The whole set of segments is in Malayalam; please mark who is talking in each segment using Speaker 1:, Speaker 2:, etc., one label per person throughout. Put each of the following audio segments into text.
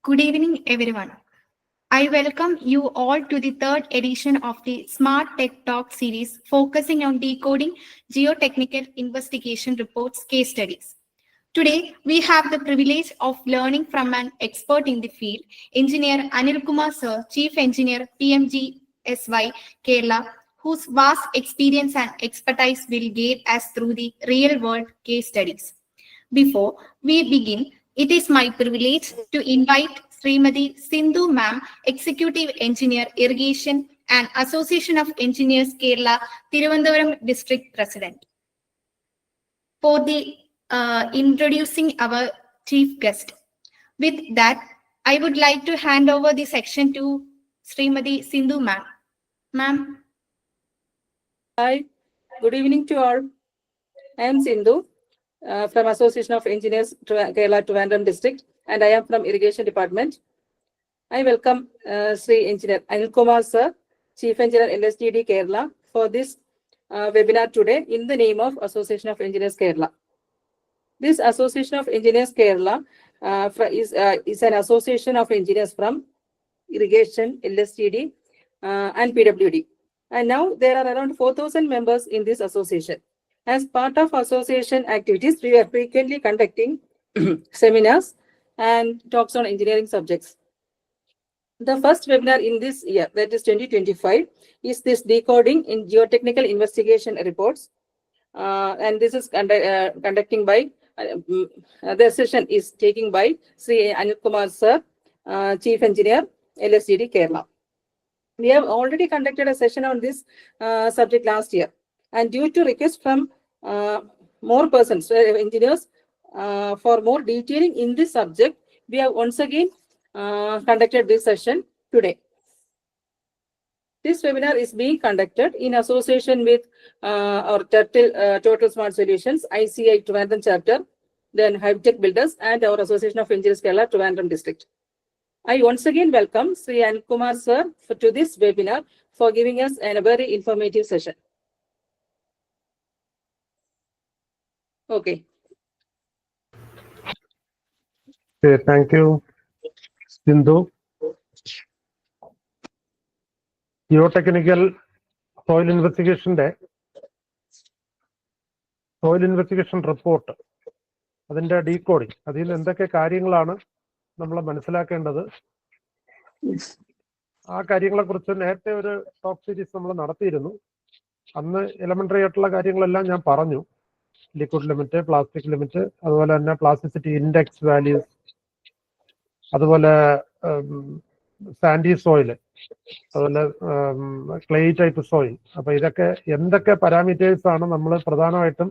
Speaker 1: Good evening, everyone. I welcome you all to the third edition of the Smart Tech Talk series focusing on decoding geotechnical investigation reports case studies. Today, we have the privilege of learning from an expert in the field, Engineer Anil Kumar Sir, Chief Engineer PMGSY Kerala, whose vast experience and expertise will guide us through the real-world case studies. Before we begin, it is my privilege to invite Srimati Sindhu Ma'am, Executive Engineer Irrigation and Association of Engineers Kerala, Thiruvananthapuram District President, for the introducing our chief guest. With that, I would like to hand over the section to Srimati Sindhu Ma'am. Ma'am.
Speaker 2: Hi, good evening to all. I am Sindhu from Association of Engineers Kerala Trivandrum District, and I am from Irrigation Department. I welcome Sri Engineer Anil Kumar Sir, Chief Engineer LSGD Kerala, for this webinar today in the name of Association of Engineers Kerala. This Association of Engineers Kerala is an association of engineers from Irrigation, LSGD, and PWD. And now there are around 4,000 members in this association. As part of association activities, we are frequently conducting seminars and talks on engineering subjects. The first webinar in this year, that is 2025, is this decoding in geotechnical investigation reports. And this is conducting by, the session is taken by Sri Anil Kumar Sir, Chief Engineer, LSGD Kerala. We have already conducted a session on this subject last year. And due to request from more persons, engineers, for more detailing in this subject, we have once again conducted this session today. This webinar is being conducted in association with our Total Smart Solutions, ICI Trivandrum Chapter, then Hivtech Builders, and our Association of Engineers Kerala Trivandrum District. I once again welcome Sri Anil Kumar Sir to this webinar for giving us a very informative session. Okay.
Speaker 3: Okay, thank you, Sindhu. Geotechnical soil investigation report. അതിന്റെ ഡീകോഡിംഗ്, അതിൽ നിന്ന് എന്തൊക്കെ കാര്യങ്ങളാണ് നമ്മൾ മനസ്സിലാക്കേണ്ടത്, ആ കാര്യങ്ങളെ കുറിച്ച് നേരത്തെ ഒരു ടോക്ക് സീരീസ് നമ്മൾ നടത്തിയിരുന്നു. അന്ന് എലമെന്ററി ആയിട്ടുള്ള കാര്യങ്ങളെല്ലാം ഞാൻ പറഞ്ഞു. ലിക്വിഡ് ലിമിറ്റ്, പ്ലാസ്റ്റിക് ലിമിറ്റ്, അതുപോലെ തന്നെ പ്ലാസ്റ്റിസിറ്റി ഇൻഡെക്സ് വാല്യൂസ്, അതുപോലെ സാൻഡി സോയിൽ, അതുപോലെ ക്ലേ ടൈപ്പ് സോയിൽ. അപ്പൊ ഇതൊക്കെ എന്തൊക്കെ പാരാമീറ്റേഴ്സ് ആണ് നമ്മൾ പ്രധാനമായിട്ടും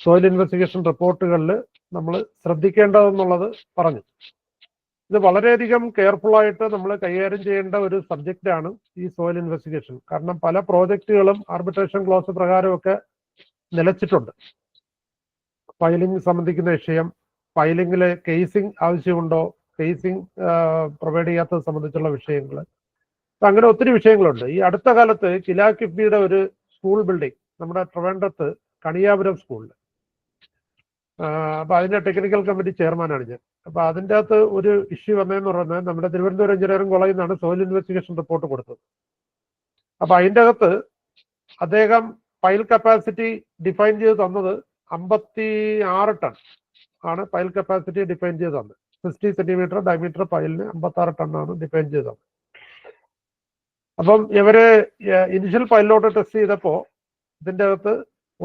Speaker 3: സോയിൽ ഇൻവെസ്റ്റിഗേഷൻ റിപ്പോർട്ടുകളിൽ നമ്മൾ ശ്രദ്ധിക്കേണ്ടതെന്നുള്ളത് പറഞ്ഞു. ഇത് വളരെയധികം കെയർഫുൾ ആയിട്ട് നമ്മൾ കൈകാര്യം ചെയ്യേണ്ട ഒരു സബ്ജക്റ്റാണ് ഈ സോയിൽ ഇൻവെസ്റ്റിഗേഷൻ. കാരണം പല പ്രോജക്റ്റുകളും ആർബിട്രേഷൻ ക്ലോസ് പ്രകാരമൊക്കെ നിലച്ചിട്ടുണ്ട്. ഫയലിംഗ് സംബന്ധിക്കുന്ന വിഷയം, ഫയലിംഗിൽ കേസിംഗ് ആവശ്യമുണ്ടോ, കേസിംഗ് പ്രൊവൈഡ് ചെയ്യാത്തത് സംബന്ധിച്ചുള്ള വിഷയങ്ങൾ, അങ്ങനെ ഒത്തിരി വിഷയങ്ങളുണ്ട്. ഈ അടുത്ത കാലത്ത് കിലാ കിഫ്ബിയുടെ ഒരു സ്കൂൾ ബിൽഡിംഗ് നമ്മുടെ ട്രിവാൻഡ്രത്ത് കണിയാപുരം സ്കൂളിൽ, അപ്പൊ അതിന്റെ ടെക്നിക്കൽ കമ്മിറ്റി ചെയർമാനാണ് ഞാൻ. അപ്പൊ അതിൻ്റെ അകത്ത് ഒരു ഇഷ്യൂ വന്നതെന്ന് പറയുന്നത്, നമ്മുടെ തിരുവനന്തപുരം എഞ്ചിനീയറിംഗ് കോളേജിൽ നിന്നാണ് സോയിൽ ഇൻവെസ്റ്റിഗേഷൻ റിപ്പോർട്ട് കൊടുത്തത്. അപ്പൊ അതിൻ്റെ അകത്ത് അദ്ദേഹം പൈൽ കപ്പാസിറ്റി ഡിഫൈൻ ചെയ്ത് തന്നത് 56 ടൺ ആണ്. പൈൽ കപ്പാസിറ്റി ഡിഫൈൻ ചെയ്ത് തന്നത് 60 സെന്റിമീറ്റർ ഡയമീറ്റർ പൈലിന് 56 ടണ്ണാണ് ഡിഫൈൻ ചെയ്ത് തന്നത്. അപ്പം ഇവര് ഇനിഷ്യൽ പൈലോട്ട് ടെസ്റ്റ് ചെയ്തപ്പോ ഇതിൻ്റെ അകത്ത്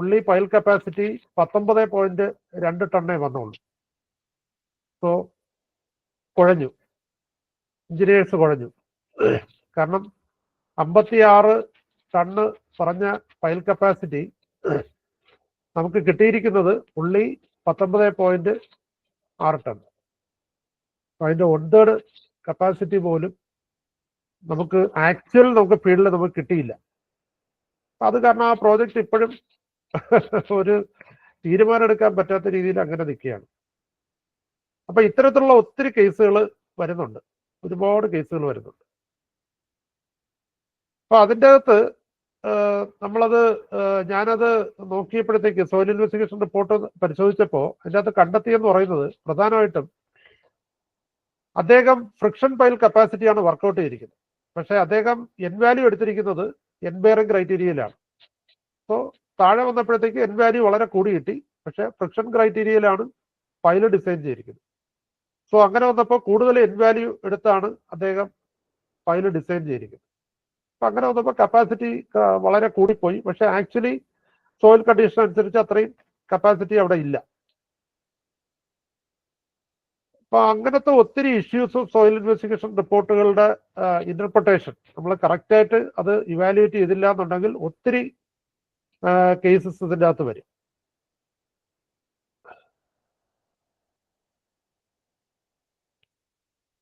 Speaker 3: ഉള്ളി പൈൽ കപ്പാസിറ്റി 19.2 ടണ്ണേ വന്നുള്ളൂ. സോ കുഴഞ്ഞു, എഞ്ചിനീയേഴ്സ് കുഴഞ്ഞു. കാരണം 56 ടണ്ണ് പറഞ്ഞ പൈൽ കപ്പാസിറ്റി നമുക്ക് കിട്ടിയിരിക്കുന്നത് ഉള്ളി 19.6 ടൺ. അതിന്റെ 1/3 കപ്പാസിറ്റി പോലും നമുക്ക് നമുക്ക് ഫീൽഡിൽ നമുക്ക് കിട്ടിയില്ല. അത് കാരണം ആ പ്രോജക്റ്റ് ഇപ്പോഴും ഒരു തീരുമാനം എടുക്കാൻ പറ്റാത്ത രീതിയിൽ അങ്ങനെ നിൽക്കുകയാണ്. അപ്പൊ ഇത്തരത്തിലുള്ള ഒത്തിരി കേസുകൾ വരുന്നുണ്ട്, ഒരുപാട് കേസുകൾ വരുന്നുണ്ട്. അപ്പൊ അതിൻ്റെ അകത്ത് ഞാനത് നോക്കിയപ്പോഴത്തേക്ക് സോയിൽ ഇൻവെസ്റ്റിഗേഷൻ റിപ്പോർട്ട് പരിശോധിച്ചപ്പോൾ അതിൻ്റെ അകത്ത് കണ്ടെത്തിയെന്ന് പറയുന്നത് പ്രധാനമായിട്ടും അദ്ദേഹം ഫ്രിക്ഷൻ പൈൽ കപ്പാസിറ്റിയാണ് വർക്കൗട്ട് ചെയ്തിരിക്കുന്നത്. പക്ഷേ അദ്ദേഹം എൻ വാല്യൂ എടുത്തിരിക്കുന്നത് എൻ ബെയറിംഗ് ക്രൈറ്റീരിയയിലാണ്. സോ താഴെ വന്നപ്പോഴത്തേക്ക് എൻ വാല്യൂ വളരെ കൂടി കിട്ടി. പക്ഷേ ഫ്രിക്ഷൻ ക്രൈറ്റീരിയയിലാണ് പൈല് ഡിസൈൻ ചെയ്തിരിക്കുന്നത്. സോ അങ്ങനെ വന്നപ്പോൾ കൂടുതൽ എൻ വാല്യൂ എടുത്താണ് അദ്ദേഹം പൈല് ഡിസൈൻ ചെയ്തിരിക്കുന്നത്. അപ്പൊ അങ്ങനെ വന്നപ്പോൾ കപ്പാസിറ്റി വളരെ കൂടിപ്പോയി. പക്ഷെ ആക്ച്വലി സോയിൽ കണ്ടീഷൻ അനുസരിച്ച് അത്രയും കപ്പാസിറ്റി അവിടെ ഇല്ല. അപ്പൊ അങ്ങനത്തെ ഒത്തിരി ഇഷ്യൂസ് സോയിൽ ഇൻവെസ്റ്റിഗേഷൻ റിപ്പോർട്ടുകളുടെ ഇന്റർപ്രിട്ടേഷൻ നമ്മൾ കറക്റ്റായിട്ട് അത് ഇവാലുവേറ്റ് ചെയ്തില്ല എന്നുണ്ടെങ്കിൽ ഒത്തിരി കേസസ് ഇതിൻ്റെ അകത്ത് വരും.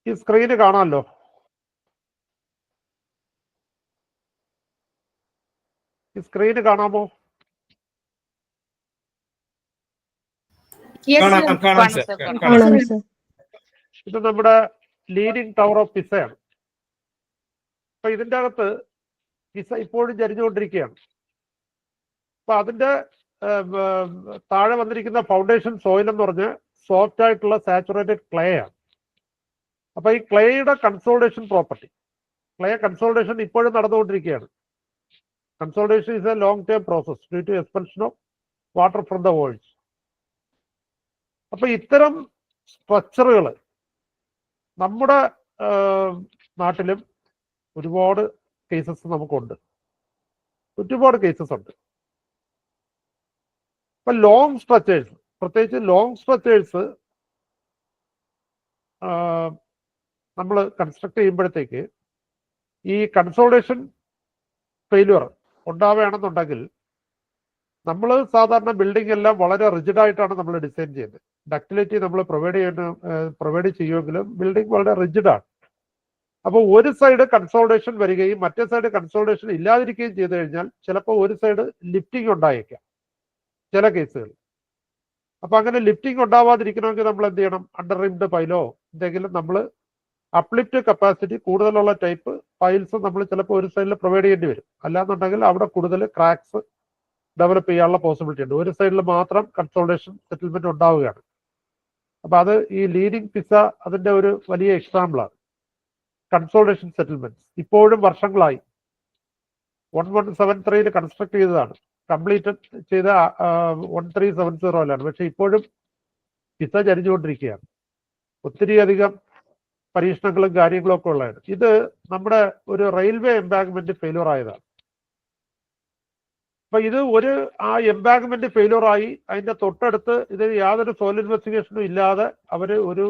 Speaker 3: ഈ സ്ക്രീന് കാണാമല്ലോ. ഈ സ്ക്രീന് കാണാമോ?
Speaker 1: Yes,
Speaker 4: കാണാം,
Speaker 1: sir.
Speaker 4: കാണാം,
Speaker 1: കാണാം,
Speaker 4: sir.
Speaker 1: sir.
Speaker 4: കാണാം.
Speaker 1: കാണാം,
Speaker 5: കാണാം
Speaker 1: sir.
Speaker 5: സർ.
Speaker 3: ഇത് നമ്മുടെ ലീഡിംഗ് ടവർ ഓഫ് പിസയാണ്. അപ്പൊ ഇതിൻ്റെ അകത്ത് പിസ ഇപ്പോഴും ചരിഞ്ഞുകൊണ്ടിരിക്കുകയാണ്. അപ്പൊ അതിന്റെ താഴെ വന്നിരിക്കുന്ന ഫൗണ്ടേഷൻ സോയിൽ എന്ന് പറഞ്ഞ് സോഫ്റ്റ് ആയിട്ടുള്ള സാച്ചുറേറ്റഡ് ക്ലേ ആണ്. അപ്പൊ ഈ ക്ലേയുടെ കൺസോൾട്ടേഷൻ പ്രോപ്പർട്ടി, ക്ലേ കൺസോൾട്ടേഷൻ ഇപ്പോഴും നടന്നുകൊണ്ടിരിക്കുകയാണ്. Consolidation is a long term process due to expansion of water from the worlds. അപ്പൊ ഇത്തരം സ്ട്രക്ചറുകൾ നമ്മുടെ നാട്ടിലും ഒരുപാട് കേസസ് നമുക്കുണ്ട്, ഒരുപാട് കേസസ് ഉണ്ട്. ഇപ്പൊ ലോങ് സ്ട്രക്ചേഴ്സ്, പ്രത്യേകിച്ച് ലോങ് സ്ട്രക്ചേഴ്സ് നമ്മൾ കൺസ്ട്രക്ട് ചെയ്യുമ്പോഴത്തേക്ക് ഈ കൺസോൾട്ടേഷൻ ഫെയിലുവർ ഉണ്ടാവുകയാണെന്നുണ്ടെങ്കിൽ നമ്മൾ സാധാരണ ബിൽഡിംഗ് എല്ലാം വളരെ റിജിഡായിട്ടാണ് നമ്മൾ ഡിസൈൻ ചെയ്യുന്നത്. ഡക്ടിലിറ്റി നമ്മൾ പ്രൊവൈഡ് ചെയ്യുമെങ്കിലും ബിൽഡിംഗ് വളരെ റിജിഡാണ്. അപ്പോൾ ഒരു സൈഡ് കൺസോൾട്ടേഷൻ വരികയും മറ്റേ സൈഡ് കൺസോൾട്ടേഷൻ ഇല്ലാതിരിക്കുകയും ചെയ്തു കഴിഞ്ഞാൽ ചിലപ്പോൾ ഒരു സൈഡ് ലിഫ്റ്റിംഗ് ഉണ്ടായേക്കാം ചില കേസുകൾ. അപ്പൊ അങ്ങനെ ലിഫ്റ്റിംഗ് ഉണ്ടാവാതിരിക്കണമെങ്കിൽ നമ്മൾ എന്ത് ചെയ്യണം? അണ്ടർ റിംഡ് പൈലോ എന്തെങ്കിലും നമ്മൾ അപ്ലിഫ്റ്റ് കപ്പാസിറ്റി കൂടുതലുള്ള ടൈപ്പ് പൈൽസ് നമ്മൾ ചിലപ്പോൾ ഒരു സൈഡിൽ പ്രൊവൈഡ് ചെയ്യേണ്ടി വരും. അല്ലാന്നുണ്ടെങ്കിൽ അവിടെ കൂടുതൽ ക്രാക്സ് ഡെവലപ്പ് ചെയ്യാനുള്ള പോസിബിലിറ്റി ഉണ്ട്. ഒരു സൈഡിൽ മാത്രം കൺസോൾട്ടേഷൻ സെറ്റിൽമെന്റ് ഉണ്ടാവുകയാണ്. അപ്പൊ അത് ഈ ലീഡിംഗ് പിസ അതിന്റെ ഒരു വലിയ എക്സാമ്പിളാണ്. കൺസോൾട്ടേഷൻ സെറ്റിൽമെന്റ്സ് ഇപ്പോഴും വർഷങ്ങളായി 1173 കൺസ്ട്രക്ട് ചെയ്തതാണ്, കംപ്ലീറ്റ് ചെയ്ത 1370 പക്ഷെ ഇപ്പോഴും പിസ ചരിഞ്ഞുകൊണ്ടിരിക്കുകയാണ്. ഒത്തിരി അധികം പരീക്ഷണങ്ങളും കാര്യങ്ങളും ഒക്കെ ഉള്ളതാണ്. ഇത് നമ്മുടെ ഒരു റെയിൽവേ എംബാങ്ക്മെന്റ് ഫെയിലിയർ ആയതാണ്. അപ്പൊ ഇത് ആ എംബാങ്ക്മെന്റ് ഫെയിലിയർ ആയി അതിന്റെ തൊട്ടടുത്ത് ഇത് യാതൊരു സോയിൽ ഇൻവെസ്റ്റിഗേഷനും ഇല്ലാതെ അവര് ഒരു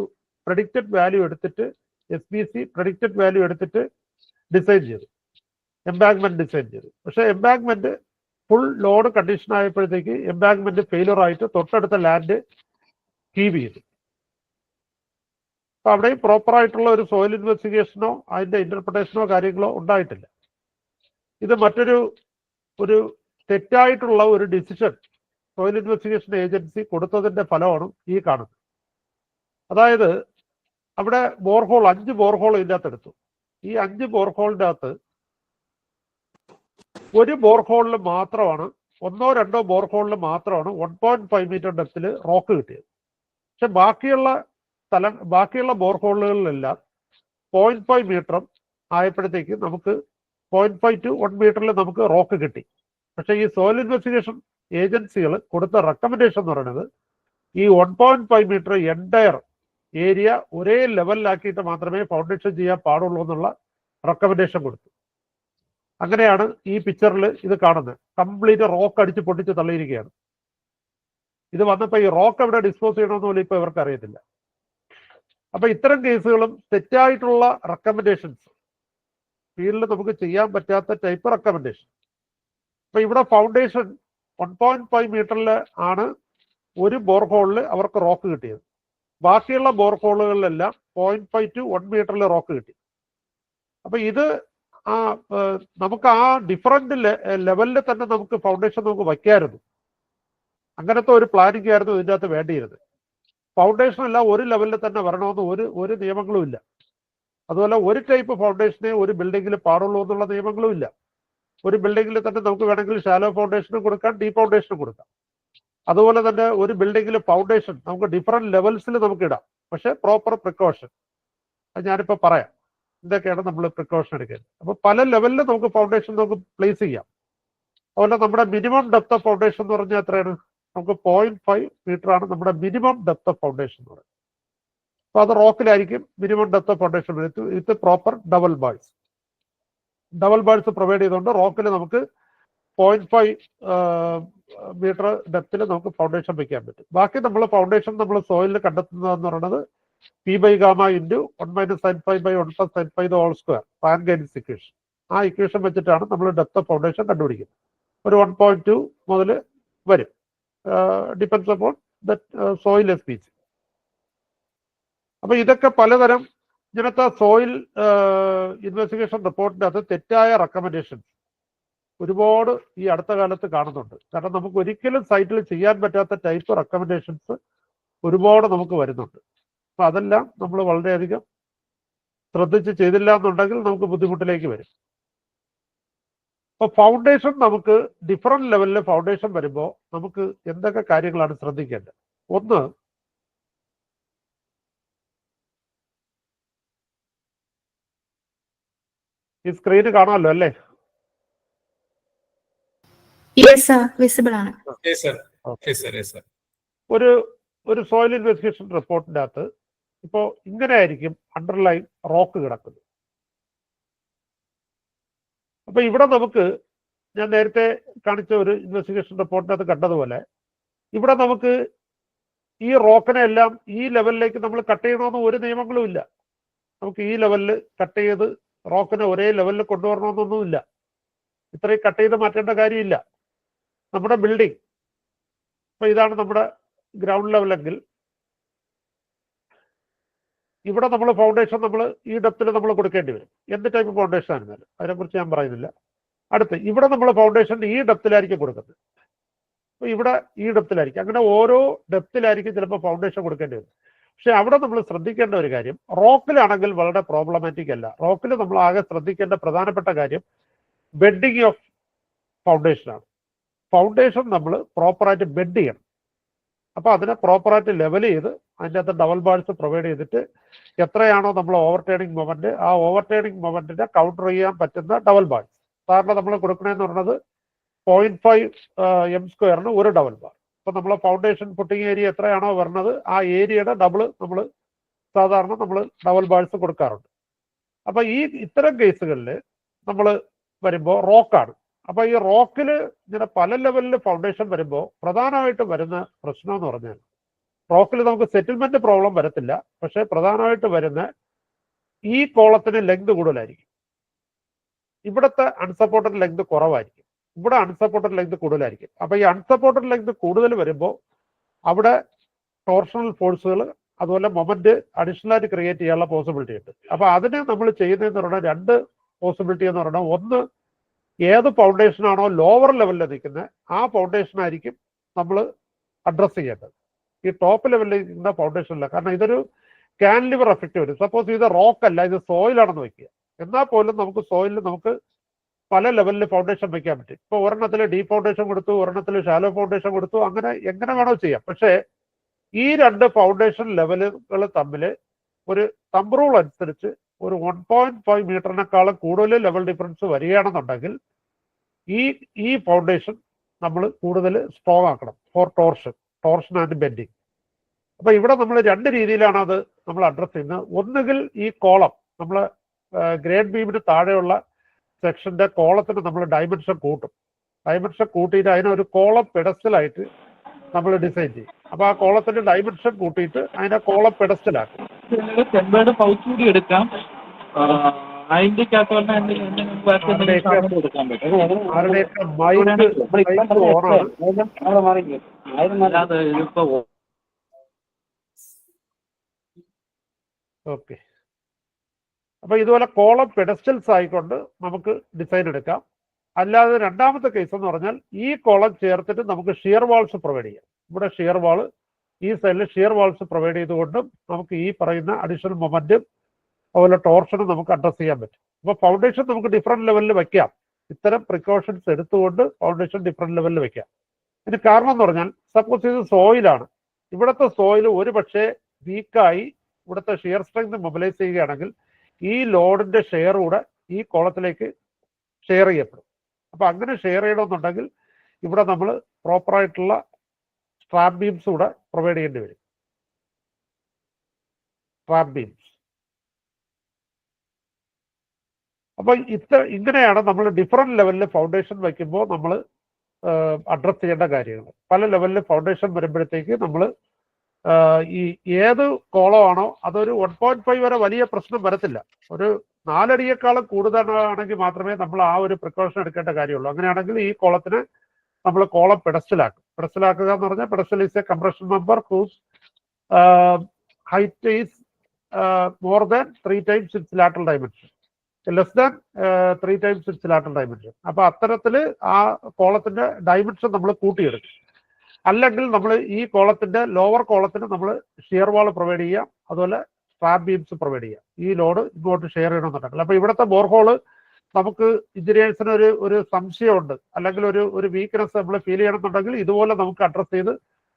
Speaker 3: പ്രഡിക്റ്റഡ് വാല്യൂ എടുത്തിട്ട് SBC പ്രഡിക്റ്റഡ് വാല്യൂ എടുത്തിട്ട് ഡിസൈൻ ചെയ്തു, എംബാങ്ക്മെന്റ് ഡിസൈൻ ചെയ്തു. പക്ഷെ എംബാങ്ക്മെന്റ് ഫുൾ ലോഡ് കണ്ടീഷൻ ആയപ്പോഴത്തേക്ക് എംബാങ്ക്മെന്റ് ഫെയിലിയർ ആയിട്ട് തൊട്ടടുത്ത ലാൻഡ് കീവ് ചെയ്തു. അപ്പൊ അവിടെയും പ്രോപ്പർ ആയിട്ടുള്ള ഒരു സോയിൽ ഇൻവെസ്റ്റിഗേഷനോ അതിന്റെ ഇന്റർപ്രിട്ടേഷനോ കാര്യങ്ങളോ ഉണ്ടായിട്ടില്ല. ഇത് മറ്റൊരു തെറ്റായിട്ടുള്ള ഒരു ഡിസിഷൻ സോയിൽ ഇൻവെസ്റ്റിഗേഷൻ ഏജൻസി കൊടുത്തതിന്റെ ഫലമാണ് ഈ കാണുന്നത്. അതായത് അവിടെ ബോർഹോൾ 5 ബോർഹോൾ ഇതിൻ്റെ അകത്ത് എടുത്തു. ഈ 5 ബോർഹോളിൻ്റെ അകത്ത് ഒരു ബോർഹോളിൽ മാത്രമാണ് 1 or 2 ബോർഹോളിൽ മാത്രമാണ് 1.5 മീറ്റർ ഡെപ്തിൽ റോക്ക് കിട്ടിയത്. പക്ഷെ ബാക്കിയുള്ള ബോർഹോളുകളിലെല്ലാം 0.5 മീറ്ററും ആയപ്പോഴത്തേക്ക് നമുക്ക് 0.5 to 1 മീറ്ററിൽ നമുക്ക് റോക്ക് കിട്ടി. പക്ഷെ ഈ സോയിൽ ഇൻവെസ്റ്റിഗേഷൻ ഏജൻസികൾ കൊടുത്ത റെക്കമെൻഡേഷൻ എന്ന് പറയുന്നത് ഈ 1.5 മീറ്റർ എൻറ്റയർ ഏരിയ ഒരേ ലെവലിലാക്കിയിട്ട് മാത്രമേ ഫൗണ്ടേഷൻ ചെയ്യാൻ പാടുള്ളൂ എന്നുള്ള റെക്കമെൻഡേഷൻ കൊടുത്തു. അങ്ങനെയാണ് ഈ പിക്ചറിൽ ഇത് കാണുന്നത്. കംപ്ലീറ്റ് റോക്ക് അടിച്ച് പൊട്ടിച്ച് തള്ളിയിരിക്കുകയാണ്. ഇത് വന്നപ്പോൾ ഈ റോക്ക് എവിടെ ഡിസ്പോസ് ചെയ്യണമെന്ന് പോലും ഇപ്പൊ ഇവർക്ക് അറിയത്തില്ല. അപ്പൊ ഇത്തരം കേസുകളും തെറ്റായിട്ടുള്ള റെക്കമെൻഡേഷൻസ്, ഫീൽഡിൽ നമുക്ക് ചെയ്യാൻ പറ്റാത്ത ടൈപ്പ് റെക്കമെൻഡേഷൻ. അപ്പൊ ഇവിടെ ഫൗണ്ടേഷൻ 1.5 മീറ്ററിൽ ആണ് ഒരു ബോർഹോളിൽ അവർക്ക് റോക്ക് കിട്ടിയത്. ബാക്കിയുള്ള ബോർഹോളുകളിലെല്ലാം 0.5 to 1 മീറ്ററിൽ റോക്ക് കിട്ടി. അപ്പൊ ഇത് നമുക്ക് ആ ഡിഫറൻറ്റ് ലെവലിൽ തന്നെ നമുക്ക് ഫൗണ്ടേഷൻ നമുക്ക് വയ്ക്കായിരുന്നു. അങ്ങനത്തെ ഒരു പ്ലാനിങ് ആയിരുന്നു ഇതിൻ്റെ അകത്ത് വേണ്ടിയിരുന്നത്. ഫൗണ്ടേഷൻ എല്ലാം ഒരു ലെവലിൽ തന്നെ വരണമെന്ന് ഒരു നിയമങ്ങളും ഇല്ല. അതുപോലെ ഒരു ടൈപ്പ് ഫൗണ്ടേഷനെ ഒരു ബിൽഡിങ്ങിൽ പാടുള്ളൂ എന്നുള്ള നിയമങ്ങളും ഇല്ല. ഒരു ബിൽഡിങ്ങിൽ തന്നെ നമുക്ക് വേണമെങ്കിൽ ഷാലോ ഫൗണ്ടേഷനും കൊടുക്കാം, ഡീപ് ഫൗണ്ടേഷനും കൊടുക്കാം. അതുപോലെ തന്നെ ഒരു ബിൽഡിങ്ങിൽ ഫൗണ്ടേഷൻ നമുക്ക് ഡിഫറെന്റ് ലെവൽസിൽ നമുക്ക് ഇടാം, പക്ഷെ പ്രോപ്പർ പ്രിക്കോഷൻ. അത് ഞാനിപ്പോൾ പറയാം എന്തൊക്കെയാണ് നമ്മൾ പ്രിക്കോഷൻ എടുക്കുന്നത്. അപ്പോൾ പല ലെവലിൽ നമുക്ക് ഫൗണ്ടേഷൻ നമുക്ക് പ്ലേസ് ചെയ്യാം. അതുപോലെ നമ്മുടെ മിനിമം ഡെപ്ത് ഓഫ് ഫൗണ്ടേഷൻ എന്ന് പറഞ്ഞാൽ എത്രയാണ്? നമുക്ക് 0.5 മീറ്റർ ആണ് നമ്മുടെ മിനിമം ഡെപ്ത് ഓഫ് ഫൗണ്ടേഷൻ എന്ന് പറയുന്നത്. അപ്പോൾ അത് റോക്കിലായിരിക്കും minimum depth of foundation with proper dowel bars provide ചെയ്തുകൊണ്ട് റോക്കിൽ നമുക്ക് 0.5 മീറ്റർ ഡെപ്തിൽ നമുക്ക് ഫൗണ്ടേഷൻ വയ്ക്കാൻ പറ്റും. ബാക്കി നമ്മൾ ഫൗണ്ടേഷൻ നമ്മൾ സോയിലിൽ കണ്ടെത്തുന്നതെന്ന് പറയുന്നത് P/Γ into 1 - sin phi by 1 + sin phi the whole square Rankine's equation. ആ ഇക്വേഷൻ വെച്ചിട്ടാണ് നമ്മൾ ഡെപ്ത് ഓഫ് ഫൗണ്ടേഷൻ കണ്ടുപിടിക്കുന്നത്. ഒരു 1.2 മുതൽ വരും, depends upon that soil speech. അപ്പൊ ഇതൊക്കെ പലതരം ഇങ്ങനത്തെ സോയിൽ ഇൻവെസ്റ്റിഗേഷൻ റിപ്പോർട്ടിൻ്റെ അത് തെറ്റായ റെക്കമെൻഡേഷൻസ് ഒരുപാട് ഈ അടുത്ത കാലത്ത് കാണുന്നുണ്ട്. കാരണം നമുക്ക് ഒരിക്കലും സൈറ്റിൽ ചെയ്യാൻ പറ്റാത്ത ടൈപ്പ് റെക്കമെൻഡേഷൻസ് ഒരുപാട് നമുക്ക് വരുന്നുണ്ട്. അപ്പൊ അതെല്ലാം നമ്മൾ വളരെയധികം ശ്രദ്ധിച്ച് ചെയ്തില്ല എന്നുണ്ടെങ്കിൽ നമുക്ക് ബുദ്ധിമുട്ടിലേക്ക് വരും. അപ്പൊ ഫൗണ്ടേഷൻ നമുക്ക് ഡിഫറെന്റ് ലെവലിൽ ഫൗണ്ടേഷൻ വരുമ്പോൾ നമുക്ക് എന്തൊക്കെ കാര്യങ്ങളാണ് ശ്രദ്ധിക്കേണ്ടത്? ഒന്ന്, ഈ സ്ക്രീന് കാണാമല്ലോ അല്ലേ?
Speaker 1: യെസ് സർ, വിസിബിൾ ആണ്.
Speaker 3: ഒരു സോയിൽ ഇൻവെസ്റ്റിഗേഷൻ റിപ്പോർട്ടിൻ്റെ അകത്ത് ഇപ്പോൾ ഇങ്ങനെ ആയിരിക്കും അണ്ടർലൈൻ റോക്ക് കിടക്കുന്നത്. അപ്പൊ ഇവിടെ നമുക്ക് ഞാൻ നേരത്തെ കാണിച്ച ഒരു ഇൻവെസ്റ്റിഗേഷൻ റിപ്പോർട്ടിനകത്ത് കണ്ടതുപോലെ ഇവിടെ നമുക്ക് ഈ റോക്കിനെ എല്ലാം ഈ ലെവലിലേക്ക് നമ്മൾ കട്ട് ചെയ്യണമെന്ന് ഒരു നിയമങ്ങളും ഇല്ല. നമുക്ക് ഈ ലെവലിൽ കട്ട് ചെയ്ത് റോക്കിനെ ഒരേ ലെവലിൽ കൊണ്ടുവരണമെന്നൊന്നുമില്ല. ഇത്രയും കട്ട് ചെയ്ത് മാറ്റേണ്ട കാര്യമില്ല. നമ്മുടെ ബിൽഡിംഗ് ഇപ്പൊ ഇതാണ് നമ്മുടെ ഗ്രൗണ്ട് ലെവലെങ്കിൽ ഇവിടെ നമ്മൾ ഫൗണ്ടേഷൻ നമ്മൾ ഈ ഡെപ്തിൽ നമ്മൾ കൊടുക്കേണ്ടി വരും. എന്ത് ടൈപ്പ് ഫൗണ്ടേഷൻ ആയിരുന്നാലും അതിനെക്കുറിച്ച് ഞാൻ പറയുന്നില്ല. അടുത്ത് ഇവിടെ നമ്മൾ ഫൗണ്ടേഷൻ ഈ ഡെപ്തിലായിരിക്കും കൊടുക്കുന്നത്. അപ്പോൾ ഇവിടെ ഈ ഡെപ്തിലായിരിക്കും. അങ്ങനെ ഓരോ ഡെപ്തിലായിരിക്കും ചിലപ്പോൾ ഫൗണ്ടേഷൻ കൊടുക്കേണ്ടി വരും. പക്ഷെ അവിടെ നമ്മൾ ശ്രദ്ധിക്കേണ്ട ഒരു കാര്യം, റോക്കിലാണെങ്കിൽ വളരെ പ്രോബ്ലമാറ്റിക് അല്ല. റോക്കിൽ നമ്മൾ ആകെ ശ്രദ്ധിക്കേണ്ട പ്രധാനപ്പെട്ട കാര്യം ബെഡിങ് ഓഫ് ഫൗണ്ടേഷനാണ്. ഫൗണ്ടേഷൻ നമ്മൾ പ്രോപ്പറായിട്ട് ബെഡ് ചെയ്യണം. അപ്പോൾ അതിനെ പ്രോപ്പറായിട്ട് ലെവൽ ചെയ്ത് അതിൻ്റെ അകത്ത് ഡബിൾ ബാൾസ് പ്രൊവൈഡ് ചെയ്തിട്ട് എത്രയാണോ നമ്മൾ ഓവർടേണിംഗ് മൊമെന്റ്, ആ ഓവർടേണിംഗ് മൊമെന്റിനെ കൗണ്ടർ ചെയ്യാൻ പറ്റുന്ന ഡബിൾ ബാൾസ്. സാറിന് നമ്മൾ കൊടുക്കണമെന്ന് പറയുന്നത് 0.5 m² ഒരു ഡബിൾ ബാർ. ഇപ്പൊ നമ്മളെ ഫൗണ്ടേഷൻ പുട്ടിങ് ഏരിയ എത്രയാണോ വരുന്നത് ആ ഏരിയയുടെ ഡബിൾ നമ്മൾ സാധാരണ നമ്മൾ ഡബിൾ ബാൾസ് കൊടുക്കാറുണ്ട്. അപ്പൊ ഇത്തരം കേസുകളിൽ നമ്മൾ വരുമ്പോൾ റോക്കാണ്. അപ്പൊ ഈ റോക്കിൽ ഇങ്ങനെ പല ലെവലിൽ ഫൗണ്ടേഷൻ വരുമ്പോൾ പ്രധാനമായിട്ട് വരുന്ന പ്രശ്നം എന്ന് പറഞ്ഞാൽ റോക്കിൽ നമുക്ക് സെറ്റിൽമെന്റ് പ്രോബ്ലം വരത്തില്ല. പക്ഷെ പ്രധാനമായിട്ട് വരുന്ന ഈ കോളത്തിന് ലെങ്ത് കൂടുതലായിരിക്കും. ഇവിടുത്തെ അൺസപ്പോർട്ടഡ് ലെങ്ത് കുറവായിരിക്കും. ഇവിടെ അൺസപ്പോർട്ടഡ് ലെങ്ത് കൂടുതലായിരിക്കും. അപ്പൊ ഈ അൺസപ്പോർട്ടഡ് ലെങ്ത് കൂടുതൽ വരുമ്പോൾ അവിടെ ടോർഷണൽ ഫോഴ്സുകൾ അതുപോലെ മൊമെന്റ് അഡീഷണൽ ആയിട്ട് ക്രിയേറ്റ് ചെയ്യാനുള്ള പോസിബിലിറ്റി ഉണ്ട്. അപ്പൊ അതിന് നമ്മൾ ചെയ്യുന്നതെന്ന് പറഞ്ഞാൽ രണ്ട് പോസിബിലിറ്റി എന്ന് പറഞ്ഞാൽ, ഒന്ന് ഏത് ഫൗണ്ടേഷൻ ആണോ ലോവർ ലെവലിൽ നിൽക്കുന്നത് ആ ഫൗണ്ടേഷൻ ആയിരിക്കും നമ്മൾ അഡ്രസ് ചെയ്യേണ്ടത്. ഈ ടോപ്പ് ലെവലിൽ നിൽക്കുന്ന ഫൗണ്ടേഷനില്ല. കാരണം ഇതൊരു കാൻലിവർ എഫക്റ്റ് വരും. സപ്പോസ് ഇത് റോക്ക് അല്ല, ഇത് സോയിലാണെന്ന് വെക്കുക, എന്നാൽ പോലും നമുക്ക് സോയിലിൽ നമുക്ക് പല ലെവലിൽ ഫൗണ്ടേഷൻ വെക്കാൻ പറ്റും. ഇപ്പൊ ഒരെണ്ണത്തിൽ ഡീപ് ഫൗണ്ടേഷൻ കൊടുത്തു, ഒരെണ്ണത്തിൽ ഷാലോ ഫൗണ്ടേഷൻ കൊടുത്തു, അങ്ങനെ എങ്ങനെ വേണോ ചെയ്യാം. പക്ഷേ ഈ രണ്ട് ഫൗണ്ടേഷൻ ലെവലുകൾ തമ്മിൽ ഒരു തമ്പ് റൂൾ അനുസരിച്ച് ഒരു 1.5 മീറ്ററിനേക്കാളും കൂടുതൽ ലെവൽ ഡിഫറൻസ് വരികയാണെന്നുണ്ടെങ്കിൽ ഈ ഫൗണ്ടേഷൻ നമ്മൾ കൂടുതൽ സ്ട്രോങ് ആക്കണം ഫോർ ടോർഷൻ ആൻഡ് ബെൻഡിങ്. അപ്പൊ ഇവിടെ നമ്മൾ രണ്ട് രീതിയിലാണ് അത് നമ്മൾ അഡ്രസ് ചെയ്യുന്നത്. ഒന്നുകിൽ ഈ കോളം നമ്മൾ ഗ്രേഡ് ബീമിന് താഴെയുള്ള സെക്ഷന്റെ കോളത്തിന് നമ്മൾ ഡയമെൻഷൻ കൂട്ടും. ഡയമെൻഷൻ കൂട്ടിയിട്ട് അതിനൊരു കോളം പെഡസ്റ്റലായിട്ട് നമ്മൾ ഡിസൈൻ ചെയ്യും. അപ്പൊ ആ കോളത്തിന്റെ ഡയമെൻഷൻ കൂട്ടിയിട്ട് അതിനെ കോളം പെഡസ്റ്റലാക്കും. ഓക്കെ, അപ്പൊ ഇതുപോലെ കോളം പെഡസ്റ്റൽസ് ആയിക്കൊണ്ട് നമുക്ക് ഡിസൈൻ എടുക്കാം. അല്ലാതെ രണ്ടാമത്തെ കേസ് എന്ന് പറഞ്ഞാൽ ഈ കോളം ചേർത്തിട്ട് നമുക്ക് ഷിയർ വാൾസ് പ്രൊവൈഡ് ചെയ്യാം. ഇവിടെ ഷിയർ വാള് ഈ സൈഡിൽ ഷിയർ വാൾസ് പ്രൊവൈഡ് ചെയ്തുകൊണ്ടും നമുക്ക് ഈ പറയുന്ന അഡീഷണൽ മൊമെന്റും അതുപോലെ ടോർഷനും നമുക്ക് അഡ്രസ് ചെയ്യാൻ പറ്റും. അപ്പൊ ഫൗണ്ടേഷൻ നമുക്ക് ഡിഫറെന്റ് ലെവലിൽ വെക്കാം. ഇത്തരം പ്രിക്കോഷൻസ് എടുത്തുകൊണ്ട് ഫൗണ്ടേഷൻ ഡിഫറെന്റ് ലെവലിൽ വെക്കാം. ഇതിന് കാരണം എന്ന് പറഞ്ഞാൽ സപ്പോസ് ഇത് സോയിലാണ്. ഇവിടുത്തെ സോയിൽ ഒരു പക്ഷേ വീക്കായി ഇവിടുത്തെ ഷിയർ സ്ട്രെങ്ത് മൊബിലൈസ് ചെയ്യുകയാണെങ്കിൽ ഈ ലോഡിന്റെ ഷെയർ കൂടെ ഈ കോളത്തിലേക്ക് ഷെയർ ചെയ്യപ്പെടും. അപ്പൊ അങ്ങനെ ഷെയർ ചെയ്യണമെന്നുണ്ടെങ്കിൽ ഇവിടെ നമ്മൾ പ്രോപ്പറായിട്ടുള്ള സ്ട്രാപ്പ് ബീംസ് കൂടെ പ്രൊവൈഡ് ചെയ്യേണ്ടി വരും. Strap beams. അപ്പൊ ഇങ്ങനെയാണ് നമ്മൾ ഡിഫറെന്റ് ലെവലിൽ ഫൗണ്ടേഷൻ വയ്ക്കുമ്പോൾ നമ്മൾ അഡ്രസ് ചെയ്യേണ്ട കാര്യങ്ങൾ. പല ലെവലിൽ ഫൗണ്ടേഷൻ വരുമ്പോഴത്തേക്ക് നമ്മൾ ഈ ഏത് കോളമാണോ അതൊരു 1.5 വരെ വലിയ പ്രശ്നം വരത്തില്ല. ഒരു 4 അടിയേക്കാളും കൂടുതലാണെങ്കിൽ മാത്രമേ നമ്മൾ ആ ഒരു പ്രിക്കോഷൻ എടുക്കേണ്ട കാര്യമുള്ളൂ. അങ്ങനെയാണെങ്കിൽ ഈ കോളത്തിന് നമ്മൾ കോളം പെഡസ്റ്റലാക്കും. പെഡസ്റ്റലാക്കുക എന്ന് പറഞ്ഞാൽ pedestal is a compression member whose height is more than 3 times its lateral dimension, less than 3 times its lateral dimension. അപ്പൊ അത്തരത്തിൽ ആ കോളത്തിന്റെ ഡയമെൻഷൻ നമ്മൾ കൂട്ടിയെടുക്കും. അല്ലെങ്കിൽ നമ്മൾ ഈ കോളത്തിന്റെ ലോവർ കോളത്തിന് നമ്മൾ ഷിയർ വാൾ പ്രൊവൈഡ് ചെയ്യാം, അതുപോലെ സ്ട്രാപ്പ് ബീംസ് പ്രൊവൈഡ് ചെയ്യാം. ഈ ലോഡ് ഇങ്ങോട്ട് ഷെയർ ചെയ്യണമെന്നുണ്ടെങ്കിൽ. അപ്പൊ ഇവിടുത്തെ ബോർഹോള് നമുക്ക് എഞ്ചിനീയേഴ്സിന് ഒരു സംശയമുണ്ട്, അല്ലെങ്കിൽ ഒരു വീക്ക്നെസ് നമ്മൾ ഫീൽ ചെയ്യണമെന്നുണ്ടെങ്കിൽ ഇതുപോലെ നമുക്ക് അഡ്രസ് ചെയ്ത്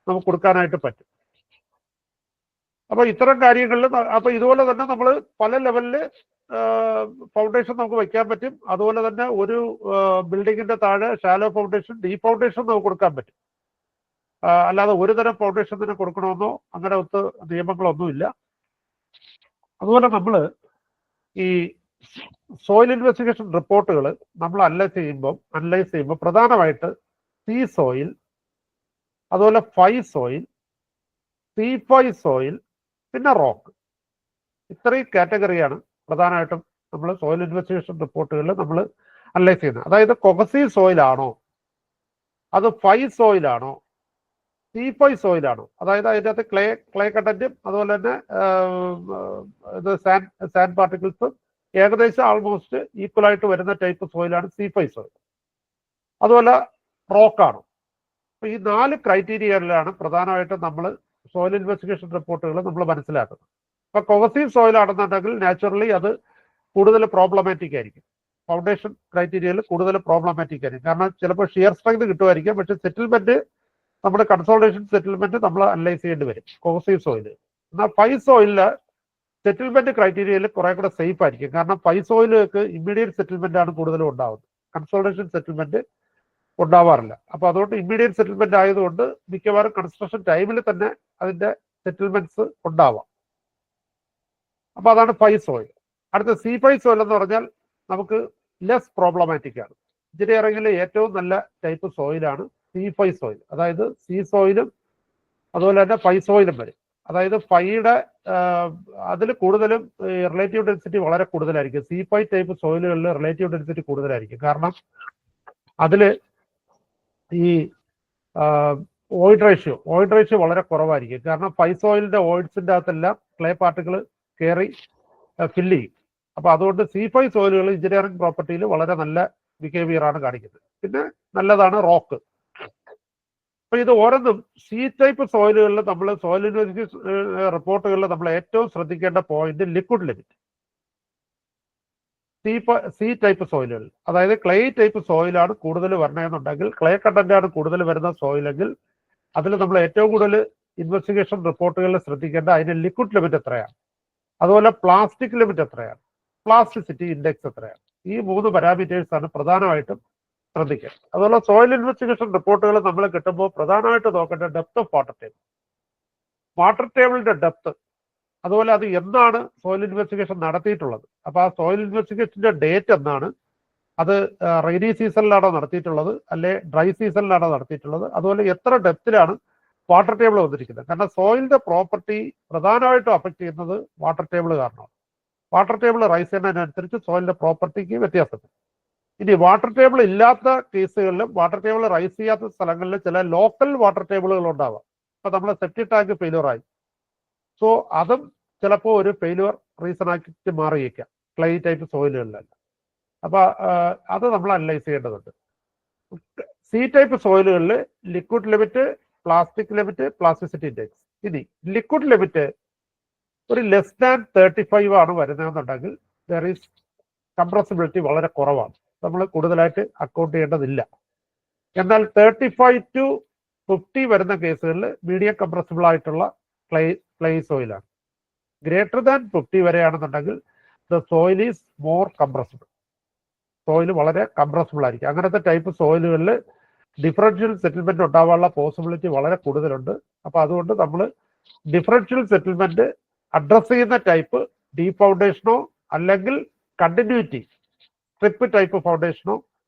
Speaker 3: നമുക്ക് കൊടുക്കാനായിട്ട് പറ്റും. അപ്പൊ ഇത്തരം കാര്യങ്ങളിൽ അപ്പൊ ഇതുപോലെ തന്നെ നമ്മൾ പല ലെവലില് ഫൗണ്ടേഷൻ നമുക്ക് വയ്ക്കാൻ പറ്റും. അതുപോലെ തന്നെ ഒരു ബിൽഡിങ്ങിന്റെ താഴെ ഷാലോ ഫൗണ്ടേഷൻ, ഡീപ് ഫൗണ്ടേഷൻ നമുക്ക് കൊടുക്കാൻ പറ്റും. അല്ലാതെ ഒരു തരം ഫൗണ്ടേഷൻ തന്നെ കൊടുക്കണമെന്നോ അങ്ങനെ നിയമങ്ങളൊന്നുമില്ല. അതുപോലെ നമ്മൾ ഈ സോയിൽ ഇൻവെസ്റ്റിഗേഷൻ റിപ്പോർട്ടുകൾ നമ്മൾ അനലൈസ് ചെയ്യുമ്പോൾ പ്രധാനമായിട്ട് സീ സോയിൽ, അതുപോലെ ഫൈ സോയിൽ, C5 സോയിൽ, പിന്നെ റോക്ക്, ഇത്രയും കാറ്റഗറിയാണ് പ്രധാനമായിട്ടും നമ്മൾ സോയിൽ ഇൻവെസ്റ്റിഗേഷൻ റിപ്പോർട്ടുകളിൽ നമ്മൾ അനലൈസ് ചെയ്യുന്നത്. അതായത് കൊഹസീവ് സോയിലാണോ, അത് ഫൈ സോയിലാണോ, C5 സോയിലാണോ, അതായത് അതിൻ്റെ അകത്ത് ക്ലേ കണ്ടന്റും അതുപോലെ തന്നെ ഇത് സാൻഡ് പാർട്ടിക്കിൾസും ഏകദേശം ആൾമോസ്റ്റ് ഈക്വൽ ആയിട്ട് വരുന്ന ടൈപ്പ് സോയിലാണ് C5 സോയിൽ. അതുപോലെ റോക്കാണോ. അപ്പൊ ഈ 4 ക്രൈറ്റീരിയയിലാണ് പ്രധാനമായിട്ടും നമ്മൾ സോയിൽ ഇൻവെസ്റ്റിഗേഷൻ റിപ്പോർട്ടുകൾ നമ്മൾ മനസ്സിലാക്കുന്നത്. അപ്പൊ കൊഹസീവ് സോയിൽ ആണെന്നുണ്ടെങ്കിൽ നാച്ചുറലി അത് കൂടുതൽ പ്രോബ്ലമാറ്റിക് ആയിരിക്കും. ഫൗണ്ടേഷൻ ക്രൈറ്റീരിയയിൽ കൂടുതൽ പ്രോബ്ലമാറ്റിക് ആയിരിക്കും. കാരണം ചിലപ്പോൾ ഷിയർ സ്ട്രെങ്ത് കിട്ടുമായിരിക്കും, പക്ഷെ സെറ്റിൽമെന്റ്, നമ്മുടെ കൺസോൾട്ടേഷൻ സെറ്റിൽമെന്റ് നമ്മൾ അനലൈസ് ചെയ്യേണ്ടി വരും കൊഹസീവ് സോയിൽ. എന്നാൽ ഫൈ സോയിലില് സെറ്റിൽമെന്റ് ക്രൈറ്റീരിയയിൽ കുറെ കൂടെ സേഫ് ആയിരിക്കും. കാരണം ഫൈ സോയിലേക്ക് ഇമ്മീഡിയറ്റ് സെറ്റിൽമെന്റ് ആണ് കൂടുതലും ഉണ്ടാവുന്നത്, കൺസോൾട്ടേഷൻ സെറ്റിൽമെന്റ് ഉണ്ടാവാറില്ല. അപ്പൊ അതുകൊണ്ട് ഇമ്മീഡിയറ്റ് സെറ്റിൽമെന്റ് ആയതുകൊണ്ട് മിക്കവാറും കൺസ്ട്രക്ഷൻ ടൈമിൽ തന്നെ അതിന്റെ സെറ്റിൽമെന്റ്സ് ഉണ്ടാവാം. അപ്പൊ അതാണ് ഫൈ സോയിൽ. അടുത്ത C5 സോയിൽ എന്ന് പറഞ്ഞാൽ നമുക്ക് ലെസ് പ്രോബ്ലമാറ്റിക് ആണ്. എഞ്ചിനീയറിംഗിലെ ഏറ്റവും നല്ല ടൈപ്പ് സോയിലാണ് C5 സോയിൽ. അതായത് സീ സോയിലും അതുപോലെ തന്നെ ഫൈ സോയിലും വരും. അതായത് ഫൈയുടെ അതിൽ കൂടുതലും റിലേറ്റീവ് ഡെൻസിറ്റി വളരെ കൂടുതലായിരിക്കും. C5 ടൈപ്പ് സോയിലുകളിൽ റിലേറ്റീവ് ഡെൻസിറ്റി കൂടുതലായിരിക്കും. കാരണം അതില് ഈ ഓയിഡ് റേഷ്യോ വളരെ കുറവായിരിക്കും. കാരണം ഫൈ സോയിലിന്റെ ഓയിഡ്സിന്റെ അകത്തെല്ലാം ക്ലേ പാർട്ടിക്കിൾ കയറി ഫില്ല് ചെയ്യും. അപ്പൊ അതുകൊണ്ട് C5 സോയിലുകൾ എഞ്ചിനീയറിംഗ് പ്രോപ്പർട്ടിയിൽ വളരെ നല്ല ബിഹേവിയർ ആണ് കാണിക്കുന്നത്. പിന്നെ നല്ലതാണ് റോക്ക്. അപ്പൊ ഇത് ഓരോന്നും സി ടൈപ്പ് സോയിലുകളിൽ നമ്മൾ സോയിൽ ഇൻവെസ്റ്റിഗേഷൻ റിപ്പോർട്ടുകളിൽ നമ്മൾ ഏറ്റവും ശ്രദ്ധിക്കേണ്ട point liquid limit. C type സോയിലുകൾ, അതായത് ക്ലേ ടൈപ്പ് സോയിലാണ് കൂടുതൽ വരണമെന്നുണ്ടെങ്കിൽ, ക്ലേ കണ്ടന്റ് ആണ് കൂടുതൽ വരുന്ന സോയിലെങ്കിൽ അതിൽ നമ്മൾ ഏറ്റവും കൂടുതൽ ഇൻവെസ്റ്റിഗേഷൻ റിപ്പോർട്ടുകളിൽ ശ്രദ്ധിക്കേണ്ട അതിന്റെ ലിക്വിഡ് ലിമിറ്റ് എത്രയാണ്, അതുപോലെ പ്ലാസ്റ്റിക് ലിമിറ്റ് എത്രയാണ്, പ്ലാസ്റ്റിസിറ്റി ഇൻഡെക്സ് എത്രയാണ്. ഈ 3 പാരാമീറ്റേഴ്സ് ആണ് പ്രധാനമായിട്ടും ശ്രദ്ധിക്കുക. അതുപോലെ സോയിൽ ഇൻവെസ്റ്റിഗേഷൻ റിപ്പോർട്ടുകൾ നമ്മൾ കിട്ടുമ്പോൾ പ്രധാനമായിട്ട് നോക്കേണ്ട ഡെപ്ത് ഓഫ് വാട്ടർ ടേബിളിന്റെ ഡെപ്ത്, അതുപോലെ അത് എന്നാണ് സോയിൽ ഇൻവെസ്റ്റിഗേഷൻ നടത്തിയിട്ടുള്ളത്. അപ്പൊ ആ സോയിൽ ഇൻവെസ്റ്റിഗേഷന്റെ ഡേറ്റ് എന്നാണ്, അത് റെയിനി സീസണിലാണോ നടത്തിയിട്ടുള്ളത് അല്ലെ ഡ്രൈ സീസണിലാണോ നടത്തിയിട്ടുള്ളത്, അതുപോലെ എത്ര ഡെപ്തിലാണ് വാട്ടർ ടേബിൾ വന്നിരിക്കുന്നത്. കാരണം സോയിലിന്റെ പ്രോപ്പർട്ടി പ്രധാനമായിട്ടും അഫക്ട് ചെയ്യുന്നത് വാട്ടർ ടേബിൾ കാരണമാണ്. വാട്ടർ ടേബിൾ റൈസ് ചെയ്യുന്നതിനനുസരിച്ച് സോയിലിന്റെ പ്രോപ്പർട്ടിക്ക് വ്യത്യാസമുണ്ട്. ഇനി വാട്ടർ ടേബിൾ ഇല്ലാത്ത കേസുകളിലും വാട്ടർ ടേബിൾ റൈസ് ചെയ്യാത്ത സ്ഥലങ്ങളിലും ചില ലോക്കൽ വാട്ടർ ടേബിളുകൾ ഉണ്ടാവാം. ഇപ്പൊ നമ്മളെ സെപ്റ്റിക് ടാങ്ക് ഫെയിലുവർ ആയി, സോ അതും ചിലപ്പോൾ ഒരു ഫെയിലുവർ റീസൺ ആക്കി മാറിയേക്കാം ക്ലേ ടൈപ്പ് സോയിലുകളിലല്ല. അപ്പൊ അത് നമ്മൾ അനലൈസ് ചെയ്യേണ്ടതുണ്ട്. സി ടൈപ്പ് സോയിലുകളിൽ liquid limit, plastic limit, plasticity index. ഇനി ലിക്വിഡ് ലിമിറ്റ് ഒരു ലെസ് ദാൻ 35 ആണ് വരുന്നതെന്നുണ്ടെങ്കിൽ ദർ ഈസ് കംപ്രസിബിലിറ്റി വളരെ കുറവാണ്, നമ്മൾ കൂടുതലായിട്ട് അക്കൗണ്ട് ചെയ്യേണ്ടതില്ല. എന്നാൽ 35 to 50 വരുന്ന കേസുകളിൽ മീഡിയം കംപ്രസിബിൾ ആയിട്ടുള്ള ക്ലേ സോയിലാണ്. ഗ്രേറ്റർ ദാൻ 50 വരെയാണെന്നുണ്ടെങ്കിൽ the soil is more compressible. Soil വളരെ കംപ്രസിബിൾ ആയിരിക്കും. അങ്ങനത്തെ ടൈപ്പ് സോയിലുകളിൽ ഡിഫറൻഷ്യൽ സെറ്റിൽമെന്റ് ഉണ്ടാവാനുള്ള പോസിബിലിറ്റി വളരെ കൂടുതലുണ്ട്. അപ്പൊ അതുകൊണ്ട് നമ്മൾ ഡിഫറൻഷ്യൽ സെറ്റിൽമെന്റ് അഡ്രസ് ചെയ്യുന്ന ടൈപ്പ് ഡീപ് ഫൗണ്ടേഷനോ അല്ലെങ്കിൽ കണ്ടിന്യൂറ്റി സ്ട്രിപ്പ് ടൈപ്പ് ഫൗണ്ടേഷനോ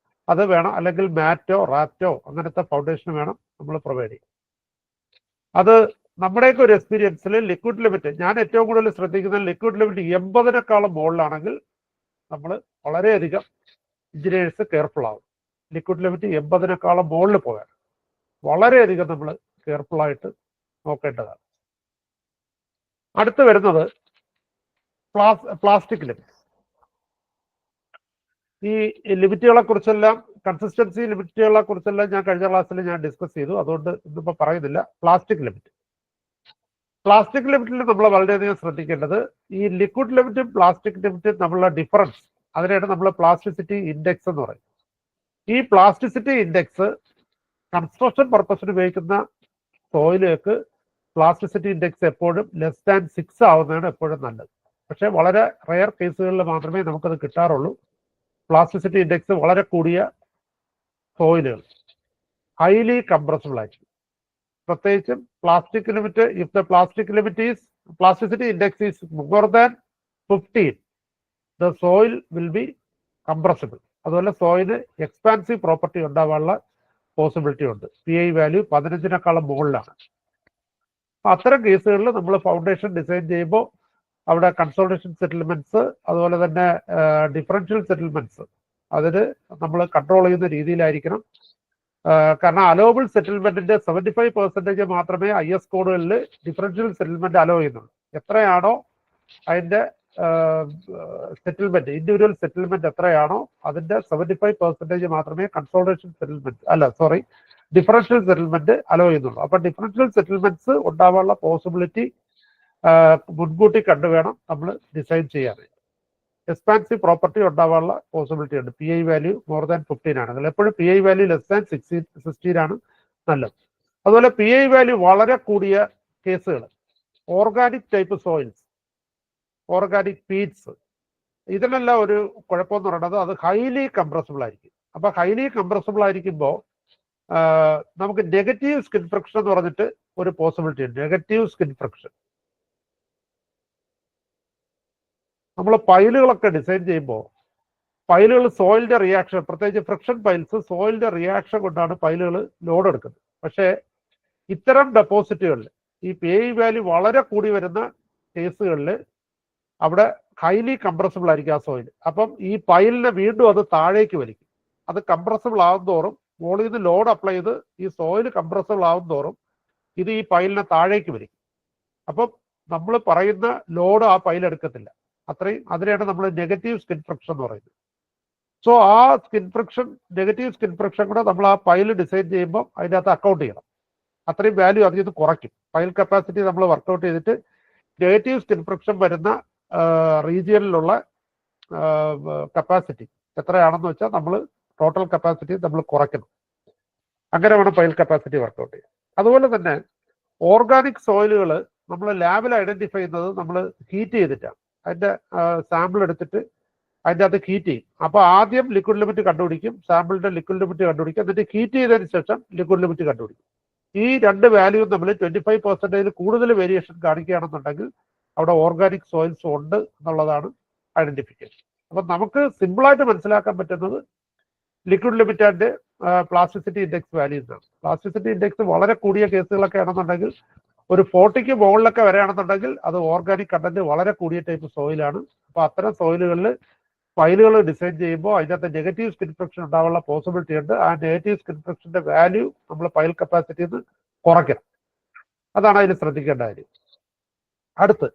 Speaker 3: അത് വേണം, അല്ലെങ്കിൽ മാറ്റോ റാപ്റ്റോ അങ്ങനത്തെ ഫൗണ്ടേഷൻ വേണം നമ്മൾ പ്രൊവൈഡ് ചെയ്യും. അത് നമ്മുടെയൊക്കെ ഒരു എക്സ്പീരിയൻസിൽ ലിക്വിഡ് ലിമിറ്റ്, ഞാൻ ഏറ്റവും കൂടുതൽ ശ്രദ്ധിക്കുന്ന ലിക്വിഡ് ലിമിറ്റ് 80-നെക്കാളും മുകളിലാണെങ്കിൽ നമ്മൾ വളരെയധികം എഞ്ചിനീയേഴ്സ് കെയർഫുൾ ആവും. ലിക്വിഡ് ലിമിറ്റ് 80-നെക്കാളും മുകളിൽ പോകാൻ വളരെയധികം നമ്മൾ കെയർഫുൾ ആയിട്ട് നോക്കേണ്ടതാണ്. അടുത്ത് വരുന്നത് പ്ലാസ്റ്റിക് ലിമിറ്റ്. ഈ ലിമിറ്റുകളെ കുറിച്ചെല്ലാം, കൺസിസ്റ്റൻസി ലിമിറ്റുകളെ കുറിച്ചെല്ലാം ഞാൻ കഴിഞ്ഞ ക്ലാസ്സിൽ ഞാൻ ഡിസ്കസ് ചെയ്തു, അതുകൊണ്ട് ഇന്നിപ്പോൾ പറയുന്നില്ല. പ്ലാസ്റ്റിക് ലിമിറ്റ് നമ്മൾ വളരെയധികം ശ്രദ്ധിക്കേണ്ടത് ഈ ലിക്വിഡ് ലിമിറ്റും പ്ലാസ്റ്റിക് ലിമിറ്റും തമ്മിലുള്ള ഡിഫറൻസ്, അതിനെയാണ് നമ്മൾ പ്ലാസ്റ്റിസിറ്റി ഇൻഡെക്സ് എന്ന് പറയുന്നത്. ഈ പ്ലാസ്റ്റിസിറ്റി ഇൻഡെക്സ് കൺസ്ട്രക്ഷൻ പർപ്പസിന് ഉപയോഗിക്കുന്ന സോയിലേക്ക് പ്ലാസ്റ്റിസിറ്റി ഇൻഡെക്സ് എപ്പോഴും ലെസ് ദാൻ 6 ആവുന്നതാണ് എപ്പോഴും നല്ലത്. പക്ഷേ വളരെ റെയർ കേസുകളിൽ മാത്രമേ നമുക്കത് കിട്ടാറുള്ളൂ. പ്ലാസ്റ്റിസിറ്റി ഇൻഡെക്സ് വളരെ കൂടിയ സോയിലുകൾ ഹൈലി കംപ്രസിബിൾ ആയിരിക്കും. പ്രത്യേകിച്ചും plastic limit, if the plasticity index is more than 15, the soil will be compressible. അതുപോലെ സോയിന് എക്സ്പാൻസീവ് പ്രോപ്പർട്ടി ഉണ്ടാവാനുള്ള പോസിബിലിറ്റി ഉണ്ട്. PI വാല്യൂ 15-നെക്കാളും മുകളിലാണ്. അത്തരം കേസുകളിൽ നമ്മൾ ഫൗണ്ടേഷൻ ഡിസൈൻ ചെയ്യുമ്പോൾ അവിടെ കൺസോൾട്ടേഷൻ സെറ്റിൽമെന്റ്സ്, അതുപോലെ തന്നെ ഡിഫറൻഷ്യൽ സെറ്റിൽമെന്റ്സ് അതിന് നമ്മൾ കൺട്രോൾ ചെയ്യുന്ന രീതിയിലായിരിക്കണം. കാരണം അലോബിൾ സെറ്റിൽമെന്റിന്റെ 75% മാത്രമേ IS കോഡുകളിൽ ഡിഫറൻഷ്യൽ സെറ്റിൽമെന്റ് അലോ ചെയ്യുന്നുള്ളൂ. എത്രയാണോ അതിന്റെ സെറ്റിൽമെന്റ്, ഇൻഡിവിജ്വൽ സെറ്റിൽമെന്റ് എത്രയാണോ അതിന്റെ 75% മാത്രമേ consultation settlement differential settlement hello ചെയ്യുന്നുള്ളൂ. അപ്പൊ ഡിഫറൻഷ്യൽ സെറ്റിൽമെന്റ്സ് ഉണ്ടാവാനുള്ള പോസിബിലിറ്റി മുൻകൂട്ടി കണ്ടുവേണം നമ്മൾ ഡിസൈൻ ചെയ്യാനായിട്ട്. എക്സ്പാൻസീവ് പ്രോപ്പർട്ടി ഉണ്ടാവാനുള്ള പോസിബിലിറ്റി ഉണ്ട്. PI വാല്യൂ മോർ ദാൻ 15 ആണെങ്കിൽ. എപ്പോഴും PI വാല്യൂ ലെസ് ദാൻ 16 ആണ് നല്ലത്. അതുപോലെ PI വാല്യൂ വളരെ കൂടിയ കേസുകൾ, ഓർഗാനിക് ടൈപ്പ് സോയിൽസ്, ഓർഗാനിക് പീറ്റ്സ്, ഇതിനെല്ലാം ഒരു കുഴപ്പമെന്ന് പറയുന്നത് അത് ഹൈലി കംപ്രസിബിൾ ആയിരിക്കും. അപ്പൊ ഹൈലി കംപ്രസിബിൾ ആയിരിക്കുമ്പോൾ നമുക്ക് നെഗറ്റീവ് സ്കിൻ ഫ്രിക്ഷൻ എന്ന് പറഞ്ഞിട്ട് ഒരു പോസിബിലിറ്റി ഉണ്ട്. നെഗറ്റീവ് സ്കിൻ ഫ്രിക്ഷൻ നമ്മൾ പൈലുകളൊക്കെ ഡിസൈൻ ചെയ്യുമ്പോൾ പൈലുകൾ സോയിലിന്റെ റിയാക്ഷൻ, പ്രത്യേകിച്ച് ഫ്രിക്ഷൻ പൈൽസ് സോയിലിന്റെ റിയാക്ഷൻ കൊണ്ടാണ് പൈലുകൾ ലോഡ് എടുക്കുന്നത്. പക്ഷേ ഇത്തരം ഡെപ്പോസിറ്റുകളിൽ ഈ PI വാല്യൂ വളരെ കൂടി വരുന്ന കേസുകളിൽ അവിടെ ഹൈലി കംപ്രസിബിൾ ആയിരിക്കും ആ സോയിൽ. അപ്പം ഈ പൈലിനെ വീണ്ടും അത് താഴേക്ക് വലിക്കും. അത് കംപ്രസിബിൾ ആവുന്നതോറും മുകളിൽ നിന്ന് ലോഡ് അപ്ലൈ ചെയ്ത് ഈ സോയിൽ കംപ്രസിബിൾ ആവുന്നതോറും ഇത് ഈ പൈലിനെ താഴേക്ക് വലിക്കും. അപ്പം നമ്മൾ പറയുന്ന ലോഡ് ആ പൈൽ എടുക്കത്തില്ല. അതിനെയാണ് നമ്മൾ നെഗറ്റീവ് സ്കിൻ ഫ്രിക്ഷൻ എന്ന് പറയുന്നത്. സോ ആ നെഗറ്റീവ് സ്കിൻ ഫ്രിക്ഷൻ കൂടെ നമ്മൾ ആ പൈൽ ഡിസൈൻ ചെയ്യുമ്പോൾ അതിൻ്റെ അകത്ത് അക്കൗണ്ട് ചെയ്യണം. അത്രയും വാല്യൂ അതിൽ നിന്ന് കുറയ്ക്കും. പൈൽ കപ്പാസിറ്റി നമ്മൾ വർക്കൗട്ട് ചെയ്തിട്ട് നെഗറ്റീവ് സ്കിൻ ഫ്രിക്ഷൻ വരുന്ന റീജിയനിലുള്ള കപ്പാസിറ്റി എത്രയാണെന്ന് വെച്ചാൽ നമ്മൾ ടോട്ടൽ കപ്പാസിറ്റി നമ്മൾ കുറയ്ക്കണം. അങ്ങനെ വേണം പൈൽ കപ്പാസിറ്റി വർക്കൗട്ട് ചെയ്യാൻ. അതുപോലെ തന്നെ ഓർഗാനിക് സോയിലുകൾ നമ്മൾ ലാബിൽ ഐഡന്റിഫൈ ചെയ്യുന്നത് നമ്മൾ ഹീറ്റ് ചെയ്തിട്ടാണ്. അതിന്റെ സാമ്പിൾ എടുത്തിട്ട് അതിൻ്റെ അകത്ത് ഹീറ്റ് ചെയ്യും. അപ്പോൾ ആദ്യം ലിക്വിഡ് ലിമിറ്റ് കണ്ടുപിടിക്കും, സാമ്പിളിന്റെ ലിക്വിഡ് ലിമിറ്റ് കണ്ടുപിടിക്കും, എന്നിട്ട് ഹീറ്റ് ചെയ്തതിന് ശേഷം ലിക്വിഡ് ലിമിറ്റ് കണ്ടുപിടിക്കും. ഈ രണ്ട് വാല്യൂവും തമ്മിൽ 25% കൂടുതൽ വേരിയേഷൻ കാണിക്കുകയാണെന്നുണ്ടെങ്കിൽ അവിടെ ഓർഗാനിക് സോയിൽസ് ഉണ്ട് എന്നുള്ളതാണ് ഐഡന്റിഫിക്കേഷൻ. അപ്പം നമുക്ക് സിമ്പിളായിട്ട് മനസ്സിലാക്കാൻ പറ്റുന്നത് liquid limit and plasticity index values ആണ്. പ്ലാസ്റ്റിസിറ്റി ഇൻഡെക്സ് വളരെ കൂടിയ കേസുകളൊക്കെ ആണെന്നുണ്ടെങ്കിൽ ഒരു 40ക്ക് മുകളിലൊക്കെ വരികയാണെന്നുണ്ടെങ്കിൽ അത് ഓർഗാനിക് കണ്ടന്റ് വളരെ കൂടിയ ടൈപ്പ് സോയിലാണ്. അപ്പോൾ അത്തരം സോയിലുകളിൽ പൈലുകൾ ഡിസൈൻ ചെയ്യുമ്പോൾ അതിനകത്ത് നെഗറ്റീവ് സ്കിൻ ഫ്രിക്ഷൻ ഉണ്ടാവാനുള്ള പോസിബിലിറ്റി ഉണ്ട്. ആ നെഗറ്റീവ് സ്കിൻ ഫ്രിക്ഷന്റെ വാല്യൂ നമ്മൾ പൈൽ കപ്പാസിറ്റിയിൽ നിന്ന് കുറയ്ക്കണം. അതാണ് അതിൽ ശ്രദ്ധിക്കേണ്ട കാര്യം. അടുത്ത്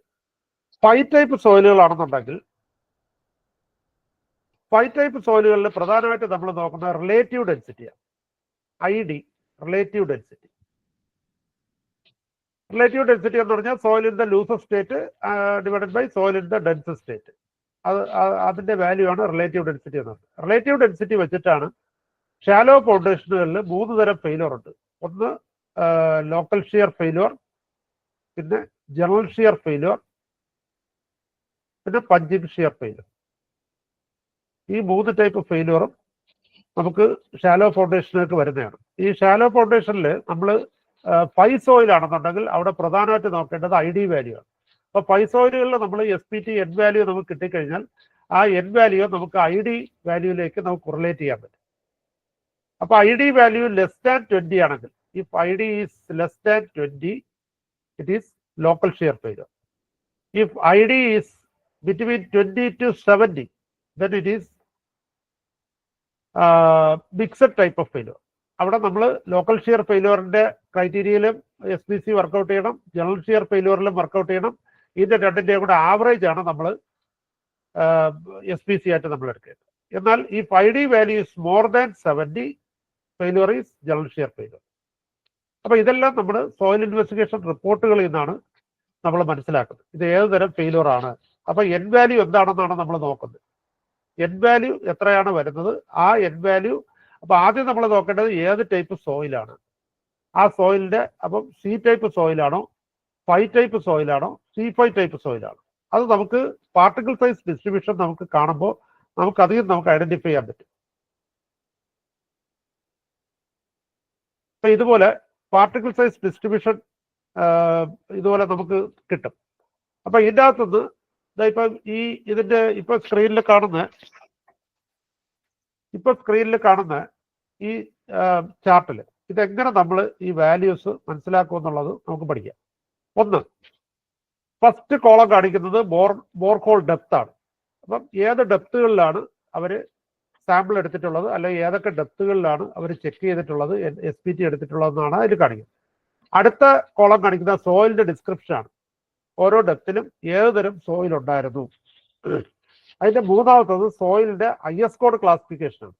Speaker 3: പൈ ടൈപ്പ് സോയിലുകളാണെന്നുണ്ടെങ്കിൽ പൈ ടൈപ്പ് സോയിലുകളിൽ പ്രധാനമായിട്ട് നമ്മൾ നോക്കുന്ന റിലേറ്റീവ് ഡെൻസിറ്റിയാണ്. ID relative density. Relative density എന്ന് പറഞ്ഞാൽ soil in the loose state divided by soil in the dense state. അതിന്റെ വാല്യൂ ആണ് റിലേറ്റീവ് ഡെൻസിറ്റി എന്ന് പറയുന്നത്. റിലേറ്റീവ് ഡെൻസിറ്റി വെച്ചിട്ടാണ് ഷാലോ ഫൗണ്ടേഷനുകളിൽ 3 തരം ഫെയിലുവർ ഉണ്ട്. ഒന്ന് ലോക്കൽ ഷിയർ ഫെയിലുവർ, പിന്നെ ജനറൽ ഷിയർ ഫെയിലുവർ, പിന്നെ പഞ്ചിങ് ഷിയർ ഫെയിലിയർ. ഈ 3 ടൈപ്പ് ഫെയിലിയറും നമുക്ക് ഷാലോ ഫൗണ്ടേഷനിലേക്ക് വരുന്നതാണ്. ഈ ഷാലോ ഫൗണ്ടേഷനിൽ നമ്മൾ ഫൈ സോയിൽ ആണെന്നുണ്ടെങ്കിൽ അവിടെ പ്രധാനമായിട്ട് നോക്കേണ്ടത് ID വാല്യൂ ആണ്. അപ്പോൾ ഫൈ സോയിലുകളിൽ നമ്മൾ SPT എൻ വാല്യൂ നമുക്ക് കിട്ടിക്കഴിഞ്ഞാൽ ആ എൻ വാല്യൂ നമുക്ക് ID വാല്യൂയിലേക്ക് നമുക്ക് കൊറിലേറ്റ് ചെയ്യാൻ പറ്റും. അപ്പോൾ ID വാല്യൂ ലെസ് ദാൻ 20 ആണെങ്കിൽ, if ID is less than 20, it is local shear failure. If ID is between 20 to 70, then it is mixed type of failure. അവിടെ നമ്മൾ ലോക്കൽ ഷിയർ ഫെയിലിയറിന്റെ ക്രൈറ്റീരിയയിലും SPC വർക്കൗട്ട് ചെയ്യണം, ജനറൽ ഷിയർ ഫെയിലിയറിലും വർക്കൗട്ട് ചെയ്യണം. ഇതിന്റെ രണ്ടിന്റെയും കൂടെ ആവറേജ് ആണ് നമ്മൾ SPC ആയിട്ട് നമ്മൾ എടുക്കേണ്ടത്. എന്നാൽ ഈ ID value is more than 70, failure is general shear failure. അപ്പൊ ഇതെല്ലാം നമ്മൾ സോയിൽ ഇൻവെസ്റ്റിഗേഷൻ റിപ്പോർട്ടുകളിൽ നിന്നാണ് നമ്മൾ മനസ്സിലാക്കുന്നത് ഇത് ഏത് തരം ഫെയിലിയർ ആണ്. അപ്പൊ എൻ വാല്യൂ എന്താണെന്നാണ് നമ്മൾ നോക്കുന്നത്. എൻ വാല്യൂ എത്രയാണ് വരുന്നത്, ആ എൻ വാല്യൂ. അപ്പൊ ആദ്യം നമ്മൾ നോക്കേണ്ടത് ഏത് ടൈപ്പ് സോയിലാണ്. ആ സോയിലിന്റെ അപ്പം C ടൈപ്പ് സോയിലാണോ, 5 ടൈപ്പ് സോയിലാണോ, C5 ടൈപ്പ് സോയിലാണോ. അത് നമുക്ക് പാർട്ടിക്കിൾ സൈസ് ഡിസ്ട്രിബ്യൂഷൻ നമുക്ക് കാണുമ്പോൾ നമുക്ക് ഐഡന്റിഫൈ ചെയ്യാൻ പറ്റും. അപ്പൊ ഇതുപോലെ പാർട്ടിക്കിൾ സൈസ് ഡിസ്ട്രിബ്യൂഷൻ ഇതുപോലെ നമുക്ക് കിട്ടും. അപ്പൊ ഇതിൻ്റെ അകത്തുനിന്ന് ഇപ്പം ഇതിന്റെ ഇപ്പൊ സ്ക്രീനിൽ കാണുന്ന ഈ ചാർട്ടിൽ ഇതെങ്ങനെ നമ്മൾ ഈ വാല്യൂസ് മനസ്സിലാക്കും എന്നുള്ളത് നമുക്ക് പഠിക്കാം. ഒന്ന്, ഫസ്റ്റ് കോളം കാണിക്കുന്നത് ബോർഹോൾ ഡെപ്ത് ആണ്. അപ്പം ഏത് ഡെപ്തുകളിലാണ് അവർ സാമ്പിൾ എടുത്തിട്ടുള്ളത്, അല്ലെങ്കിൽ ഏതൊക്കെ ഡെപ്തുകളിലാണ് അവർ ചെക്ക് ചെയ്തിട്ടുള്ളത്, SPT എടുത്തിട്ടുള്ളതെന്നാണ് അതിൽ കാണിക്കുന്നത്. അടുത്ത കോളം കാണിക്കുന്ന സോയിലിന്റെ ഡിസ്ക്രിപ്ഷൻ ആണ്. ഓരോ ഡെപ്തിലും ഏതുതരം സോയിൽ ഉണ്ടായിരുന്നു. അതിന്റെ മൂന്നാമത്തത് സോയിലിന്റെ IS കോഡ് ക്ലാസിഫിക്കേഷൻ ആണ്.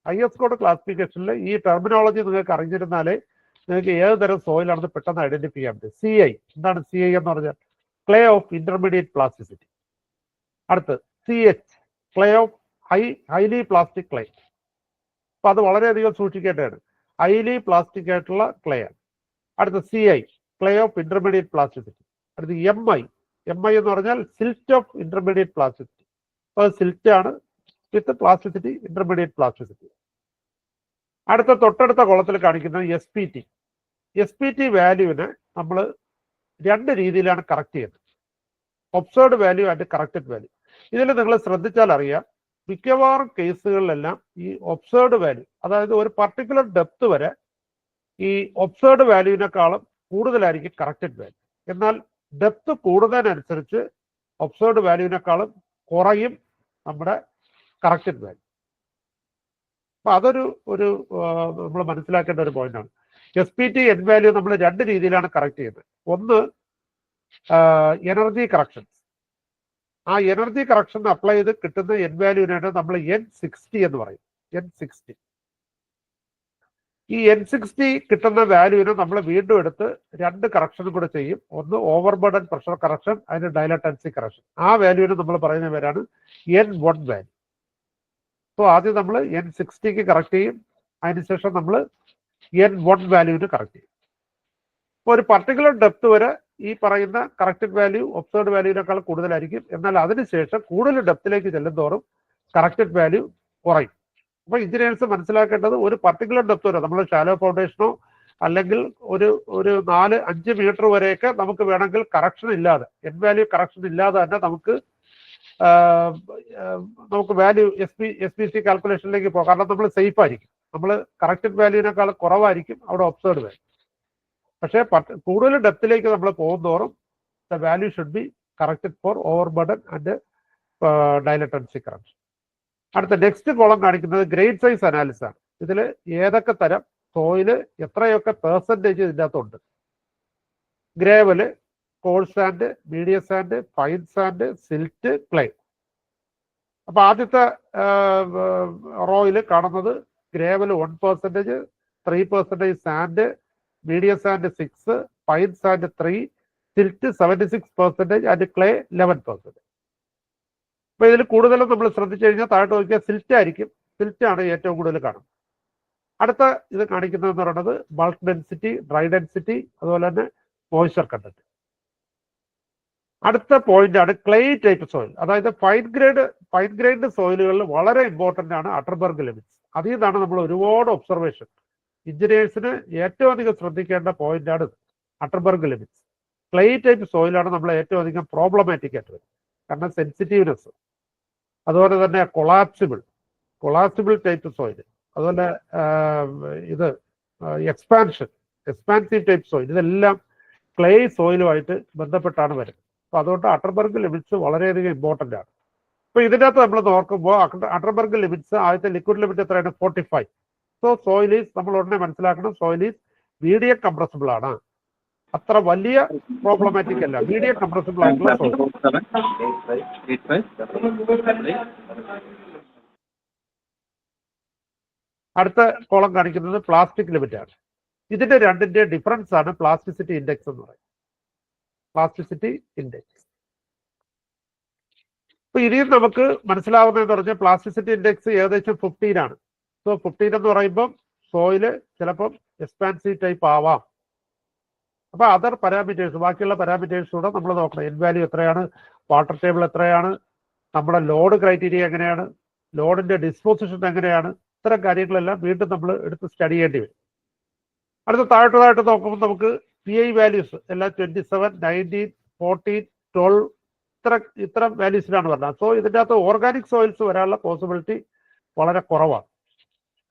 Speaker 3: IS കോഡ് ക്ലാസിഫിക്കേഷനിൽ ഈ ടെർമിനോളജി നിങ്ങൾക്ക് അറിഞ്ഞിരുന്നാലേ നിങ്ങൾക്ക് ഏതുതരം സോയിലാണെന്ന് പെട്ടെന്ന് ഐഡന്റിഫൈ ചെയ്യാൻ പറ്റും. CI എന്താണ് CI എന്ന് പറഞ്ഞാൽ ക്ലേ ഓഫ് ഇന്റർമീഡിയറ്റ് പ്ലാസ്റ്റിസിറ്റി. അടുത്ത് CH clay of highly plastic clay. അപ്പൊ അത് വളരെയധികം സൂക്ഷിക്കേണ്ടതാണ്. ഹൈലി പ്ലാസ്റ്റിക് ആയിട്ടുള്ള ക്ലേ ആണ്. അടുത്ത CI clay of intermediate plasticity. അടുത്ത് MI എന്ന് പറഞ്ഞാൽ സിൽറ്റ് ഓഫ് ഇന്റർമീഡിയറ്റ് പ്ലാസ്റ്റിസിറ്റി. അപ്പൊ അത് സിൽറ്റ് ആണ് വിത്ത് പ്ലാസ്റ്റിസിറ്റി, ഇന്റർമീഡിയറ്റ് പ്ലാസ്റ്റിസിറ്റി. തൊട്ടടുത്ത കോളത്തിൽ കാണിക്കുന്നത് SPT വാല്യൂവിനെ നമ്മൾ 2 രീതിയിലാണ് കറക്റ്റ് ചെയ്യുന്നത്. Observed value and corrected value. ഇതിൽ നിങ്ങൾ ശ്രദ്ധിച്ചാൽ അറിയാം, മിക്കവാറും കേസുകളിലെല്ലാം ഈ ഒബ്സർവ്ഡ് വാല്യൂ, അതായത് ഒരു പർട്ടിക്കുലർ ഡെപ്ത് വരെ ഈ ഒബ്സർവ്ഡ് വാല്യൂവിനേക്കാളും കൂടുതലായിരിക്കും കറക്റ്റഡ് വാല്യൂ. എന്നാൽ ഡെപ്ത് കൂടുന്നതിനനുസരിച്ച് ഒബ്സർവ്ഡ് വാല്യൂവിനേക്കാളും കുറയും നമ്മുടെ കറക്റ്റഡ് വാല്യൂ. അപ്പൊ അതൊരു നമ്മൾ മനസ്സിലാക്കേണ്ട ഒരു പോയിന്റാണ്. SPT എൻ വാല്യൂ നമ്മൾ 2 രീതിയിലാണ് കറക്റ്റ് ചെയ്യുന്നത്. ഒന്ന്, എനർജി കറക്ഷൻ. ആ എനർജി കറക്ഷൻ അപ്ലൈ ചെയ്ത് കിട്ടുന്ന എൻ വാല്യൂവിനാണ് നമ്മൾ N60 എന്ന് പറയും. N60. ഈ N60 കിട്ടുന്ന വാല്യൂവിനെ നമ്മൾ വീണ്ടും എടുത്ത് 2 കറക്ഷനും കൂടെ ചെയ്യും. ഒന്ന് ഓവർബർഡൻ പ്രഷർ കറക്ഷൻ, അതിന് ഡയലറ്റൻസി കറക്ഷൻ. ആ വാല്യൂവിന് നമ്മൾ പറയുന്ന പേരാണ് N1 വാല്യൂ. സോ ആദ്യം നമ്മൾ N60ക്ക് കറക്റ്റ് ചെയ്യും, അതിനുശേഷം നമ്മൾ N1 വാല്യൂവിന് കറക്റ്റ് ചെയ്യും. ഇപ്പോൾ ഒരു പർട്ടിക്കുലർ ഡെപ്ത് വരെ ഈ പറയുന്ന കറക്റ്റഡ് വാല്യൂ ഒബ്സർവ്ഡ് വാല്യൂവിനേക്കാൾ കൂടുതലായിരിക്കും. എന്നാൽ അതിനുശേഷം കൂടുതൽ ഡെപ്തിലേക്ക് ചെല്ലുന്തോറും കറക്റ്റഡ് വാല്യൂ കുറയും. അപ്പൊ എഞ്ചിനീയേഴ്സ് മനസ്സിലാക്കേണ്ടത് ഒരു പർട്ടിക്കുലർ ഡെപ്ത് വരെ നമ്മൾ ഷാലോ ഫൗണ്ടേഷനോ അല്ലെങ്കിൽ ഒരു 4-5 മീറ്റർ വരെയൊക്കെ നമുക്ക് വേണമെങ്കിൽ കറക്ഷൻ ഇല്ലാതെ, എൻ വാല്യൂ കറക്ഷൻ ഇല്ലാതെ തന്നെ നമുക്ക് വാല്യൂ SPC കാൽക്കുലേഷനിലേക്ക് പോകാം. കാരണം നമ്മൾ സേഫ് ആയിരിക്കും. നമ്മൾ കറക്റ്റഡ് വാല്യൂവിനേക്കാൾ കുറവായിരിക്കും അവിടെ ഒബ്സർവ്ഡ് വാല്യൂ. പക്ഷേ കൂടുതൽ ഡെപ്തിലേക്ക് നമ്മൾ പോകുന്നതോറും the value should be corrected for overburden and dilatancy correction. അടുത്ത നെക്സ്റ്റ് കോളം കാണിക്കുന്നത് ഗ്രെയിൻ സൈസ് അനാലിസിസ് ആണ്. ഇതിൽ ഏതൊക്കെ തരം സോയില് എത്രയൊക്കെ പെർസെൻറ്റേജ് ഇതിൻ്റെ അകത്തുണ്ട്. Gravel, coarse sand, medium sand, fine sand, silt, clay. അപ്പൊ ആദ്യത്തെ റോയിൽ കാണുന്നത് gravel 1%, 3% sand, medium sand 6, fine sand 3, silt 76% and clay 11%. അപ്പൊ ഇതിൽ കൂടുതലും നമ്മൾ ശ്രദ്ധിച്ചു കഴിഞ്ഞാൽ താഴോട്ട് നോക്കിയാൽ സിൽറ്റ് ആയിരിക്കും. സിൽറ്റ് ആണ് ഏറ്റവും കൂടുതൽ കാണുന്നത്. അടുത്ത ഇത് കാണിക്കുന്നത് എന്ന് പറയുന്നത് ബൾക്ക് ഡെൻസിറ്റി, ഡ്രൈ ഡെൻസിറ്റി, അതുപോലെ തന്നെ മോയ്സ്ചർ കണ്ടന്റ്. അടുത്ത പോയിന്റ് ആണ് ക്ലേ ടൈപ്പ് സോയിൽ. അതായത് ഫൈൻ ഗ്രൈൻഡ് സോയിലുകളിൽ വളരെ ഇമ്പോർട്ടന്റ് ആണ് അട്ടർബർഗ് ലിമിറ്റ്സ്. അതിൽ നിന്നാണ് നമ്മൾ ഒരുപാട് ഒബ്സർവേഷൻ എഞ്ചിനീയേഴ്സിന് ഏറ്റവും അധികം ശ്രദ്ധിക്കേണ്ട പോയിന്റ് ആണ് അട്ടർബർഗ് ലിമിറ്റ്സ്. ക്ലേ ടൈപ്പ് സോയിലാണ് നമ്മൾ ഏറ്റവും അധികം പ്രോബ്ലമാറ്റിക് ആയിട്ട് വരും. കാരണം സെൻസിറ്റീവ്നെസ്, അതുപോലെ തന്നെ കൊളാപ്സിബിൾ ടൈപ്പ് സോയിൽ, അതുപോലെ ഇത് എക്സ്പാൻസീവ് ടൈപ്പ് സോയിൽ, ഇതെല്ലാം ക്ലേ സോയിലുമായിട്ട് ബന്ധപ്പെട്ടാണ് വരുന്നത്. അപ്പോൾ അതുകൊണ്ട് അട്ടർബർഗ് ലിമിറ്റ്സ് വളരെയധികം ഇമ്പോർട്ടൻ്റ് ആണ്. അപ്പോൾ ഇതിനകത്ത് നമ്മൾ നോക്കുമ്പോൾ അട്ടർബർഗ് ലിമിറ്റ്സ് ആദ്യത്തെ ലിക്വിഡ് ലിമിറ്റ് എത്രയാണ്? 45. സോ സോയിൽ ഈസ്, നമ്മൾ ഉടനെ മനസ്സിലാക്കണം, സോയിൽ ഈസ് മീഡിയം കംപ്രസിബിൾ ആണ്. അത്ര വലിയ പ്രോബ്ലമാറ്റിക് അല്ല, മീഡിയം കംപ്രസിബിൾ ആയിട്ടുള്ള സോയിൽ. അടുത്ത കോളം കാണിക്കുന്നത് പ്ലാസ്റ്റിക് ലിമിറ്റ് ആണ്. ഇതിന്റെ രണ്ടിന്റെ ഡിഫറൻസ് ആണ് പ്ലാസ്റ്റിസിറ്റി ഇൻഡെക്സ് എന്ന് പറയുന്നത്. Plasticity index. അപ്പൊ ഇനിയും നമുക്ക് മനസ്സിലാവുന്നതെന്ന് പറഞ്ഞാൽ പ്ലാസ്റ്റിസിറ്റി ഇൻഡെക്സ് ഏകദേശം 15 ആണ്. സോ 15 എന്ന് പറയുമ്പോൾ സോയില് ചിലപ്പം എക്സ്പാൻസീവ് ടൈപ്പ് ആവാം. അപ്പൊ അതർ പാരാമീറ്റേഴ്സ്, ബാക്കിയുള്ള പാരാമീറ്റേഴ്സ് കൂടെ നമ്മൾ നോക്കണം. എൻ വാല്യൂ എത്രയാണ്, വാട്ടർ ടേബിൾ എത്രയാണ്, നമ്മുടെ ലോഡ് ക്രൈറ്റീരിയ എങ്ങനെയാണ്, ലോഡിന്റെ ഡിസ്പോസിഷൻ എങ്ങനെയാണ്, ഇത്തരം കാര്യങ്ങളെല്ലാം വീണ്ടും നമ്മൾ എടുത്ത് സ്റ്റഡി ചെയ്യേണ്ടി വരും. അടുത്ത താഴോട്ട് നോക്കുമ്പോൾ നമുക്ക് PI വാല്യൂസ് എല്ലാം 27, 19, 14, 12 ഇത്തരം വാല്യൂസിലാണ് പറഞ്ഞത്. സോ ഇതിൻ്റെ അകത്ത് ഓർഗാനിക് സോയിൽസ് വരാനുള്ള പോസിബിലിറ്റി വളരെ കുറവാണ്.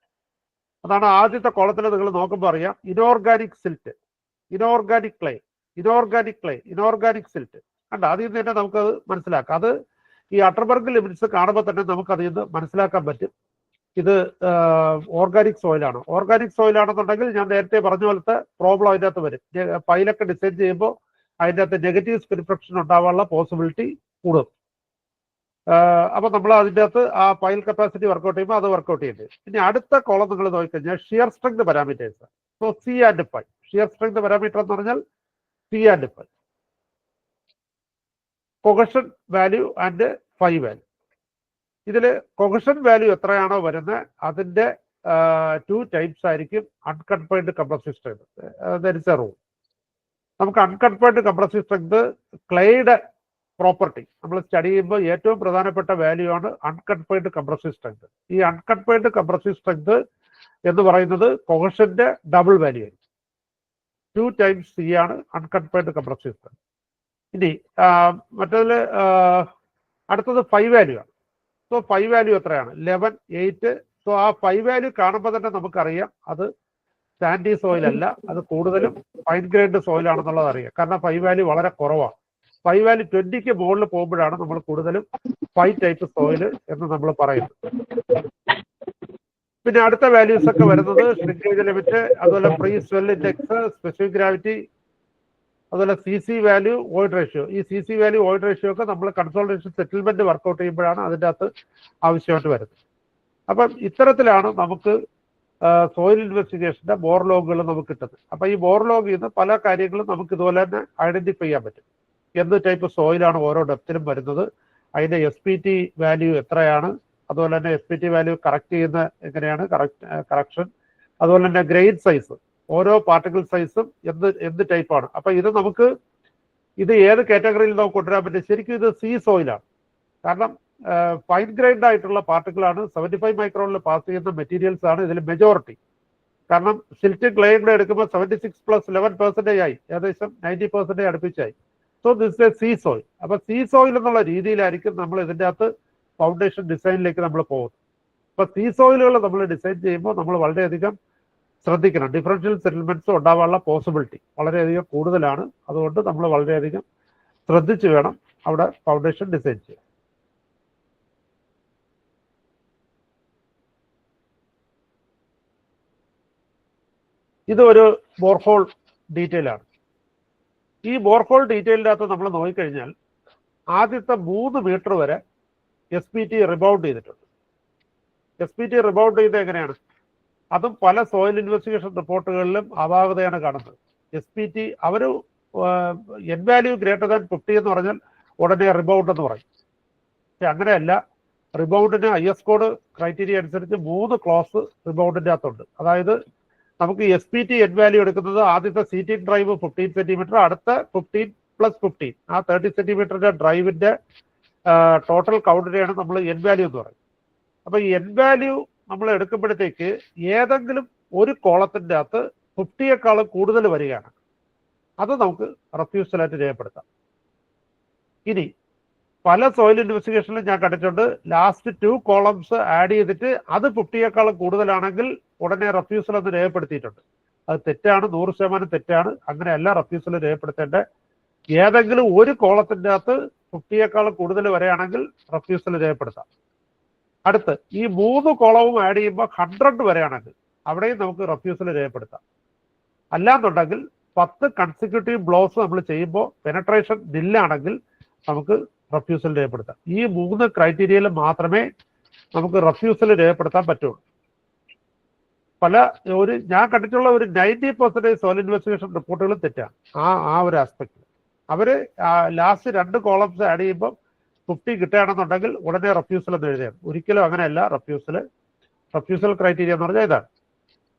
Speaker 3: അതാണ് ആദ്യത്തെ കോളത്തിൽ നിങ്ങൾ നോക്കുമ്പോൾ അറിയാം. Inorganic silt, inorganic clay, inorganic silt കണ്ട. അതിൽ നിന്ന് തന്നെ നമുക്കത് മനസ്സിലാക്കാം. അത് ഈ അട്ടർബർഗ് ലിമിറ്റ്സ് കാണുമ്പോൾ തന്നെ നമുക്ക് അതിൽ നിന്ന് മനസ്സിലാക്കാൻ പറ്റും ഇത് ഓർഗാനിക് സോയിലാണ്. ഓർഗാനിക് സോയിലാണെന്നുണ്ടെങ്കിൽ ഞാൻ നേരത്തെ പറഞ്ഞ പോലത്തെ പ്രോബ്ലം അതിൻ്റെ അകത്ത് വരും. പൈലൊക്കെ ഡിസൈൻ ചെയ്യുമ്പോൾ അതിൻ്റെ അകത്ത് നെഗറ്റീവ് സ്പിൻ ഫ്രിക്ഷൻ ഉണ്ടാവാനുള്ള പോസിബിലിറ്റി കൂടും. അപ്പൊ നമ്മൾ അതിൻ്റെ അകത്ത് ആ പൈൽ കപ്പാസിറ്റി വർക്കൗട്ട് ചെയ്യുമ്പോൾ അത് വർക്കൗട്ട് ചെയ്യുന്നത്. ഇനി അടുത്ത കോളം നിങ്ങൾ നോക്കിക്കഴിഞ്ഞാൽ shear strength parameters. So C and Φ, shear strength parameter എന്ന് പറഞ്ഞാൽ C and Φ, cohesion value and phi value. ഇതിൽ കൊഹഷൻ വാല്യൂ എത്രയാണോ വരുന്നത് അതിന്റെ 2 ടൈപ്സ് ആയിരിക്കും unconfined compressive strength. That's a rule. നമുക്ക് അൺകൺഫൈൻഡ് കംപ്രസീവ് സ്ട്രെങ്ത് ക്ലേയുടെ പ്രോപ്പർട്ടി നമ്മൾ സ്റ്റഡി ചെയ്യുമ്പോൾ ഏറ്റവും പ്രധാനപ്പെട്ട വാല്യൂ ആണ് അൺകൺഫൈൻഡ് കംപ്രസീവ് സ്ട്രെങ്ത്. ഈ അൺകൺഫൈൻഡ് കംപ്രസീവ് സ്ട്രെങ്ത് എന്ന് പറയുന്നത് കൊഹഷന്റെ ഡബിൾ വാല്യൂ ആയിരിക്കും. 2 times C ആണ് അൺകൺഫൈൻഡ് കംപ്രസീവ് സ്ട്രെങ്ത്. ഇനി മറ്റതിൽ അടുത്തത് ഫൈ വാല്യൂ ആണ്. സോ ഫൈ വാല്യൂ എത്രയാണ്? 11, 8. സോ ആ ഫൈ വാല്യൂ കാണുമ്പോൾ തന്നെ നമുക്കറിയാം അത് സാൻഡി സോയിൽ അല്ല, അത് കൂടുതലും ഫൈൻ ഗ്രൈൻഡ് സോയിൽ ആണെന്നുള്ളത് അറിയാം. കാരണം ഫൈ വാല്യൂ വളരെ കുറവാണ്. ഫൈ വാല്യൂ 20ക്ക് മുകളിൽ പോകുമ്പോഴാണ് നമ്മൾ കൂടുതലും ഫൈ ടൈപ്പ് സോയിൽ എന്ന് നമ്മൾ പറയുന്നത്. പിന്നെ അടുത്ത വാല്യൂസ് ഒക്കെ വരുന്നത് ഷ്രിങ്കേജ് ലിമിറ്റ്, അതുപോലെ free swell index, specific gravity, അതുപോലെ CC വാല്യൂ, വോയിഡ് റേഷ്യോ. ഈ CC വാല്യൂ, വോയിഡ് റേഷ്യോ ഒക്കെ നമ്മൾ കൺസോൾട്ടേഷൻ സെറ്റിൽമെന്റ് വർക്കൗട്ട് ചെയ്യുമ്പോഴാണ് അതിൻ്റെ അകത്ത് ആവശ്യമായിട്ട് വരുന്നത്. അപ്പം ഇത്തരത്തിലാണ് നമുക്ക് സോയിൽ ഇൻവെസ്റ്റിഗേഷന്റെ ബോർ ലോഗുകൾ നമുക്ക് കിട്ടുന്നത്. അപ്പൊ ഈ ബോർ ലോഗിൽ നിന്ന് പല കാര്യങ്ങളും നമുക്ക് ഇതുപോലെ തന്നെ ഐഡന്റിഫൈ ചെയ്യാൻ പറ്റും. എന്ത് ടൈപ്പ് സോയിലാണ് ഓരോ ഡെപ്തിലും വരുന്നത്, അതിന്റെ SPT വാല്യൂ എത്രയാണ്, അതുപോലെ തന്നെ SPT വാല്യൂ കറക്റ്റ് ചെയ്യുന്ന എങ്ങനെയാണ് കറക്ഷൻ, അതുപോലെ തന്നെ ഗ്രെയിൻ സൈസ്, ഓരോ പാർട്ടിക്കിൾ സൈസും എന്ത് ടൈപ്പാണ്. അപ്പൊ ഇത് നമുക്ക് ഇത് ഏത് കാറ്റഗറിയിൽ നമുക്ക് കൊണ്ടുവരാൻ പറ്റും? ശരിക്കും ഇത് C സോയിലാണ്. കാരണം ഫൈൻ ഗ്രൈൻഡ് ആയിട്ടുള്ള പാർട്ടിക്കിളാണ്. 75 മൈക്രോണിൽ പാസ് ചെയ്യുന്ന മെറ്റീരിയൽസ് ആണ് ഇതിൽ മെജോറിറ്റി. കാരണം സിൽറ്റ് ക്ലേയും കൂടെ എടുക്കുമ്പോൾ 76 + 11% ആയി, ഏകദേശം 90% അടുപ്പിച്ചായി. So this a C soil. അപ്പൊ C സോയിൽ എന്നുള്ള രീതിയിലായിരിക്കും നമ്മൾ ഇതിൻ്റെ അകത്ത് ഫൗണ്ടേഷൻ ഡിസൈനിലേക്ക് നമ്മൾ പോകുന്നത്. അപ്പൊ C സോയിലുകൾ നമ്മൾ ഡിസൈൻ ചെയ്യുമ്പോൾ നമ്മൾ വളരെയധികം ശ്രദ്ധിക്കണം. ഡിഫറൻഷ്യൽ സെറ്റിൽമെന്റ്സ് ഉണ്ടാവാനുള്ള പോസിബിലിറ്റി വളരെയധികം കൂടുതലാണ്. അതുകൊണ്ട് നമ്മൾ വളരെയധികം ശ്രദ്ധിച്ച് വേണം അവിടെ ഫൗണ്ടേഷൻ ഡിസൈൻ ചെയ്യാൻ. ഇത് ഒരു ബോർഹോൾ ഡീറ്റെയിൽ ആണ്. ഈ ബോർഹോൾ ഡീറ്റെയിലിനകത്ത് നമ്മൾ നോക്കിക്കഴിഞ്ഞാൽ ആദ്യത്തെ 3 മീറ്റർ വരെ SPT റിബൗണ്ട് ചെയ്തിട്ടുണ്ട്. SPT റിബൗണ്ട് ചെയ്ത് എങ്ങനെയാണ്? അതും പല സോയിൽ ഇൻവെസ്റ്റിഗേഷൻ റിപ്പോർട്ടുകളിലും അപാകതയാണ് കാണുന്നത്. SPT അവർ എൻ വാല്യൂ ഗ്രേറ്റർ ദാൻ 50 എന്ന് പറഞ്ഞാൽ ഉടനെ റിബൗണ്ട് എന്ന് പറയും. പക്ഷെ അങ്ങനെയല്ല. റിബൗണ്ടിന് IS കോഡ് ക്രൈറ്റീരിയ അനുസരിച്ച് 3 ക്ലോസ് റിബൗണ്ടിൻ്റെ അകത്തുണ്ട്. അതായത് നമുക്ക് SPT എൻ വാല്യൂ എടുക്കുന്നത് ആദ്യത്തെ സീറ്റിംഗ് ഡ്രൈവ് 15 സെന്റിമീറ്റർ, അടുത്ത 15 പ്ലസ് 15. ആ 30 സെന്റിമീറ്ററിന്റെ ഡ്രൈവിന്റെ ടോട്ടൽ കൗണ്ടിനെയാണ് നമ്മൾ എൻ വാല്യൂ എന്ന് പറയുന്നത്. അപ്പൊ ഈ എൻ വാല്യൂ നമ്മൾ എടുക്കുമ്പോഴത്തേക്ക് ഏതെങ്കിലും ഒരു കോളത്തിന്റെ അകത്ത് 50യേക്കാളും കൂടുതൽ വരികയാണ്, അത് നമുക്ക് റെഫ്യൂസലായിട്ട് രേഖപ്പെടുത്താം. ഇനി പല സോയിൽ ഇൻവെസ്റ്റിഗേഷനിലും ഞാൻ കണ്ടിട്ടുണ്ട്, ലാസ്റ്റ് 2 കോളംസ് ആഡ് ചെയ്തിട്ട് അത് 50യേക്കാളും കൂടുതലാണെങ്കിൽ ഉടനെ റെഫ്യൂസൽ എന്ന് രേഖപ്പെടുത്തിയിട്ടുണ്ട്. അത് തെറ്റാണ്, 100% തെറ്റാണ്. അങ്ങനെയല്ല റെഫ്യൂസൽ രേഖപ്പെടുത്തേണ്ട. ഏതെങ്കിലും ഒരു കോളത്തിന്റെ അകത്ത് 50യേക്കാളും കൂടുതൽ വരെയാണെങ്കിൽ റെഫ്യൂസൽ രേഖപ്പെടുത്താം. അടുത്ത് ഈ 3 കോളവും ആഡ് ചെയ്യുമ്പോൾ 100 വരെയാണെങ്കിൽ അവിടെയും നമുക്ക് റെഫ്യൂസൽ രേഖപ്പെടുത്താം. അല്ലാന്നുണ്ടെങ്കിൽ 10 കൺസിക്യൂട്ടീവ് ബ്ലോസ് നമ്മൾ ചെയ്യുമ്പോൾ പെനട്രേഷൻ നില്ലാണെങ്കിൽ നമുക്ക് റെഫ്യൂസൽ രേഖപ്പെടുത്താം. ഈ 3 ക്രൈറ്റീരിയയിൽ മാത്രമേ നമുക്ക് റെഫ്യൂസൽ രേഖപ്പെടുത്താൻ പറ്റുള്ളൂ. ഞാൻ കണ്ടിട്ടുള്ള ഒരു 90% സോയിൽ ഇൻവെസ്റ്റിഗേഷൻ റിപ്പോർട്ടുകളും തെറ്റാണ് ആ ഒരു ആസ്പെക്ട്. അവര് ലാസ്റ്റ് 2 കോളംസ് ആഡ് ചെയ്യുമ്പോൾ 50 കിട്ടുകയാണെന്നുണ്ടെങ്കിൽ ഉടനെ റെഫ്യൂസൽ എന്ന് എഴുതിയാണ്. ഒരിക്കലും അങ്ങനെയല്ല. റെഫ്യൂസൽ ക്രൈറ്റീരിയ എന്ന് പറഞ്ഞാൽ ഇതാണ്.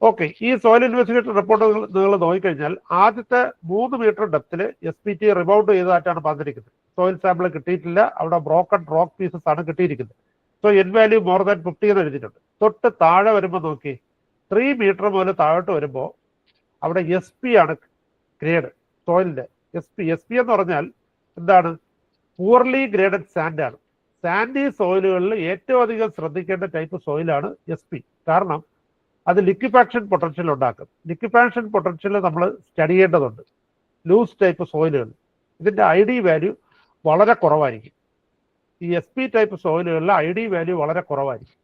Speaker 3: ഓക്കെ, ഈ സോയിൽ ഇൻവെസ്റ്റിഗേഷൻ റിപ്പോർട്ട് നിങ്ങൾ നോക്കിക്കഴിഞ്ഞാൽ ആദ്യത്തെ 3 മീറ്റർ ഡെപ്തിൽ SPT റിബൗണ്ട് ചെയ്തതായിട്ടാണ് പറഞ്ഞിരിക്കുന്നത്. സോയിൽ സാമ്പിൾ കിട്ടിയിട്ടില്ല, അവിടെ ബ്രോക്കൺ റോക്ക് പീസസ് ആണ് കിട്ടിയിരിക്കുന്നത്. So N value more than 50 എന്ന് എഴുതിയിട്ടുണ്ട്. തൊട്ട് താഴെ വരുമ്പോൾ നോക്കി 3 മീറ്റർ മുതൽ താഴോട്ട് വരുമ്പോൾ അവിടെ SP ആണ് ഗ്രേഡ് സോയിലിന്റെ. SP എന്ന് പറഞ്ഞാൽ എന്താണ്? പൂർലി ഗ്രേഡഡ് സാൻഡ് ആണ്. സാൻഡി സോയിലുകളിൽ ഏറ്റവും അധികം ശ്രദ്ധിക്കേണ്ട ടൈപ്പ് സോയിലാണ് SP. കാരണം അത് ലിക്വിഫാക്ഷൻ പൊട്ടൻഷ്യൽ ഉണ്ടാക്കും. ലിക്വിഫാക്ഷൻ പൊട്ടൻഷ്യൽ നമ്മൾ സ്റ്റഡി ചെയ്യേണ്ടതുണ്ട്. ലൂസ് ടൈപ്പ് സോയിലുകൾ ഇതിന്റെ ID വാല്യൂ വളരെ കുറവായിരിക്കും. ഈ SP ടൈപ്പ് സോയിലുകളിലെ ID വാല്യൂ വളരെ കുറവായിരിക്കും.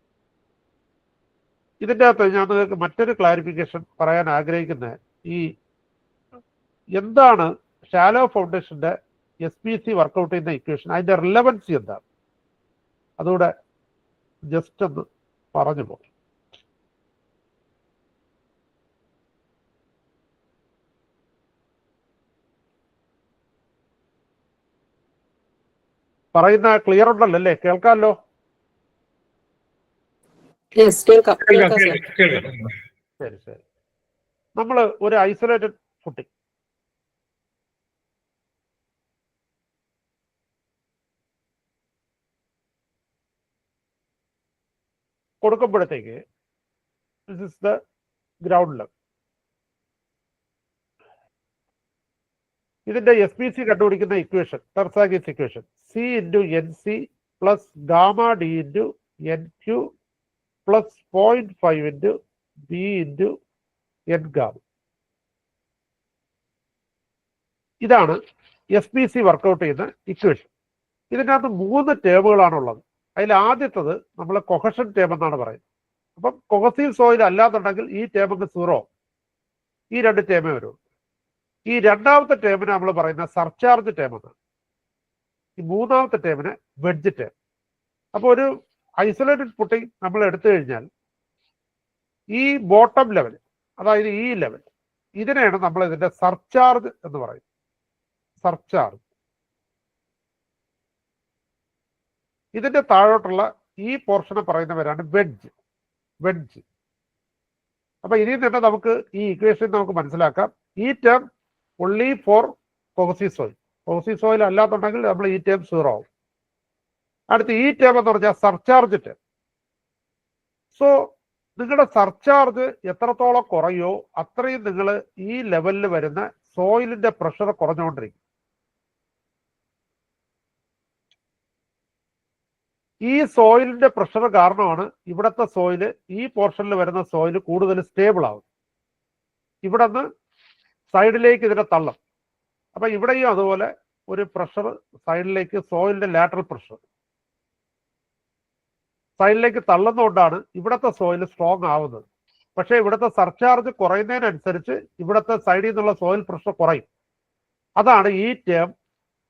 Speaker 3: ഇതിൻ്റെ അകത്ത് ഞാൻ നിങ്ങൾക്ക് മറ്റൊരു ക്ലാരിഫിക്കേഷൻ പറയാൻ ആഗ്രഹിക്കുന്നത്, ഈ എന്താണ് ഷാലോ ഫൗണ്ടേഷന്റെ SPC വർക്കൗട്ട് ചെയ്യുന്ന ഇക്വേഷൻ, അതിന്റെ റിലവൻസി എന്താണ്, അതുകൂടെ ജസ്റ്റ് ഒന്ന് പറഞ്ഞു പോകും. പറയുന്ന ക്ലിയർ ഉണ്ടല്ലോ അല്ലേ? കേൾക്കാമല്ലോ? ശരി ശരി. നമ്മൾ ഒരു ഐസൊലേറ്റഡ് ഫുട്ടിംഗ് കൊടുക്കുമ്പോഴത്തേക്ക് this is the ground level. ഇതിന്റെ SPC കണ്ടുപിടിക്കുന്ന equation Terzaghi's equation C × NC plus gamma D × NQ plus 0.5 × B × N gamma. ഇതാണ് SPC വർക്കൗട്ട് ചെയ്യുന്ന ഇക്വേഷൻ. ഇതിനകത്ത് 3 ടേമുകളാണുള്ളത്. അതിൽ ആദ്യത്തത് നമ്മൾ കൊഹഷൻ ടേം എന്നാണ് പറയുന്നത്. അപ്പം കൊഹസീവ് സോയിൽ അല്ലാന്നുണ്ടെങ്കിൽ ഈ ടേമിന് 0, ഈ 2 ടേമേ വരുള്ളൂ. ഈ രണ്ടാമത്തെ ടേമിന് നമ്മൾ പറയുന്ന സർചാർജ് ടേം എന്നാണ്. ഈ മൂന്നാമത്തെ ടേമിന് വെഡ്ജ് ടേം. അപ്പോൾ ഒരു ഐസൊലേറ്റഡ് ഫുട്ടിംഗ് നമ്മൾ എടുത്തു കഴിഞ്ഞാൽ ഈ ബോട്ടം ലെവൽ, അതായത് ഈ ലെവൽ, ഇതിനെയാണ് നമ്മൾ ഇതിന്റെ സർചാർജ് എന്ന് പറയുന്നത്. സർചാർജ്. ഇതിന്റെ താഴോട്ടുള്ള ഈ പോർഷനെ പറയുന്നവരാണ് വെഡ്ജ്. അപ്പൊ ഇതിൽ തന്നെ നമുക്ക് ഈ ഇക്വേഷൻ നമുക്ക് മനസ്സിലാക്കാം, ഈ term only for cohesive soil. Cohesive soil അല്ലാന്നുണ്ടെങ്കിൽ നമ്മൾ ഈ ടേം 0 ആവും. അടുത്ത് ഈ ടേം എന്ന് പറഞ്ഞാൽ സർചാർജ് ടേം. സോ നിങ്ങളുടെ സർചാർജ് എത്രത്തോളം കുറയോ അത്രയും നിങ്ങൾ ഈ ലെവലിൽ വരുന്ന സോയിലിന്റെ പ്രഷർ കുറഞ്ഞുകൊണ്ടിരിക്കും. ഈ സോയിലിന്റെ പ്രഷർ കാരണമാണ് ഇവിടുത്തെ സോയില്, ഈ പോർഷനിൽ വരുന്ന സോയില് കൂടുതൽ സ്റ്റേബിൾ ആവും. ഇവിടെ നിന്ന് സൈഡിലേക്ക് ഇതിനെ തള്ളും. അപ്പൊ ഇവിടെയും അതുപോലെ ഒരു പ്രഷർ സൈഡിലേക്ക്, സോയിലിന്റെ ലാറ്ററൽ പ്രഷർ സൈഡിലേക്ക് തള്ളുന്നതുകൊണ്ടാണ് ഇവിടുത്തെ സോയിൽ സ്ട്രോങ് ആവുന്നത്. പക്ഷേ ഇവിടുത്തെ സർചാർജ് കുറയുന്നതിനനുസരിച്ച് ഇവിടുത്തെ സൈഡിൽ നിന്നുള്ള സോയിൽ പ്രഷർ കുറയും. അതാണ് ഈ ടേം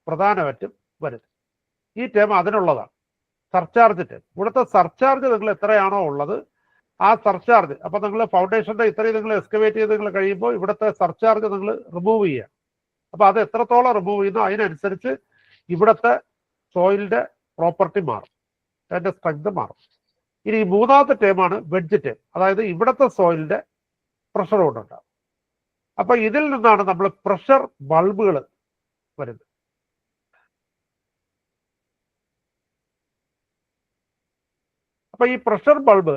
Speaker 3: പ്രധാനമായിട്ടും വരുന്നത്. ഈ ടേം അതിനുള്ളതാണ്, സർചാർജ് ടേം. ഇവിടുത്തെ സർചാർജ് നിങ്ങൾ എത്രയാണോ ഉള്ളത് ആ സർചാർജ്, അപ്പൊ നിങ്ങൾ ഫൗണ്ടേഷന്റെ ഇത്രയും നിങ്ങൾ എക്സ്കവേറ്റ് ചെയ്ത് നിങ്ങൾ കഴിയുമ്പോൾ ഇവിടുത്തെ സർചാർജ് നിങ്ങൾ റിമൂവ് ചെയ്യുക. അപ്പൊ അത് എത്രത്തോളം റിമൂവ് ചെയ്യുന്നു അതിനനുസരിച്ച് ഇവിടുത്തെ സോയിലിന്റെ പ്രോപ്പർട്ടി മാറും, അതിന്റെ സ്ട്രെങ്ത് മാറും. ഇനി ഈ മൂന്നാമത്തെ ടേമാണ് വെഡ്ജ് ടേം, അതായത് ഇവിടുത്തെ സോയിലിന്റെ പ്രഷർ കൊണ്ടുണ്ടാകും. അപ്പൊ ഇതിൽ നിന്നാണ് നമ്മൾ പ്രഷർ ബൾബുകൾ വരുന്നത്. അപ്പൊ ഈ പ്രഷർ ബൾബ്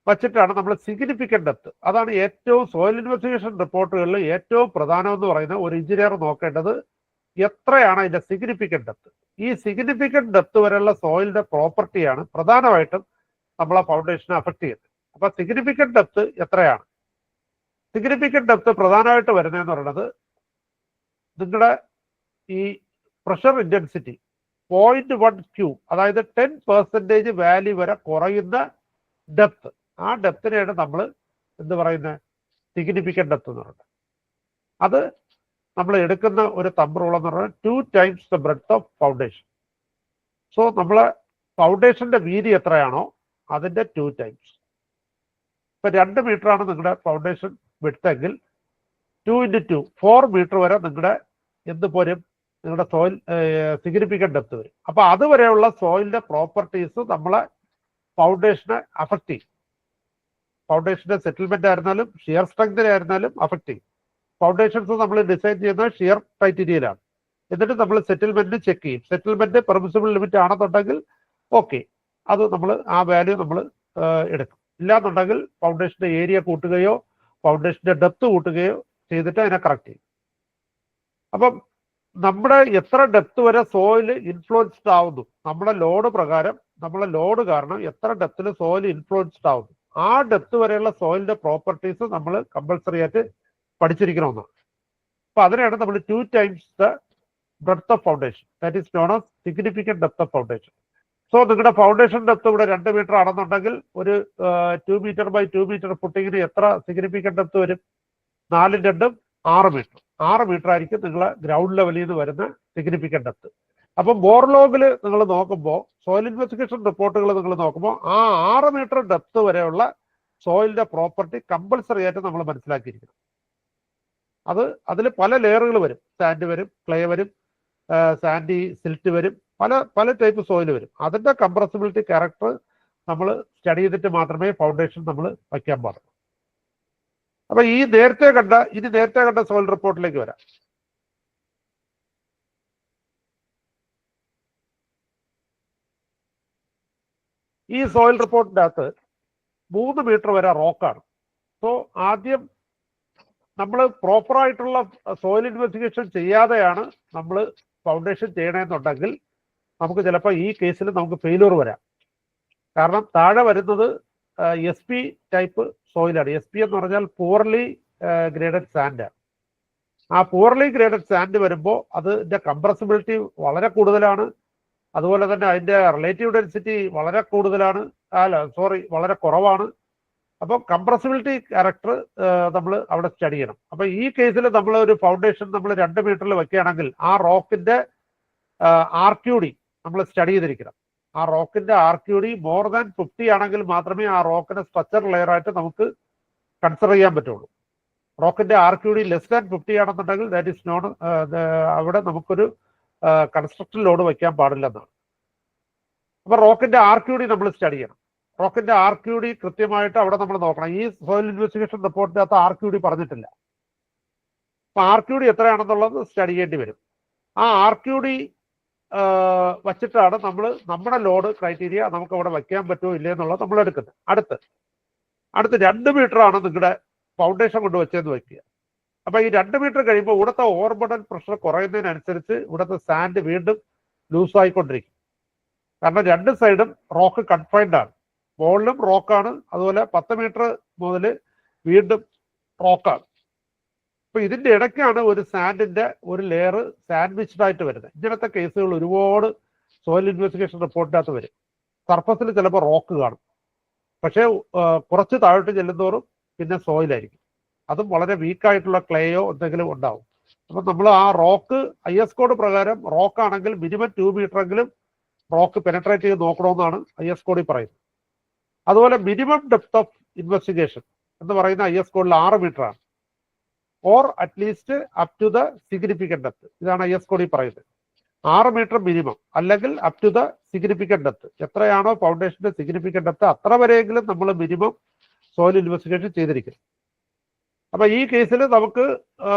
Speaker 3: വച്ചിട്ടാണ് നമ്മൾ സിഗ്നിഫിക്കന്റ് ഡെപ്ത്, അതാണ് ഏറ്റവും സോയിൽ ഇൻവെസ്റ്റിഗേഷൻ റിപ്പോർട്ടുകളിൽ ഏറ്റവും പ്രധാനം എന്ന് പറയുന്ന ഒരു എഞ്ചിനീയർ നോക്കേണ്ടത് എത്രയാണ് അതിന്റെ സിഗ്നിഫിക്കന്റ് ഡെപ്ത്. ഈ സിഗ്നിഫിക്കന്റ് ഡെപ്ത് വരെയുള്ള സോയിലിന്റെ പ്രോപ്പർട്ടിയാണ് പ്രധാനമായിട്ടും നമ്മളെ ഫൗണ്ടേഷനെ അഫക്ട് ചെയ്യുന്നത്. അപ്പൊ സിഗ്നിഫിക്കന്റ് ഡെപ്ത് എത്രയാണ്? സിഗ്നിഫിക്കന്റ് ഡെപ്ത് പ്രധാനമായിട്ട് വരുന്നതെന്ന് പറയുന്നത് നിങ്ങളുടെ ഈ പ്രഷർ ഇന്റൻസിറ്റി 0.1 ക്യൂ, അതായത് 10% വാല്യൂ വരെ കുറയുന്ന ഡെപ്ത്, ആ ഡെപ്തിനെയാണ് നമ്മൾ എന്ത് പറയുന്നത്, സിഗ്നിഫിക്കന്റ് ഡെപ്ത് എന്ന് പറയുന്നത്. അത് നമ്മൾ എടുക്കുന്ന ഒരു തമ്പ് റൂൾ എന്ന് പറയുന്നത് 2 times the breadth of foundation. So നമ്മളെ ഫൗണ്ടേഷന്റെ വീതി എത്രയാണോ അതിന്റെ 2 times. ഇപ്പൊ 2 മീറ്ററാണ് നിങ്ങളുടെ ഫൗണ്ടേഷൻ വിട്ടെങ്കിൽ 2 × 2 4 മീറ്റർ വരെ നിങ്ങളുടെ എന്ത് പോരും, നിങ്ങളുടെ സോയിൽ സിഗ്നിഫിക്കന്റ് ഡെപ്ത് വരും. അപ്പൊ അതുവരെയുള്ള സോയിലിന്റെ പ്രോപ്പർട്ടീസ് നമ്മളെ ഫൗണ്ടേഷനെ അഫക്ട് ചെയ്യും. ഫൗണ്ടേഷന്റെ സെറ്റിൽമെന്റ് ആയിരുന്നാലും ഷിയർ സ്ട്രെങ്തിനായിരുന്നാലും അഫക്ട് ചെയ്യും. ഫൗണ്ടേഷൻസ് നമ്മൾ ഡിസൈൻ ചെയ്യുന്നത് ഷിയർ ക്രൈറ്റീരിയയിലാണ്. എന്നിട്ട് നമ്മൾ സെറ്റിൽമെന്റ് ചെക്ക് ചെയ്യും. സെറ്റിൽമെന്റ് പെർമിസിബിൾ ലിമിറ്റ് ആണെന്നുണ്ടെങ്കിൽ ഓക്കെ, അത് നമ്മൾ ആ വാല്യൂ നമ്മൾ എടുക്കും. ഇല്ലാന്നുണ്ടെങ്കിൽ ഫൗണ്ടേഷന്റെ ഏരിയ കൂട്ടുകയോ ഫൗണ്ടേഷന്റെ ഡെപ്ത് കൂട്ടുകയോ ചെയ്തിട്ട് അതിനെ കറക്റ്റ് ചെയ്യും. അപ്പം നമ്മുടെ എത്ര ഡെപ്ത് വരെ സോയിൽ ഇൻഫ്ലുവൻസ്ഡ് ആവുന്നു, നമ്മുടെ ലോഡ് പ്രകാരം, നമ്മളെ ലോഡ് കാരണം എത്ര ഡെപ്തിൽ സോയിൽ ഇൻഫ്ലുവൻസ്ഡ് ആവുന്നു, ആ ഡെപ്ത് വരെയുള്ള സോയിലിന്റെ പ്രോപ്പർട്ടീസ് നമ്മൾ കമ്പൽസറി ആയിട്ട് പഠിച്ചിരിക്കണമെന്നാണ്. അപ്പൊ അതിനെയാണ് നമ്മൾ 2 times the breadth of foundation, that is known as significant depth of foundation. So നിങ്ങളുടെ ഫൗണ്ടേഷൻ ഡെപ്ത് ഇവിടെ 2 മീറ്റർ ആണെന്നുണ്ടെങ്കിൽ ഒരു 2 മീറ്റർ ബൈ 2 മീറ്റർ ഫുട്ടിങ്ങിന് എത്ര സിഗ്നിഫിക്കന്റ് ഡെപ്ത് വരും? 4 × 2 6 മീറ്റർ. 6 മീറ്റർ ആയിരിക്കും നിങ്ങളെ ഗ്രൗണ്ട് ലെവലിൽ നിന്ന് വരുന്ന സിഗ്നിഫിക്കന്റ് ഡെപ്ത്. അപ്പൊ ബോർലോഗിൽ നിങ്ങൾ നോക്കുമ്പോൾ, സോയിൽ ഇൻവെസ്റ്റിഗേഷൻ റിപ്പോർട്ടുകൾ നിങ്ങൾ നോക്കുമ്പോൾ ആ 6 മീറ്റർ ഡെപ്ത് വരെയുള്ള സോയിലിന്റെ പ്രോപ്പർട്ടി കമ്പൽസറി ആയിട്ട് നമ്മൾ മനസ്സിലാക്കിയിരിക്കണം. അതിൽ പല ലെയറുകൾ വരും. സാൻഡ് വരും, ക്ലേ വരും, സാൻഡി സിൽറ്റ് വരും, പല ടൈപ്പ് സോയിൽ വരും. അതിന്റെ കംപ്രസിബിലിറ്റി ക്യാരക്ടർ നമ്മൾ സ്റ്റഡി ചെയ്തിട്ട് മാത്രമേ ഫൗണ്ടേഷൻ നമ്മൾ വയ്ക്കാൻ പാടുള്ളൂ. അപ്പൊ ഇനി നേരത്തെ കണ്ട സോയിൽ റിപ്പോർട്ടിലേക്ക് വരാം. ഈ സോയിൽ റിപ്പോർട്ടിന്റെ അകത്ത് 3 മീറ്റർ വരെ റോക്കാണ്. സോ ആദ്യം നമ്മൾ പ്രോപ്പറായിട്ടുള്ള സോയിൽ ഇൻവെസ്റ്റിഗേഷൻ ചെയ്യാതെയാണ് നമ്മൾ ഫൗണ്ടേഷൻ ചെയ്യണമെന്നുണ്ടെങ്കിൽ നമുക്ക് ചിലപ്പോൾ ഈ കേസിൽ നമുക്ക് ഫെയിലൂർ വരാം. കാരണം താഴെ വരുന്നത് SP ടൈപ്പ് സോയിലാണ്. SP എന്ന് പറഞ്ഞാൽ പൂർലി ഗ്രേഡഡ് സാൻഡാണ്. ആ പൂർലി ഗ്രേഡഡ് സാൻഡ് വരുമ്പോൾ അതിന്റെ കംപ്രസിബിലിറ്റി വളരെ കൂടുതലാണ്. അതുപോലെ തന്നെ അതിന്റെ റിലേറ്റീവ് ഡെൻസിറ്റി വളരെ കൂടുതലാണ്, വളരെ കുറവാണ്. അപ്പോൾ കംപ്രസിബിലിറ്റി ക്യാരക്ടർ നമ്മൾ അവിടെ സ്റ്റഡി ചെയ്യണം. അപ്പൊ ഈ കേസിൽ നമ്മൾ ഒരു ഫൗണ്ടേഷൻ നമ്മൾ 2 മീറ്ററിൽ വെക്കുകയാണെങ്കിൽ ആ റോക്കിന്റെ RQD നമ്മൾ സ്റ്റഡി ചെയ്തിരിക്കണം. ആ റോക്കിന്റെ RQD മോർ ദാൻ 50 ആണെങ്കിൽ മാത്രമേ ആ റോക്കിനെ സ്ട്രക്ചർ ലെയർ ആയിട്ട് നമുക്ക് കൺസിഡർ ചെയ്യാൻ പറ്റുള്ളൂ. റോക്കിന്റെ RQD ലെസ് ദാൻ 50 ആണെന്നുണ്ടെങ്കിൽ ദാറ്റ് ഈസ് നോൺ, അവിടെ നമുക്കൊരു കൺസ്ട്രക്ഷൻ ലോഡ് വയ്ക്കാൻ പാടില്ലെന്നാണ്. അപ്പൊ റോക്കിന്റെ RQD നമ്മൾ സ്റ്റഡി ചെയ്യണം. റോക്കിന്റെ RQD കൃത്യമായിട്ട് അവിടെ നമ്മൾ നോക്കണം. ഈ സോയിൽ ഇൻവെസ്റ്റിഗേഷൻ റിപ്പോർട്ടിന്റെ അകത്ത് RQD പറഞ്ഞിട്ടില്ല. അപ്പൊ RQD എത്രയാണെന്നുള്ളത് സ്റ്റഡി ചെയ്യേണ്ടി വരും. ആ RQD വച്ചിട്ടാണ് നമ്മൾ നമ്മുടെ ലോഡ് ക്രൈറ്റീരിയ നമുക്ക് അവിടെ വയ്ക്കാൻ പറ്റുമോ ഇല്ലേ എന്നുള്ളത് നമ്മൾ എടുക്കുന്നത്. അടുത്ത് 2 മീറ്റർ ആണ് നിങ്ങളുടെ ഫൗണ്ടേഷൻ കൊണ്ട് വെച്ചതെന്ന് വയ്ക്കുക. അപ്പൊ ഈ 2 മീറ്റർ കഴിയുമ്പോൾ ഇവിടുത്തെ ഓവർബർഡൻ പ്രഷർ കുറയുന്നതിനനുസരിച്ച് ഇവിടുത്തെ സാൻഡ് വീണ്ടും ലൂസ് ആയിക്കൊണ്ടിരിക്കും. കാരണം 2 സൈഡും റോക്ക് കൺഫൈൻഡ് ആണ്. മുകളിലും റോക്കാണ്, അതുപോലെ 10 മീറ്റർ മുതൽ വീണ്ടും റോക്കാണ്. അപ്പൊ ഇതിന്റെ ഇടയ്ക്കാണ് ഒരു സാൻഡിന്റെ ഒരു ലെയർ സാൻഡ്വിച്ച്ഡ് ആയിട്ട് വരുന്നത്. ഇങ്ങനത്തെ കേസുകൾ ഒരുപാട് സോയിൽ ഇൻവെസ്റ്റിഗേഷൻ റിപ്പോർട്ടിനകത്ത് വരും. സർഫസിൽ ചിലപ്പോൾ റോക്ക് കാണും, പക്ഷേ കുറച്ച് താഴോട്ട് ചെല്ലുന്നതോറും പിന്നെ സോയിലായിരിക്കും. അതും വളരെ വീക്കായിട്ടുള്ള ക്ലേയോ എന്തെങ്കിലും ഉണ്ടാവും. അപ്പൊ നമ്മൾ ആ റോക്ക് IS കോഡ് പ്രകാരം റോക്കാണെങ്കിൽ മിനിമം 2 മീറ്റർ എങ്കിലും റോക്ക് പെനട്രേറ്റ് ചെയ്ത് നോക്കണമെന്നാണ് IS കോഡിൽ പറയുന്നത്. അതുപോലെ മിനിമം ഡെപ്ത് ഓഫ് ഇൻവെസ്റ്റിഗേഷൻ എന്ന് പറയുന്ന IS കോഡിൽ 6 മീറ്റർ ആണ്, or at least up to the significant depth. ഇതാണ് IS കോഡിൽ പറയുന്നത്. 6 മീറ്റർ മിനിമം, അല്ലെങ്കിൽ up to the significant depth. എത്രയാണോ ഫൗണ്ടേഷന്റെ സിഗ്നിഫിക്കന്റ് ഡെപ്ത് അത്ര വരെയെങ്കിലും നമ്മൾ മിനിമം സോയിൽ ഇൻവെസ്റ്റിഗേഷൻ ചെയ്തിരിക്കും. അപ്പൊ ഈ കേസിൽ നമുക്ക്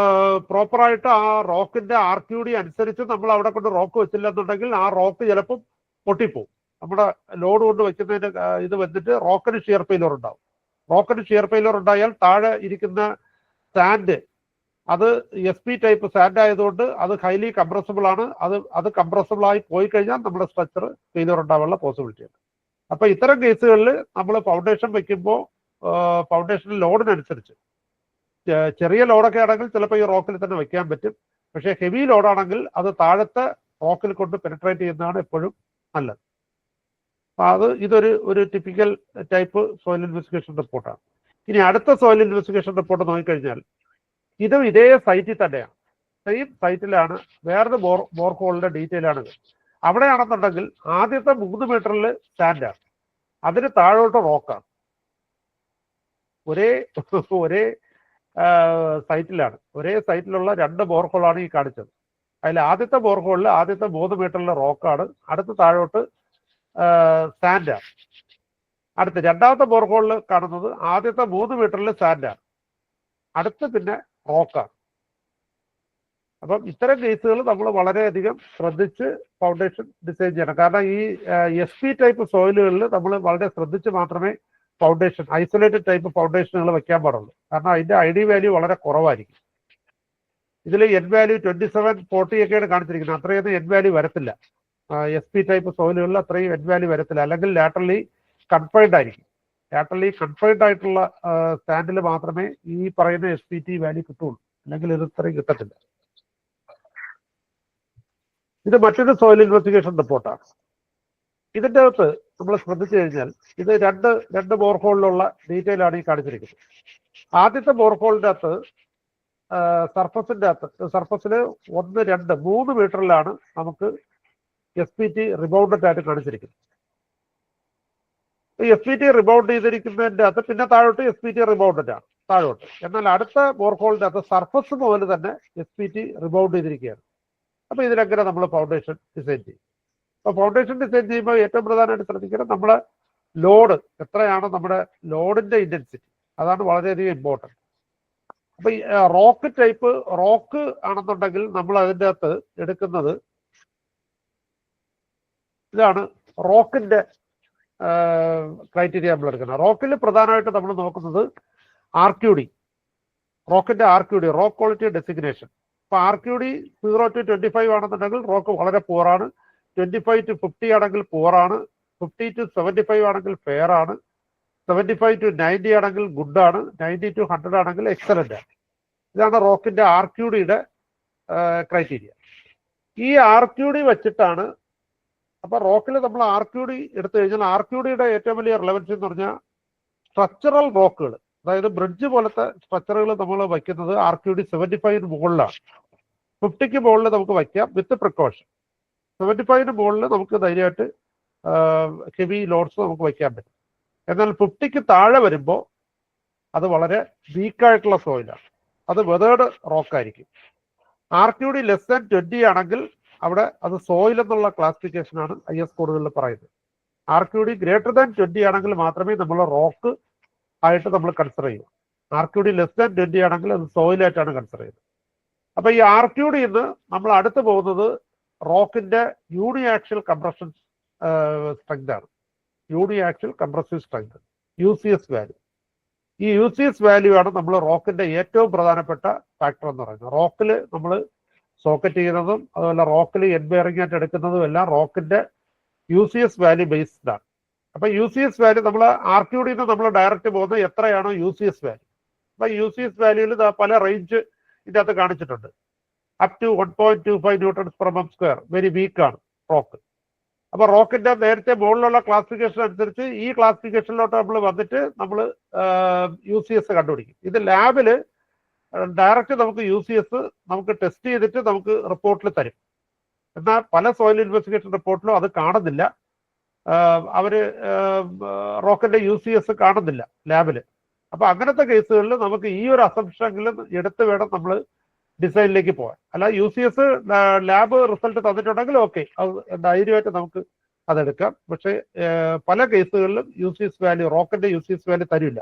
Speaker 3: പ്രോപ്പറായിട്ട് ആ റോക്കിന്റെ RQD അനുസരിച്ച് നമ്മൾ അവിടെ കൊണ്ട് റോക്ക് വെച്ചില്ല എന്നുണ്ടെങ്കിൽ ആ റോക്ക് ചിലപ്പം പൊട്ടിപ്പോവും. നമ്മുടെ ലോഡ് കൊണ്ട് വെക്കുന്നതിന് ഇത് വന്നിട്ട് റോക്കിന് ഷിയർ ഫെയിലർ ഉണ്ടാവും. റോക്കിന് ഷിയർ ഫെയിലർ ഉണ്ടായാൽ താഴെ ഇരിക്കുന്ന സാൻഡ് അത് SP ടൈപ്പ് സാൻഡ് ആയതുകൊണ്ട് അത് ഹൈലി കംപ്രസിബിൾ ആണ്. അത് കംപ്രസിബിൾ ആയി പോയി കഴിഞ്ഞാൽ നമ്മുടെ സ്ട്രക്ചർ ഫെയിലർ ഉണ്ടാവാനുള്ള പോസിബിലിറ്റി ഉണ്ട്. അപ്പൊ ഇത്തരം കേസുകളിൽ നമ്മൾ ഫൗണ്ടേഷൻ വെക്കുമ്പോൾ ഫൗണ്ടേഷൻ ലോഡിനനുസരിച്ച് ചെറിയ ലോഡൊക്കെ ആണെങ്കിൽ ചിലപ്പോൾ ഈ റോക്കിൽ തന്നെ വെക്കാൻ പറ്റും. പക്ഷേ ഹെവി ലോഡാണെങ്കിൽ അത് താഴത്തെ റോക്കിൽ കൊണ്ട് പെനിട്രേറ്റ് ചെയ്യുന്നതാണ് എപ്പോഴും നല്ലത്. അപ്പൊ ഇതൊരു ടിപ്പിക്കൽ ടൈപ്പ് സോയിൽ ഇൻവെസ്റ്റിഗേഷൻ റിപ്പോർട്ടാണ്. ഇനി അടുത്ത സോയിൽ ഇൻവെസ്റ്റിഗേഷൻ റിപ്പോർട്ട് നോക്കിക്കഴിഞ്ഞാൽ ഇതും ഇതേ സൈറ്റിൽ തന്നെയാണ്, സെയിം സൈറ്റിലാണ്, വേറൊരു ബോർഹോളിന്റെ ഡീറ്റെയിൽ ആണിത്. അവിടെയാണെന്നുണ്ടെങ്കിൽ ആദ്യത്തെ 3 മീറ്ററിൽ സാൻഡാണ്, അതിന് താഴോട്ട് റോക്കാണ്. ഒരേ സൈറ്റിലാണ്, ഒരേ സൈറ്റിലുള്ള 2 ബോർഹോളാണ് ഈ കാണിച്ചത്. അതിൽ ആദ്യത്തെ ബോർഹോളിൽ ആദ്യത്തെ 3 മീറ്ററിലെ റോക്കാണ്, അടുത്ത് താഴോട്ട് സാൻഡാണ്. അടുത്ത് രണ്ടാമത്തെ ബോർഹോളിൽ കാണുന്നത് ആദ്യത്തെ 3 മീറ്ററിൽ സാൻഡാണ്, അടുത്ത് പിന്നെ റോക്കാണ്. അപ്പം ഇത്തരം കേസുകൾ നമ്മൾ വളരെയധികം ശ്രദ്ധിച്ച് ഫൗണ്ടേഷൻ ഡിസൈൻ ചെയ്യണം. കാരണം ഈ SP ടൈപ്പ് സോയിലുകളിൽ നമ്മൾ വളരെ ശ്രദ്ധിച്ച് മാത്രമേ ഫൗണ്ടേഷൻ, ഐസൊലേറ്റഡ് ടൈപ്പ് ഫൗണ്ടേഷനുകൾ വെക്കാൻ പാടുള്ളൂ. കാരണം അതിന്റെ ID വാല്യൂ വളരെ കുറവായിരിക്കും. ഇതിൽ N വാല്യൂ 2740 ഒക്കെയാണ് കാണിച്ചിരിക്കുന്നത്. അത്രയൊന്നും N വാല്യൂ വരത്തില്ല. SP ടൈപ്പ് സോയിലുകളിൽ അത്രയും N വാല്യൂ വരത്തില്ല. അല്ലെങ്കിൽ ലാറ്ററലി കൺഫൈൻഡ് ആയിരിക്കും. ലാറ്ററലി കൺഫൈൻഡ് ആയിട്ടുള്ള സ്റ്റാൻഡിൽ മാത്രമേ ഈ പറയുന്ന SPT വാല്യൂ കിട്ടുള്ളൂ, അല്ലെങ്കിൽ ഇത് ഇത്രയും കിട്ടത്തില്ല. ഇത് മറ്റൊരു സോയിൽ ഇൻവെസ്റ്റിഗേഷൻ റിപ്പോർട്ടാണ്. ഇതിൻ്റെ അകത്ത് നമ്മൾ ശ്രദ്ധിച്ചു കഴിഞ്ഞാൽ ഇത് രണ്ട് ബോർഹോളിലുള്ള ഡീറ്റെയിൽ ആണ് ഈ കാണിച്ചിരിക്കുന്നത്. ആദ്യത്തെ ബോർഹോളിൻ്റെ അകത്ത് സർഫസിൽ 1, 2, 3 മീറ്ററിലാണ് നമുക്ക് SPT റിബൗണ്ടഡ് ആയിട്ട് കാണിച്ചിരിക്കുന്നത്. SPT റിബൗണ്ട് ചെയ്തിരിക്കുന്നതിൻ്റെ അകത്ത് പിന്നെ താഴോട്ട് SPT റിബൗണ്ടഡ് ആണ് താഴോട്ട്. എന്നാൽ അടുത്ത ബോർഹോളിൻ്റെ അകത്ത് സർഫസ് മുതൽ തന്നെ SPT റിബൗണ്ട് ചെയ്തിരിക്കുകയാണ്. അപ്പൊ ഇതിലെങ്ങനെ നമ്മൾ ഫൗണ്ടേഷൻ ഡിസൈൻ ചെയ്യും? അപ്പൊ ഫൗണ്ടേഷൻ ഡിസൈൻ ചെയ്യുമ്പോൾ ഏറ്റവും പ്രധാനമായിട്ട് ശ്രദ്ധിക്കണം നമ്മുടെ ലോഡ് എത്രയാണ്, നമ്മുടെ ലോഡിന്റെ ഇന്റൻസിറ്റി, അതാണ് വളരെയധികം ഇമ്പോർട്ടൻറ്റ്. അപ്പൊ ഈ റോക്ക് ആണെന്നുണ്ടെങ്കിൽ നമ്മൾ അതിൻ്റെ അകത്ത് എടുക്കുന്നത് ഇതാണ് റോക്കിന്റെ ക്രൈറ്റീരിയ നമ്മൾ എടുക്കുന്നത്. റോക്കിൽ പ്രധാനമായിട്ട് നമ്മൾ നോക്കുന്നത് RQD, റോക്കിന്റെ RQD, rock quality designation. അപ്പൊ RQD 0 to 25 ആണെന്നുണ്ടെങ്കിൽ റോക്ക് വളരെ പൂറാണ്, 25 to 50 ആണെങ്കിൽ പൂറാണ്, 50 to 75 ആണെങ്കിൽ ഫെയർ ആണ്, 75 to 90 ആണെങ്കിൽ ഗുഡ് ആണ്, 90 to 100 ആണെങ്കിൽ എക്സലന്റ് ആണ്. ഇതാണ് റോക്കിന്റെ RQDയുടെ ക്രൈറ്റീരിയ. ഈ RQD വെച്ചിട്ടാണ്, അപ്പൊ റോക്കിൽ നമ്മൾ RQD എടുത്തു കഴിഞ്ഞാൽ RQDയുടെ ഏറ്റവും വലിയ റിലവൻസി എന്ന് പറഞ്ഞാൽ സ്ട്രക്ചറൽ റോക്കുകൾ, അതായത് ബ്രിഡ്ജ് പോലത്തെ സ്ട്രക്ചറുകൾ നമ്മൾ വയ്ക്കുന്നത് RQD 75 മുകളിലാണ്. 50ക്ക് മുകളിൽ നമുക്ക് വയ്ക്കാം വിത്ത് പ്രിക്കോഷൻ. 75 മുകളിൽ നമുക്ക് ധൈര്യമായിട്ട് ഹെവി ലോഡ്സ് നമുക്ക് വയ്ക്കാൻ പറ്റും. എന്നാൽ 50ക്ക് താഴെ വരുമ്പോൾ അത് വളരെ വീക്കായിട്ടുള്ള സോയിലാണ്, അത് വെതേർഡ് റോക്കായിരിക്കും. RQD ലെസ് ദാൻ 20 ആണെങ്കിൽ അവിടെ അത് സോയിൽ എന്നുള്ള ക്ലാസിഫിക്കേഷനാണ് IS കോഡുകളിൽ പറയുന്നത്. RQD ഗ്രേറ്റർ ദാൻ 20 ആണെങ്കിൽ മാത്രമേ നമ്മൾ റോക്ക് ആയിട്ട് നമ്മൾ കൺസിഡർ ചെയ്യൂ. RQD ലെസ് ദാൻ 20 ആണെങ്കിൽ അത് സോയിലായിട്ടാണ് കൺസിഡർ ചെയ്യുന്നത്. അപ്പൊ ഈ RQD നിന്ന് നമ്മൾ അടുത്ത് പോകുന്നത് റോക്കിന്റെ യൂണിആക്സിയൽ കംപ്രഷൻ സ്ട്രെങ്ത് ആണ്. Uniaxial compressive strength, UCS value. ഈ UCS വാല്യൂ ആണ് നമ്മൾ റോക്കിന്റെ ഏറ്റവും പ്രധാനപ്പെട്ട ഫാക്ടർ എന്ന് പറയുന്നത്. റോക്കിൽ നമ്മൾ സോക്കറ്റ് ചെയ്യുന്നതും അതുപോലെ റോക്കിൽ എൻഡ് ബെയറിംഗ് ആയിട്ട് എടുക്കുന്നതും എല്ലാം റോക്കിന്റെ UCS വാല്യൂ ബേസ്ഡ് ആണ്. അപ്പൊ UCS വാല്യൂ നമ്മൾ RQD നിന്ന് നമ്മൾ ഡയറക്റ്റ് പോകുന്നത് എത്രയാണോ UCS വാല്യൂ. അപ്പൊ UCS വാല്യൂവിൽ പല റേഞ്ച് ഇതിൻ്റെ അകത്ത് കാണിച്ചിട്ടുണ്ട്. Up to 1.25 newtons per mm square, very വീക്കാണ് റോക്ക്. അപ്പൊ റോക്കിന്റെ നേരത്തെ മുകളിലുള്ള ക്ലാസിഫിക്കേഷൻ അനുസരിച്ച് ഈ ക്ലാസിഫിക്കേഷനിലോട്ട് നമ്മൾ വന്നിട്ട് നമ്മൾ UCS കണ്ടുപിടിക്കും. ഇത് ലാബില് ഡയറക്റ്റ് നമുക്ക് UCS നമുക്ക് ടെസ്റ്റ് ചെയ്തിട്ട് നമുക്ക് റിപ്പോർട്ടിൽ തരും. എന്നാൽ പല സോയിൽ ഇൻവെസ്റ്റിഗേഷൻ റിപ്പോർട്ടിലും അത് കാണുന്നില്ല. അവര് റോക്കിന്റെ UCS കാണുന്നില്ല ലാബില്. അപ്പൊ അങ്ങനത്തെ കേസുകളിൽ നമുക്ക് ഈ ഒരു അസംഷനെങ്കിലും എടുത്ത് വേണം നമ്മൾ ഡിസൈനിലേക്ക് പോകാൻ. അല്ല UCS ലാബ് റിസൾട്ട് തന്നിട്ടുണ്ടെങ്കിൽ ഓക്കെ, അത് ധൈര്യമായിട്ട് നമുക്ക് അതെടുക്കാം. പക്ഷെ പല കേസുകളിലും UCS വാല്യൂ, റോക്കിന്റെ UCS വാല്യൂ തരില്ല.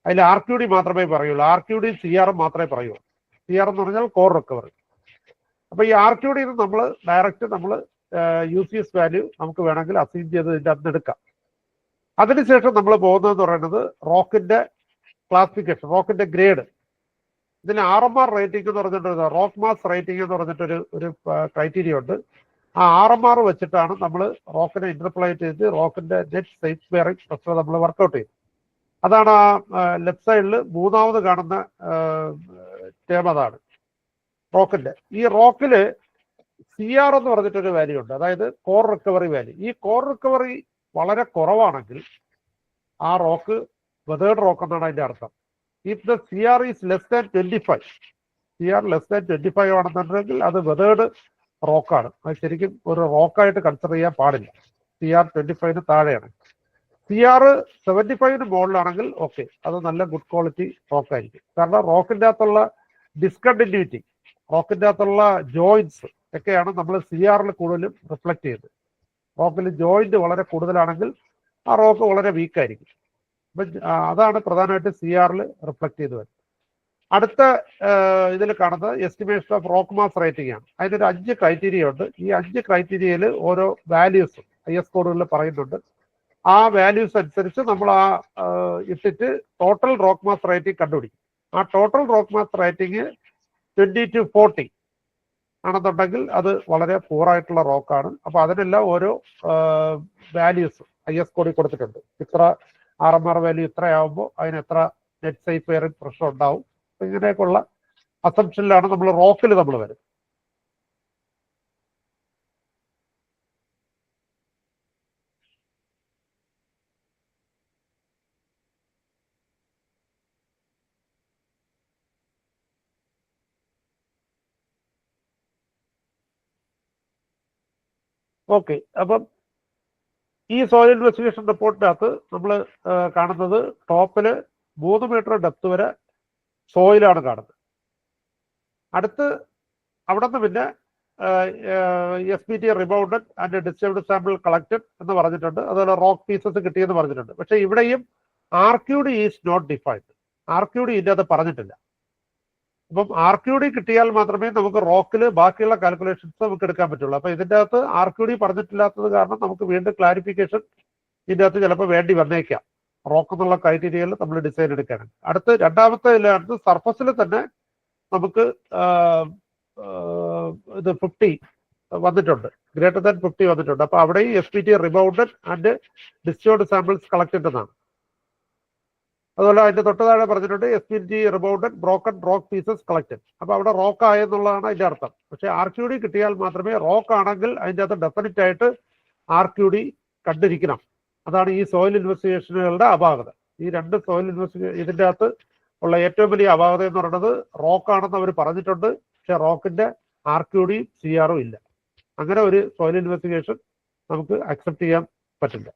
Speaker 3: അതിൽ RQD മാത്രമേ പറയുള്ളൂ. RQD CR മാത്രമേ പറയുള്ളൂ. CR എന്ന് പറഞ്ഞാൽ കോർ റിക്കവറി. അപ്പൊ ഈ RQD നമ്മൾ ഡയറക്റ്റ് നമ്മൾ UCS വാല്യൂ നമുക്ക് വേണമെങ്കിൽ അസൈൻ ചെയ്ത് ഇതിൻ്റെ അന്ന് എടുക്കാം. അതിനുശേഷം നമ്മൾ പോകുന്നതെന്ന് പറയുന്നത് റോക്കിന്റെ ക്ലാസിഫിക്കേഷൻ, റോക്കിന്റെ ഗ്രേഡ്. ഇതിന് RMR റേറ്റിംഗ് എന്ന് പറഞ്ഞിട്ട് റോക്ക് മാസ് റേറ്റിംഗ് എന്ന് പറഞ്ഞിട്ടൊരു ക്രൈറ്റീരിയ ഉണ്ട്. ആ RMR വെച്ചിട്ടാണ് നമ്മൾ റോക്കിനെ ഇന്റർപ്ലേറ്റ് ചെയ്ത് റോക്കിന്റെ നെറ്റ് സൈസ് ബെയറിംഗ് പ്രഷർ നമ്മൾ വർക്കൗട്ട് ചെയ്യും. അതാണ് ആ ലെഫ്റ്റ് സൈഡിൽ മൂന്നാമത് കാണുന്ന ടേം. അതാണ് റോക്കിന്റെ. ഈ റോക്കില് CR എന്ന് പറഞ്ഞിട്ടൊരു വാല്യൂ ഉണ്ട്, അതായത് കോർ റിക്കവറി വാല്യൂ. ഈ കോർ റിക്കവറി വളരെ കുറവാണെങ്കിൽ ആ റോക്ക് വെതേർഡ് റോക്ക് എന്നാണ് അതിന്റെ അർത്ഥം. If the CR is less than 25, CR less than 25 ആണെന്നുണ്ടെങ്കിൽ അത് വെതേർഡ് റോക്കാണ്. അത് ശരിക്കും ഒരു റോക്കായിട്ട് കൺസിഡർ ചെയ്യാൻ പാടില്ല. CR 25 താഴെയാണ്. CR 75 മുകളിലാണെങ്കിൽ ഓക്കെ, അത് നല്ല ഗുഡ് ക്വാളിറ്റി റോക്കായിരിക്കും. കാരണം റോക്കിൻ്റെ അകത്തുള്ള ഡിസ്കണ്ടിന്യൂറ്റി, റോക്കിൻ്റെ അകത്തുള്ള ജോയിന്റ്സ് ഒക്കെയാണ് നമ്മൾ CRൽ കൂടുതലും റിഫ്ലക്ട് ചെയ്യുന്നത്. റോക്കിൽ ജോയിന്റ് വളരെ കൂടുതലാണെങ്കിൽ ആ റോക്ക് വളരെ വീക്കായിരിക്കും. അപ്പം അതാണ് പ്രധാനമായിട്ട് CRൽ റിഫ്ലക്ട് ചെയ്ത് വരുന്നത്. അടുത്ത ഇതിൽ കാണുന്നത് estimation of rock mass rating ആണ്. അതിനൊരു 5 ക്രൈറ്റീരിയ ഉണ്ട്. ഈ 5 ക്രൈറ്റീരിയയിൽ ഓരോ വാല്യൂസും IS കോഡുകളിൽ പറയുന്നുണ്ട്. ആ വാല്യൂസ് അനുസരിച്ച് നമ്മൾ ആ ഇട്ടിട്ട് ടോട്ടൽ റോക്ക് മാസ് റേറ്റിംഗ് കണ്ടുപിടിക്കും. ആ total rock mass rating 20 to 40 ആണെന്നുണ്ടെങ്കിൽ അത് വളരെ പൂറായിട്ടുള്ള റോക്കാണ്. അപ്പോൾ അതിനെല്ലാം ഓരോ വാല്യൂസ് IS കോഡിൽ കൊടുത്തിട്ടുണ്ട്. ഇത്ര RMR വാല്യൂ ഇത്രയാവുമ്പോൾ അതിന് എത്ര നെറ്റ് സൈസ് ബെയറിംഗ് പ്രഷർ ഉണ്ടാവും. ഇങ്ങനെയൊക്കെയുള്ള അസംഷനിലാണ് നമ്മൾ റോക്കിൽ നമ്മൾ വരുന്നത്. ഓക്കെ, അപ്പം ഈ സോയിൽ ഇൻവെസ്റ്റിഗേഷൻ റിപ്പോർട്ടിനകത്ത് നമ്മൾ കാണുന്നത് ടോപ്പിൽ 3 മീറ്റർ ഡെപ്ത് വരെ സോയിലാണ് കാണുന്നത്. അടുത്ത് അവിടെ നിന്ന് പിന്നെ SBT rebounded and disturbed sample collected എന്ന് പറഞ്ഞിട്ടുണ്ട്. അതുപോലെ റോക്ക് പീസസ് കിട്ടിയെന്ന് പറഞ്ഞിട്ടുണ്ട്. പക്ഷേ ഇവിടെയും RQD is not defined. RQD ഇതിൻ്റെ അത് പറഞ്ഞിട്ടില്ല. അപ്പം RQD കിട്ടിയാൽ മാത്രമേ നമുക്ക് റോക്കിൽ ബാക്കിയുള്ള കാൽക്കുലേഷൻസ് നമുക്ക് എടുക്കാൻ പറ്റുള്ളൂ. അപ്പം ഇതിൻ്റെ അകത്ത് RQD പറഞ്ഞിട്ടില്ലാത്തത് കാരണം നമുക്ക് വീണ്ടും ക്ലാരിഫിക്കേഷൻ ഇതിൻ്റെ അകത്ത് ചിലപ്പോൾ വേണ്ടി വന്നേക്കാം. റോക്ക് എന്നുള്ള ക്രൈറ്റീരിയയിൽ നമ്മൾ ഡിസൈൻ എടുക്കാനാണ്. അടുത്ത് രണ്ടാമത്തെ ഇതിലാണ് സർഫസിൽ തന്നെ നമുക്ക് ഇത് 50 വന്നിട്ടുണ്ട്, ഗ്രേറ്റർ ദാൻ 50 വന്നിട്ടുണ്ട്. അപ്പോൾ അവിടെ ഈ SBT rebounded and disturbed samples collected എന്നാണ്. അതുപോലെ അതിന്റെ തൊട്ട് താഴെ പറഞ്ഞിട്ടുണ്ട് SBT rebounded broken rock pieces collected. അപ്പോൾ അവിടെ റോക്ക് ആയെന്നുള്ളതാണ് അതിന്റെ അർത്ഥം. പക്ഷേ RQD കിട്ടിയാൽ മാത്രമേ, റോക്ക് ആണെങ്കിൽ അതിൻ്റെ അകത്ത് ഡെഫിനറ്റ് ആയിട്ട് RQD കണ്ടിരിക്കണം. അതാണ് ഈ സോയിൽ ഇൻവെസ്റ്റിഗേഷനുകളുടെ അപാകത. ഈ 2 സോയിൽ ഇതിൻ്റെ അകത്ത് ഉള്ള ഏറ്റവും വലിയ അപാകത എന്ന് പറയുന്നത് റോക്കാണെന്ന് അവർ പറഞ്ഞിട്ടുണ്ട്. പക്ഷെ റോക്കിന്റെ RQD CRഉം ഇല്ല. അങ്ങനെ ഒരു സോയിൽ ഇൻവെസ്റ്റിഗേഷൻ നമുക്ക് അക്സെപ്റ്റ് ചെയ്യാൻ പറ്റില്ല.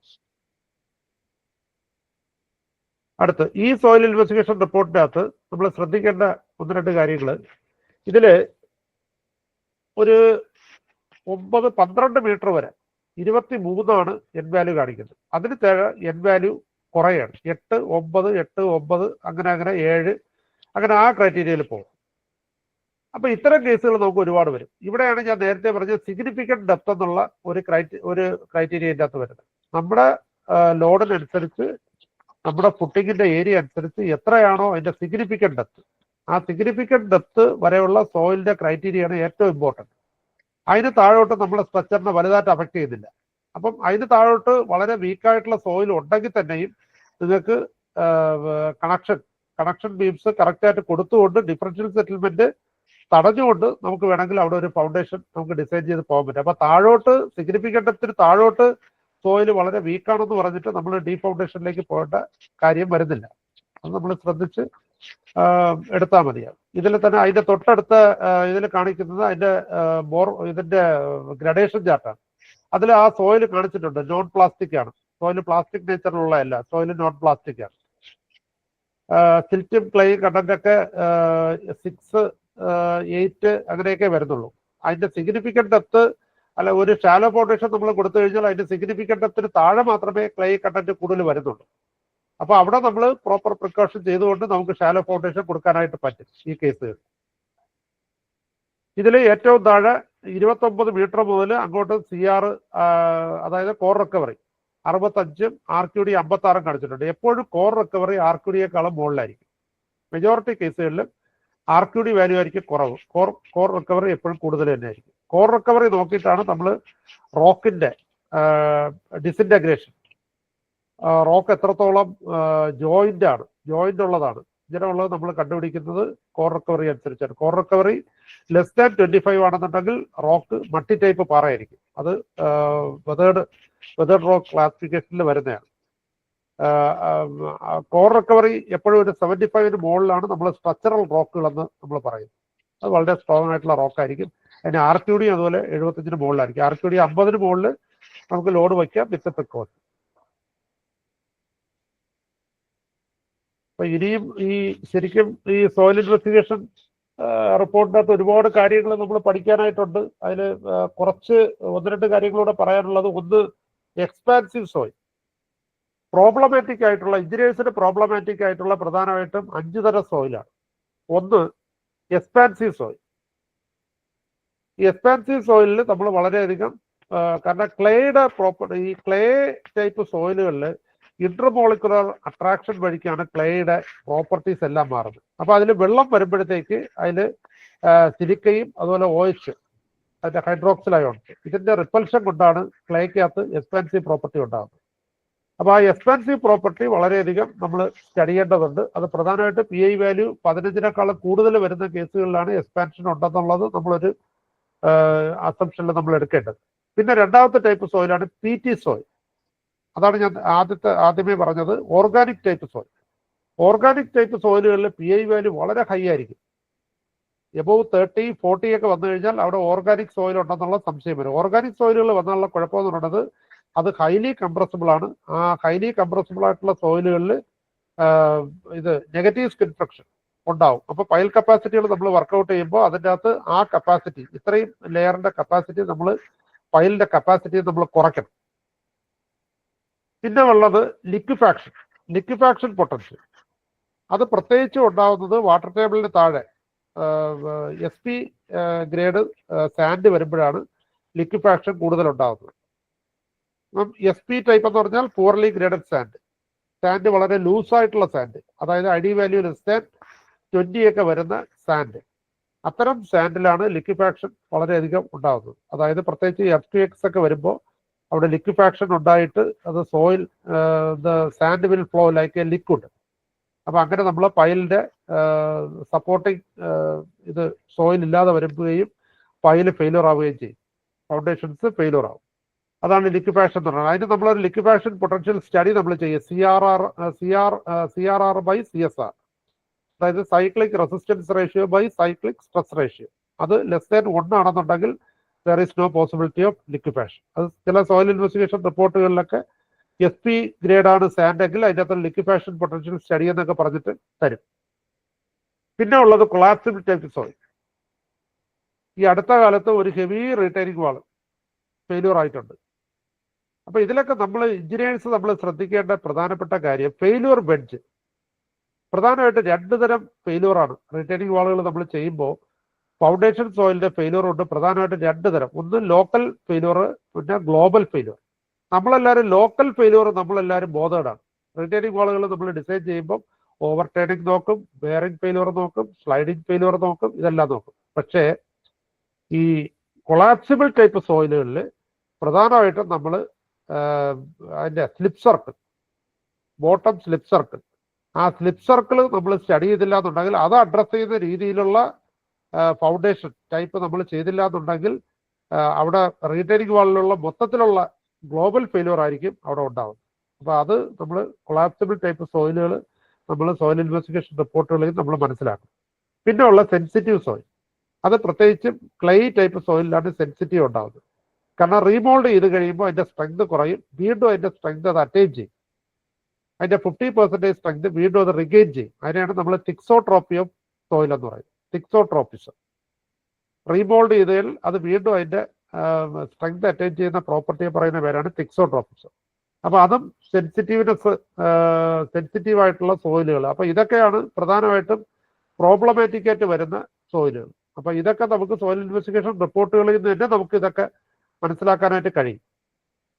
Speaker 3: അടുത്ത് ഈ സോയിൽ ഇൻവെസ്റ്റിഗേഷൻ റിപ്പോർട്ടിൻ്റെ അകത്ത് നമ്മൾ ശ്രദ്ധിക്കേണ്ട 1-2 കാര്യങ്ങൾ. ഇതിൽ ഒരു 9-12 മീറ്റർ വരെ 23 എൻ വാല്യൂ കാണിക്കുന്നത്. അതിന് താഴെ എൻ വാല്യൂ കുറയാണ്. 8, 9, 8, 9 അങ്ങനെ 7 അങ്ങനെ ആ ക്രൈറ്റീരിയയിൽ പോകും. അപ്പൊ ഇത്തരം കേസുകൾ നമുക്ക് ഒരുപാട് വരും. ഇവിടെയാണ് ഞാൻ നേരത്തെ പറഞ്ഞ സിഗ്നിഫിക്കന്റ് ഡെപ്ത് എന്നുള്ള ഒരു ക്രൈറ്റീരിയൻ്റെ അകത്ത് വരുന്നത്. നമ്മുടെ ലോഡിനനുസരിച്ച്, നമ്മുടെ ഫുട്ടിങ്ങിന്റെ ഏരിയ അനുസരിച്ച് എത്രയാണോ അതിന്റെ സിഗ്നിഫിക്കന്റ് ഡെപ്ത്, ആ സിഗ്നിഫിക്കന്റ് ഡെപ്ത് വരെയുള്ള സോയിലിന്റെ ക്രൈറ്റീരിയയാണ് ഏറ്റവും ഇമ്പോർട്ടൻറ്റ്. അതിന് താഴോട്ട് നമ്മുടെ സ്ട്രക്ചറിനെ വലുതായിട്ട് അഫക്ട് ചെയ്യുന്നില്ല. അപ്പം അതിന് താഴോട്ട് വളരെ വീക്കായിട്ടുള്ള സോയിൽ ഉണ്ടെങ്കിൽ തന്നെയും നിങ്ങൾക്ക് കണക്ഷൻ ബീംസ് കറക്റ്റായിട്ട് കൊടുത്തുകൊണ്ട് ഡിഫറൻഷ്യൽ സെറ്റിൽമെന്റ് തടഞ്ഞുകൊണ്ട് നമുക്ക് വേണമെങ്കിൽ അവിടെ ഒരു ഫൗണ്ടേഷൻ നമുക്ക് ഡിസൈൻ ചെയ്ത് പോകാൻ പറ്റും. അപ്പൊ താഴോട്ട് സിഗ്നിഫിക്കന്റ് ഡെപ്തിന് താഴോട്ട് സോയിൽ വളരെ വീക്കാണെന്ന് പറഞ്ഞിട്ട് നമ്മൾ ഡീ ഫൗണ്ടേഷനിലേക്ക് പോകേണ്ട കാര്യം വരുന്നില്ല. അത് നമ്മൾ ശ്രദ്ധിച്ച് എടുത്താൽ മതിയാവും. ഇതിൽ തന്നെ അതിന്റെ തൊട്ടടുത്ത ഇതിൽ കാണിക്കുന്നത് ഇതിന്റെ ഗ്രഡേഷൻ ചാർട്ടാണ്. അതിൽ ആ സോയിൽ കാണിച്ചിട്ടുണ്ട് നോൺ പ്ലാസ്റ്റിക് ആണ്. സോയിൽ പ്ലാസ്റ്റിക് നേച്ചറിലുള്ളതല്ല, സോയിൽ നോൺ പ്ലാസ്റ്റിക് ആണ്. സിൽറ്റും ക്ലേയും കണ്ടന്റ് ഒക്കെ 6, 8 അങ്ങനെയൊക്കെ വരുന്നുള്ളൂ. അതിന്റെ സിഗ്നിഫിക്കന്റ് ഡെപ്ത് അല്ല, ഒരു ഷാലോ ഫൗണ്ടേഷൻ നമ്മൾ കൊടുത്തു കഴിഞ്ഞാൽ അതിന്റെ സിഗ്നിഫിക്കന്റ് ഡെപ്തിന് താഴെ മാത്രമേ ക്ലേ കണ്ടന്റ് കൂടുതൽ വരുന്നുള്ളൂ. അപ്പൊ അവിടെ നമ്മൾ പ്രോപ്പർ പ്രിക്കോഷൻ ചെയ്തുകൊണ്ട് നമുക്ക് ഷാലോ ഫൗണ്ടേഷൻ കൊടുക്കാനായിട്ട് പറ്റും ഈ കേസുകൾ. ഇതിൽ ഏറ്റവും താഴെ 29 മീറ്റർ മുതൽ അങ്ങോട്ട് CR, അതായത് കോർ റിക്കവറി 65 RQD 56 കാണിച്ചിട്ടുണ്ട്. എപ്പോഴും കോർ റിക്കവറി RQDയേക്കാളും മുകളിലായിരിക്കും. മെജോറിറ്റി കേസുകളിൽ RQD വാല്യൂ ആയിരിക്കും കുറവ്. കോർ റിക്കവറി എപ്പോഴും കൂടുതൽ തന്നെ ആയിരിക്കും. കോർ റിക്കവറി നോക്കിയിട്ടാണ് നമ്മൾ റോക്കിന്റെ ഡിസിൻറ്റഗ്രേഷൻ, റോക്ക് എത്രത്തോളം ജോയിന്റ് ഉള്ളതാണ്, ഇങ്ങനെയുള്ളത് നമ്മൾ കണ്ടുപിടിക്കുന്നത് കോർ റിക്കവറി അനുസരിച്ചാണ്. കോർ റിക്കവറി ലെസ് ദാൻ 25 ആണെന്നുണ്ടെങ്കിൽ റോക്ക് മട്ടി ടൈപ്പ് പാറയായിരിക്കും. അത് വെതേർഡ് റോക്ക് ക്ലാസിഫിക്കേഷനിൽ വരുന്നതാണ്. കോർ റിക്കവറി എപ്പോഴും ഒരു 75 മുകളിലാണ് നമ്മൾ സ്ട്രക്ചറൽ റോക്കുകൾ എന്ന് നമ്മൾ പറയുന്നത്. അത് വളരെ സ്ട്രോങ് ആയിട്ടുള്ള റോക്കായിരിക്കും. അതിന് RQD അതുപോലെ 75 മുകളിലായിരിക്കും. RQD 50 മുകളിൽ നമുക്ക് ലോഡ് വയ്ക്കാം വിത്ത് പ്രിക്കോഷൻ. അപ്പൊ ഇനിയും ശരിക്കും ഈ സോയിൽ ഇൻവെസ്റ്റിഗേഷൻ റിപ്പോർട്ടിനകത്ത് ഒരുപാട് കാര്യങ്ങൾ നമ്മൾ പഠിക്കാനായിട്ടുണ്ട്. അതിൽ കുറച്ച് 1-2 കാര്യങ്ങളൂടെ പറയാനുള്ളത്. ഒന്ന്, എക്സ്പാൻസീവ് സോയിൽ പ്രോബ്ലമാറ്റിക് ആയിട്ടുള്ള, എഞ്ചിനീയേഴ്സിന് പ്രോബ്ലമാറ്റിക് ആയിട്ടുള്ള പ്രധാനമായിട്ടും 5 തരം സോയിലാണ്. ഒന്ന്, എക്സ്പാൻസീവ് സോയിൽ. ഈ എക്സ്പാൻസീവ് സോയിലിൽ നമ്മൾ വളരെയധികം, കാരണം ക്ലേയുടെ ഈ ക്ലേ ടൈപ്പ് സോയിലുകളിൽ ഇന്റർമോളിക്കുലർ അട്രാക്ഷൻ വഴിക്കാണ് ക്ലേയുടെ പ്രോപ്പർട്ടീസ് എല്ലാം മാറുന്നത്. അപ്പൊ അതിൽ വെള്ളം വരുമ്പോഴത്തേക്ക് അതിൽ സിലിക്കയും അതുപോലെ OH, അതിന്റെ ഹൈഡ്രോക്സിൽ അയോൺസ്, ഇതിന്റെ റിപ്പൽഷൻ കൊണ്ടാണ് ക്ലേക്കകത്ത് എക്സ്പാൻസീവ് പ്രോപ്പർട്ടി ഉണ്ടാകുന്നത്. അപ്പോൾ ആ എക്സ്പാൻസീവ് പ്രോപ്പർട്ടി വളരെയധികം നമ്മൾ സ്റ്റഡി ചെയ്യേണ്ടതുണ്ട്. അത് പ്രധാനമായിട്ട് PI വാല്യൂ 15-നേക്കാളും കൂടുതൽ വരുന്ന കേസുകളിലാണ് എക്സ്പാൻഷൻ ഉണ്ടെന്നുള്ളത് നമ്മളൊരു അസംഷനിൽ നമ്മൾ എടുക്കേണ്ടത്. പിന്നെ രണ്ടാമത്തെ ടൈപ്പ് സോയിലാണ് PT സോയിൽ. അതാണ് ഞാൻ ആദ്യമേ പറഞ്ഞത്, organic type soil. Organic type സോയിലുകളിൽ PI വാല്യൂ വളരെ ഹൈ ആയിരിക്കും. എബോവ് 30-40 ഒക്കെ വന്നു കഴിഞ്ഞാൽ അവിടെ ഓർഗാനിക് സോയിൽ ഉണ്ടെന്നുള്ള സംശയം വരും. ഓർഗാനിക് സോയിലുകൾ വന്നുള്ള കുഴപ്പമെന്ന് പറയുന്നത് അത് ഹൈലി കംപ്രസിബിൾ ആണ്. ആ ഹൈലി കംപ്രസിബിൾ ആയിട്ടുള്ള സോയിലുകളിൽ ഇത് നെഗറ്റീവ് സ്കിൻ ഫ്രിക്ഷൻ ഉണ്ടാവും. അപ്പോൾ പൈൽ കപ്പാസിറ്റികൾ നമ്മൾ വർക്കൗട്ട് ചെയ്യുമ്പോൾ അതിൻ്റെ അകത്ത് ആ കപ്പാസിറ്റി, ഇത്രയും ലെയറിന്റെ കപ്പാസിറ്റി നമ്മൾ പൈലിന്റെ കപ്പാസിറ്റി നമ്മൾ കുറയ്ക്കണം. പിന്നെ ഉള്ളത് ലിക്വിഫാക്ഷൻ പൊട്ടൻഷ്യൽ. അത് പ്രത്യേകിച്ചും ഉണ്ടാവുന്നത് വാട്ടർ ടേബിളിന് താഴെ SP ഗ്രേഡ് സാൻഡ് വരുമ്പോഴാണ് ലിക്വിഫാക്ഷൻ കൂടുതൽ ഉണ്ടാകുന്നത്. SP ടൈപ്പ് എന്ന് പറഞ്ഞാൽ പൂർലി ഗ്രേഡഡ് സാൻഡ് വളരെ ലൂസായിട്ടുള്ള സാൻഡ്, അതായത് ID വാല്യൂ ലെസ് ദാൻ 20 ഒക്കെ വരുന്ന സാൻഡ്. അത്തരം സാൻഡിലാണ് ലിക്വിഫാക്ഷൻ വളരെയധികം ഉണ്ടാകുന്നത്. അതായത് പ്രത്യേകിച്ച് FTX ഒക്കെ വരുമ്പോൾ അവിടെ ലിക്വിഫാക്ഷൻ ഉണ്ടായിട്ട് അത് soil sand will flow like A liquid. അപ്പൊ അങ്ങനെ നമ്മൾ പൈലിന്റെ സപ്പോർട്ടിങ് ഇത് സോയിൽ ഇല്ലാതെ വരുകയും പൈല് ഫെയിലിയർ ആവുകയും ചെയ്യും, ഫൗണ്ടേഷൻസ് ഫെയിലിയർ ആവും. അതാണ് ലിക്വിഫാക്ഷൻ എന്ന് പറയുന്നത്. അതിന് നമ്മളൊരു ലിക്വിഫാക്ഷൻ പൊട്ടൻഷ്യൽ സ്റ്റഡി നമ്മൾ ചെയ്യുക, CRR/CSR, അതായത് cyclic resistance ratio by cyclic stress ratio. അത് ലെസ് ദാൻ 1 ആണെന്നുണ്ടെങ്കിൽ there is no possibility of liquefaction. അത് ചില സോയിൽ ഇൻവെസ്റ്റിഗേഷൻ റിപ്പോർട്ടുകളിലൊക്കെ SP ഗ്രേഡ് ആണ് സാൻഡ് എങ്കിൽ അതിൻ്റെ അകത്ത് ലിക്വിഫാക്ഷൻ പൊട്ടൻഷ്യൽ സ്റ്റഡി എന്നൊക്കെ പറഞ്ഞിട്ട് തരും. പിന്നെ ഉള്ളത് കൊളാപ്സിബിൾ ടൈപ്പ് സോയിൽ. ഈ അടുത്ത കാലത്ത് ഒരു ഹെവി റീറ്റൈനിങ് വാൾ ഫെയിലിയർ ആയിട്ടുണ്ട്. അപ്പൊ ഇതിലൊക്കെ നമ്മൾ എഞ്ചിനീയേഴ്സ് നമ്മൾ ശ്രദ്ധിക്കേണ്ട പ്രധാനപ്പെട്ട കാര്യം, ഫെയിലിയർ ബെഡ്ജ്. പ്രധാനമായിട്ട് 2 തരം ഫെയിലിയർ ആണ് റീറ്റൈനിങ് വാളുകൾ നമ്മൾ ചെയ്യുമ്പോൾ. ഫൗണ്ടേഷൻ സോയിലിന്റെ ഫെയിലിയർ ഉണ്ട് പ്രധാനമായിട്ടും 2 തരം. ഒന്ന് ലോക്കൽ ഫെയിലിയർ, പിന്നെ ഗ്ലോബൽ ഫെയിലിയർ. നമ്മളെല്ലാവരും ലോക്കൽ ഫെയിലിയർ നമ്മളെല്ലാവരും ബോധേഡാണ്. റിട്ടേണിംഗ് വാളുകൾ നമ്മൾ ഡിസൈൻ ചെയ്യുമ്പോൾ ഓവർ ടേണിംഗ് നോക്കും, ബെയറിംഗ് ഫെയിലിയർ നോക്കും, സ്ലൈഡിംഗ് ഫെയിലിയർ നോക്കും, ഇതെല്ലാം നോക്കും. പക്ഷേ ഈ കൊളാപ്സിബിൾ ടൈപ്പ് സോയിലുകളിൽ പ്രധാനമായിട്ടും നമ്മൾ അതിൻ്റെ slip circle, bottom slip circle, ആ സ്ലിപ്പ് സർക്കിൾ നമ്മൾ സ്റ്റഡി ചെയ്തില്ല എന്നുണ്ടെങ്കിൽ, അത് അഡ്രസ് ചെയ്യുന്ന രീതിയിലുള്ള ഫൗണ്ടേഷൻ ടൈപ്പ് നമ്മൾ ചെയ്തില്ല എന്നുണ്ടെങ്കിൽ അവിടെ റീറ്റൈനിങ് വാളിലുള്ള മൊത്തത്തിലുള്ള ഗ്ലോബൽ ഫെയിലിയർ ആയിരിക്കും അവിടെ ഉണ്ടാകുന്നത്. അപ്പോൾ അത് നമ്മൾ കൊളാപ്സിബിൾ ടൈപ്പ് സോയിലുകൾ നമ്മൾ സോയിൽ ഇൻവെസ്റ്റിഗേഷൻ റിപ്പോർട്ടുകളിൽ നമ്മൾ മനസ്സിലാക്കും. പിന്നെ ഉള്ള സെൻസിറ്റീവ് സോയിൽ, അത് പ്രത്യേകിച്ചും ക്ലേ ടൈപ്പ് സോയിലാണ് സെൻസിറ്റീവ് ഉണ്ടാകുന്നത്. കാരണം റീമോൾഡ് ചെയ്ത് കഴിയുമ്പോൾ അതിൻ്റെ സ്ട്രെങ്ത് കുറയും, വീണ്ടും അതിൻ്റെ സ്ട്രെങ്ത് അത് അറ്റൈൻ ചെയ്യും. അതിൻ്റെ 50% സ്ട്രെങ്ത് വീണ്ടും അത് റിഗെയിൻ ചെയ്യും. അതിനെയാണ് നമ്മൾ തിക്സോട്രോപ്പി ഓഫ് സോയിൽ എന്ന് പറയുന്നത്, തിക്സോട്രോപ്പിസം. റീമോൾഡ് ചെയ്തതിൽ അത് വീണ്ടും അതിൻ്റെ സ്ട്രെങ്ത് അറ്റൈൻ ചെയ്യുന്ന പ്രോപ്പർട്ടിയെ പറയുന്ന പേരാണ് തിക്സോട്രോപ്പിസം. അപ്പോൾ അതും സെൻസിറ്റീവ് ആയിട്ടുള്ള സോയിലുകൾ. അപ്പോൾ ഇതൊക്കെയാണ് പ്രധാനമായിട്ടും പ്രോബ്ലമാറ്റിക് ആയിട്ട് വരുന്ന സോയിലുകൾ. അപ്പൊ ഇതൊക്കെ നമുക്ക് സോയിൽ ഇൻവെസ്റ്റിഗേഷൻ റിപ്പോർട്ടുകളിൽ നിന്ന് തന്നെ നമുക്ക് ഇതൊക്കെ മനസ്സിലാക്കാനായിട്ട് കഴിയും.